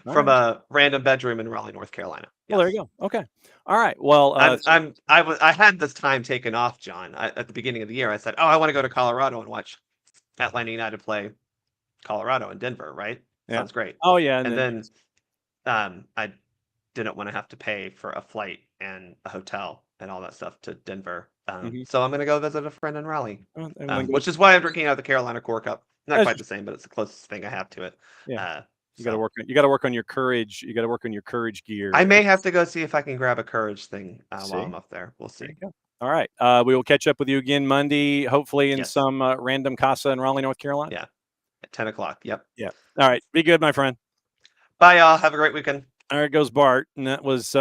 Speaker 6: From a random bedroom in Raleigh, North Carolina.
Speaker 3: Yes. Well, there you go. Okay. All right. Well,
Speaker 6: I had this time taken off, John. At the beginning of the year, I said, I want to go to Colorado and watch Atlanta United play Colorado in Denver. Right.
Speaker 3: Yeah.
Speaker 6: Sounds great.
Speaker 3: Oh yeah.
Speaker 6: And then I didn't want to have to pay for a flight and a hotel and all that stuff to Denver. So I'm going to go visit a friend in Raleigh, which is why I'm drinking out of the Carolina Core Cup. Not quite the same, but it's the closest thing I have to it.
Speaker 3: Yeah. You got to work. You got to work on your courage. You got to work on your courage gear.
Speaker 6: I may have to go see if I can grab a courage thing while I'm up there. We'll see.
Speaker 3: All right. We will catch up with you again Monday, hopefully in some random casa in Raleigh, North Carolina.
Speaker 6: Yeah. At 10 o'clock. Yep.
Speaker 3: Yeah. All right. Be good, my friend.
Speaker 6: Bye, y'all. Have a great weekend.
Speaker 3: There goes Bart, and that was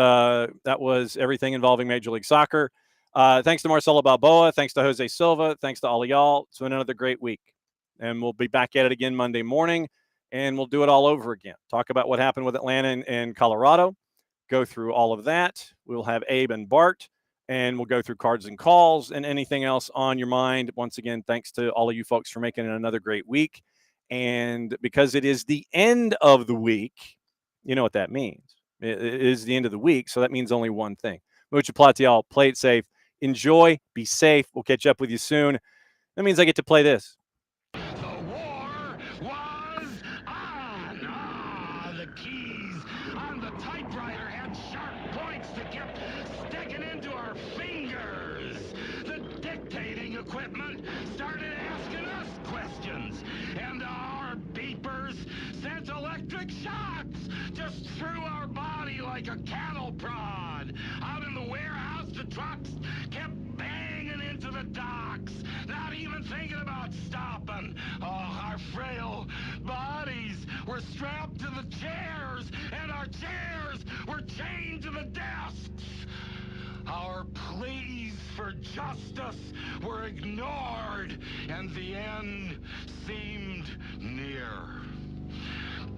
Speaker 3: everything involving Major League Soccer. Thanks to Marcelo Balboa. Thanks to Jose Silva. Thanks to all of y'all. It's been another great week, and we'll be back at it again Monday morning, and we'll do it all over again. Talk about what happened with Atlanta and Colorado. Go through all of that. We'll have Abe and Bart, and we'll go through cards and calls and anything else on your mind. Once again, thanks to all of you folks for making it another great week. And because it is the end of the week, you know what that means. It is the end of the week, so that means only one thing. Mucha plata, y'all. Play it safe. Enjoy. Be safe. We'll catch up with you soon. That means I get to play this.
Speaker 2: The war was on. The keys on the typewriter had sharp points that kept sticking into our fingers. The dictating equipment started asking us questions, and our beepers sent electric shocks just through our body like a cattle prod. Out in the warehouse, the trucks kept banging into the docks, not even thinking about stopping. Oh, our frail bodies were strapped to the chairs, and our chairs were chained to the desks. Our pleas for justice were ignored, and the end seemed near.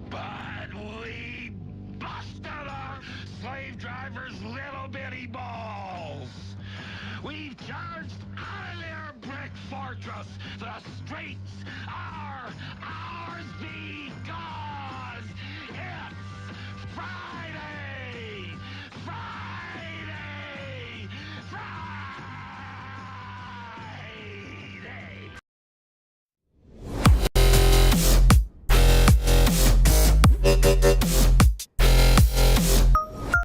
Speaker 2: But we busted our slave drivers' little bitty balls. We've charged out of their brick fortress. The streets are ours. Be gone.